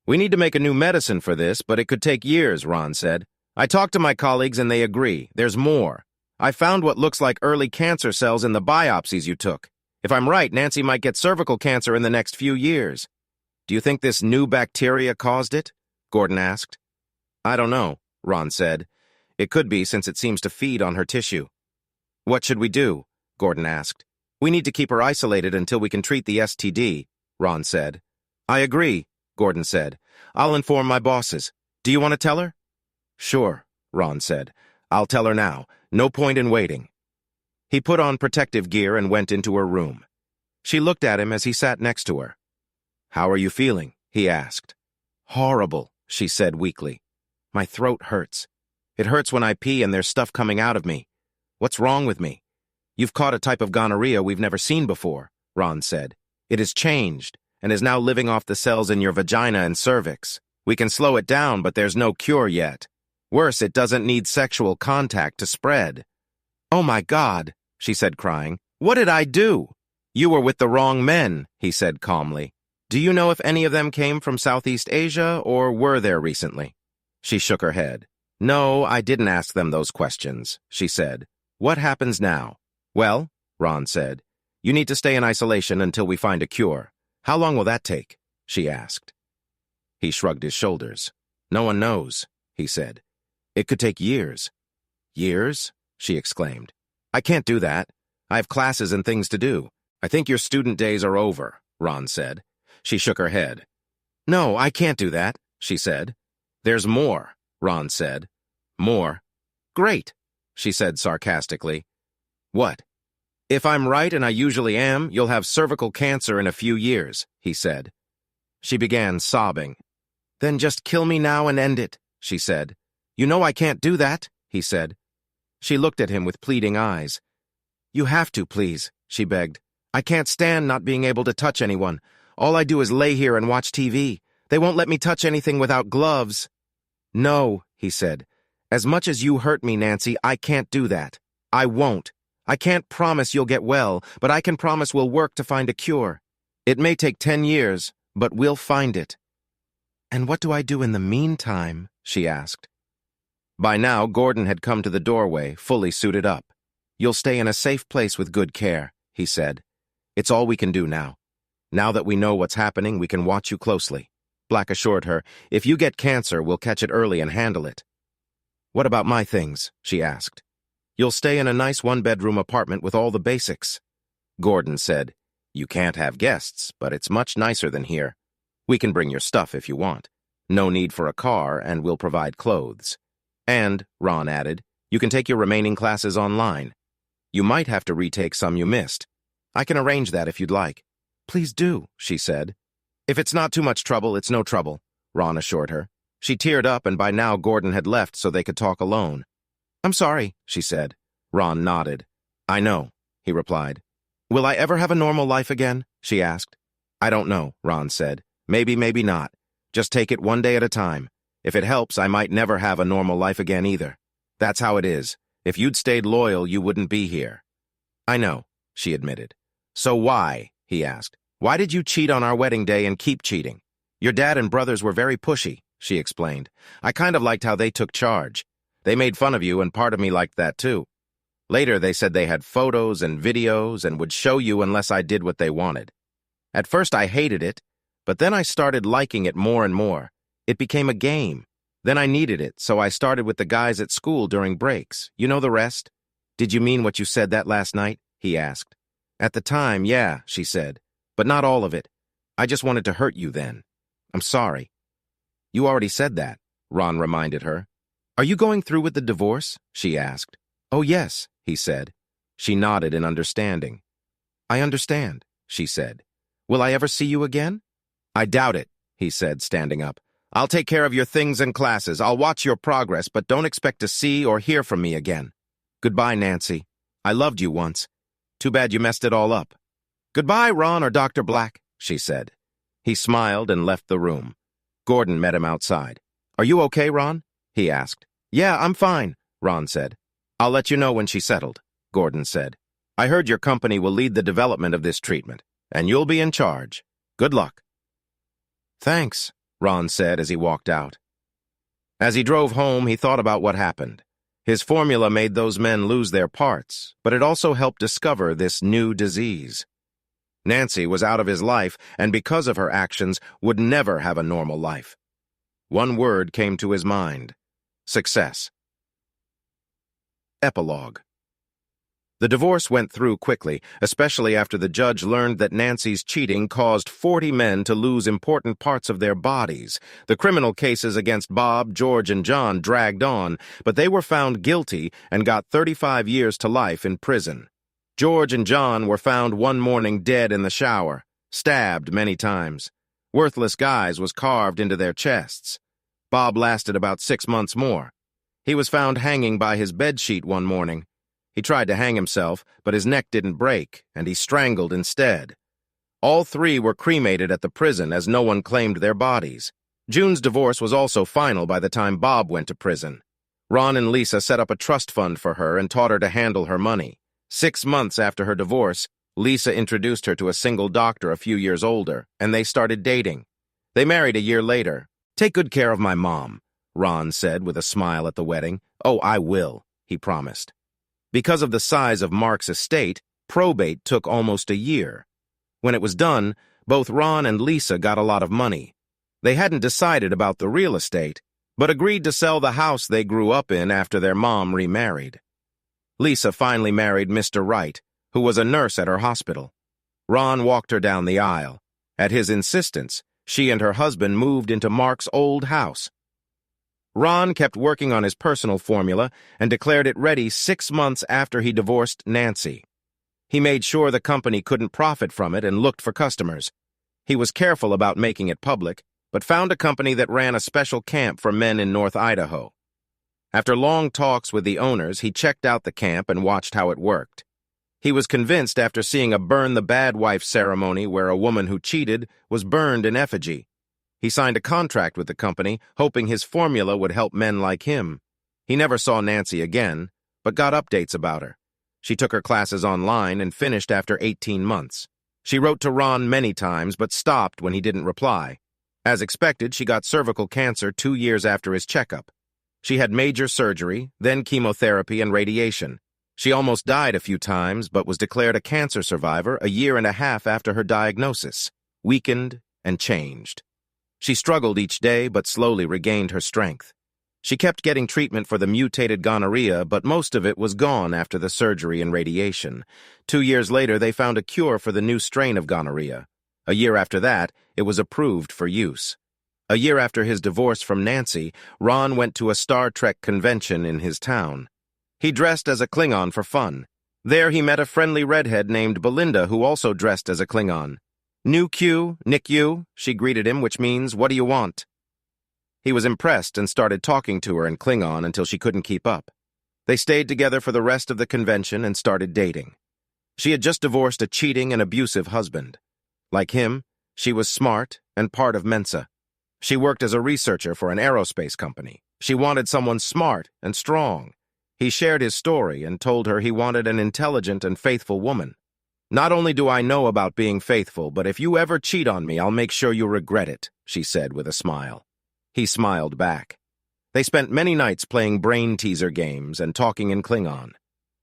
We need to make a new medicine for this, but it could take years, Ron said. I talked to my colleagues and they agree. There's more. I found what looks like early cancer cells in the biopsies you took. If I'm right, Nancy might get cervical cancer in the next few years. Do you think this new bacteria caused it? Gordon asked. I don't know, Ron said. It could be since it seems to feed on her tissue. What should we do? Gordon asked. We need to keep her isolated until we can treat the STD, Ron said. I agree, Gordon said. I'll inform my bosses. Do you want to tell her? Sure, Ron said. I'll tell her now. No point in waiting. He put on protective gear and went into her room. She looked at him as he sat next to her. How are you feeling? He asked. Horrible, she said weakly. My throat hurts. It hurts when I pee and there's stuff coming out of me. What's wrong with me? You've caught a type of gonorrhea we've never seen before, Ron said. It has changed and is now living off the cells in your vagina and cervix. We can slow it down, but there's no cure yet. Worse, it doesn't need sexual contact to spread. Oh my God, she said crying. What did I do? You were with the wrong men, he said calmly. Do you know if any of them came from Southeast Asia or were there recently? She shook her head. No, I didn't ask them those questions, she said. What happens now? Well, Ron said, you need to stay in isolation until we find a cure. How long will that take? She asked. He shrugged his shoulders. No one knows, he said. It could take years. Years? She exclaimed. I can't do that. I have classes and things to do. I think your student days are over, Ron said. She shook her head. No, I can't do that, she said. There's more, Ron said. More? Great, she said sarcastically. What? If I'm right, and I usually am, you'll have cervical cancer in a few years, he said. She began sobbing. Then just kill me now and end it, she said. You know I can't do that, he said. She looked at him with pleading eyes. You have to, please, she begged. I can't stand not being able to touch anyone. All I do is lay here and watch TV. They won't let me touch anything without gloves. No, he said. As much as you hurt me, Nancy, I can't do that. I won't. I can't promise you'll get well, but I can promise we'll work to find a cure. It may take 10 years, but we'll find it. And what do I do in the meantime? She asked. By now, Gordon had come to the doorway, fully suited up. You'll stay in a safe place with good care, he said. It's all we can do now. Now that we know what's happening, we can watch you closely. Black assured her, if you get cancer, we'll catch it early and handle it. What about my things? She asked. You'll stay in a nice one-bedroom apartment with all the basics. Gordon said, You can't have guests, but it's much nicer than here. We can bring your stuff if you want. No need for a car, and we'll provide clothes. And, Ron added, you can take your remaining classes online. You might have to retake some you missed. I can arrange that if you'd like. Please do, she said. If it's not too much trouble, it's no trouble, Ron assured her. She teared up, and by now Gordon had left so they could talk alone. I'm sorry, she said. Ron nodded. I know, he replied. Will I ever have a normal life again? She asked. I don't know, Ron said. Maybe, maybe not. Just take it one day at a time. If it helps, I might never have a normal life again either. That's how it is. If you'd stayed loyal, you wouldn't be here. I know, she admitted. So why? He asked. Why did you cheat on our wedding day and keep cheating? Your dad and brothers were very pushy, she explained. I kind of liked how they took charge. They made fun of you, and part of me liked that too. Later, they said they had photos and videos and would show you unless I did what they wanted. At first, I hated it, but then I started liking it more and more. It became a game. Then I needed it, so I started with the guys at school during breaks. You know the rest? Did you mean what you said that last night? He asked. At the time, yeah, she said. But not all of it. I just wanted to hurt you then. I'm sorry. You already said that, Ron reminded her. Are you going through with the divorce? She asked. Oh, yes, he said. She nodded in understanding. I understand, she said. Will I ever see you again? I doubt it, he said, standing up. I'll take care of your things and classes. I'll watch your progress, but don't expect to see or hear from me again. Goodbye, Nancy. I loved you once. Too bad you messed it all up. Goodbye, Ron or Dr. Black, she said. He smiled and left the room. Gordon met him outside. Are you okay, Ron? He asked. Yeah, I'm fine, Ron said. I'll let you know when she's settled, Gordon said. I heard your company will lead the development of this treatment, and you'll be in charge. Good luck. Thanks, Ron said as he walked out. As he drove home, he thought about what happened. His formula made those men lose their parts, but it also helped discover this new disease. Nancy was out of his life, and because of her actions, would never have a normal life. One word came to his mind: success. Epilogue. The divorce went through quickly, especially after the judge learned that Nancy's cheating caused 40 men to lose important parts of their bodies. The criminal cases against Bob, George, and John dragged on, but they were found guilty and got 35 years to life in prison. George and John were found one morning dead in the shower, stabbed many times. Worthless Guys was carved into their chests. Bob lasted about 6 months more. He was found hanging by his bedsheet one morning. He tried to hang himself, but his neck didn't break, and he strangled instead. All 3 were cremated at the prison as no one claimed their bodies. June's divorce was also final by the time Bob went to prison. Ron and Lisa set up a trust fund for her and taught her to handle her money. 6 months after her divorce, Lisa introduced her to a single doctor a few years older, and they started dating. They married a year later. Take good care of my mom, Ron said with a smile at the wedding. Oh, I will, he promised. Because of the size of Mark's estate, probate took almost a year. When it was done, both Ron and Lisa got a lot of money. They hadn't decided about the real estate, but agreed to sell the house they grew up in after their mom remarried. Lisa finally married Mr. Wright, who was a nurse at her hospital. Ron walked her down the aisle. At his insistence, she and her husband moved into Mark's old house. Ron kept working on his personal formula and declared it ready 6 months after he divorced Nancy. He made sure the company couldn't profit from it and looked for customers. He was careful about making it public, but found a company that ran a special camp for men in North Idaho. After long talks with the owners, he checked out the camp and watched how it worked. He was convinced after seeing a burn the bad wife ceremony where a woman who cheated was burned in effigy. He signed a contract with the company, hoping his formula would help men like him. He never saw Nancy again, but got updates about her. She took her classes online and finished after 18 months. She wrote to Ron many times, but stopped when he didn't reply. As expected, she got cervical cancer 2 years after his checkup. She had major surgery, then chemotherapy and radiation. She almost died a few times, but was declared a cancer survivor a year and a half after her diagnosis, weakened and changed. She struggled each day, but slowly regained her strength. She kept getting treatment for the mutated gonorrhea, but most of it was gone after the surgery and radiation. 2 years later, they found a cure for the new strain of gonorrhea. A year after that, it was approved for use. A year after his divorce from Nancy, Ron went to a Star Trek convention in his town. He dressed as a Klingon for fun. There he met a friendly redhead named Belinda who also dressed as a Klingon. "New Q, Nick you," she greeted him, which means, "What do you want?" He was impressed and started talking to her in Klingon until she couldn't keep up. They stayed together for the rest of the convention and started dating. She had just divorced a cheating and abusive husband. Like him, she was smart and part of Mensa. She worked as a researcher for an aerospace company. She wanted someone smart and strong. He shared his story and told her he wanted an intelligent and faithful woman. "Not only do I know about being faithful, but if you ever cheat on me, I'll make sure you regret it," she said with a smile. He smiled back. They spent many nights playing brain-teaser games and talking in Klingon.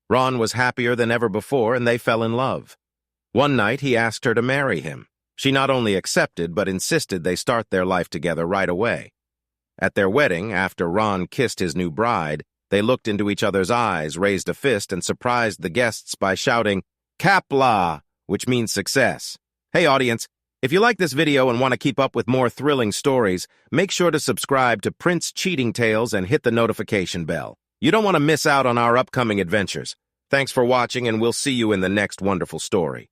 Ron was happier than ever before, and they fell in love. One night, he asked her to marry him. She not only accepted, but insisted they start their life together right away. At their wedding, after Ron kissed his new bride, they looked into each other's eyes, raised a fist, and surprised the guests by shouting, "Kapla," which means success. Hey, audience, if you like this video and want to keep up with more thrilling stories, make sure to subscribe to Prince Cheating Tales and hit the notification bell. You don't want to miss out on our upcoming adventures. Thanks for watching, and we'll see you in the next wonderful story.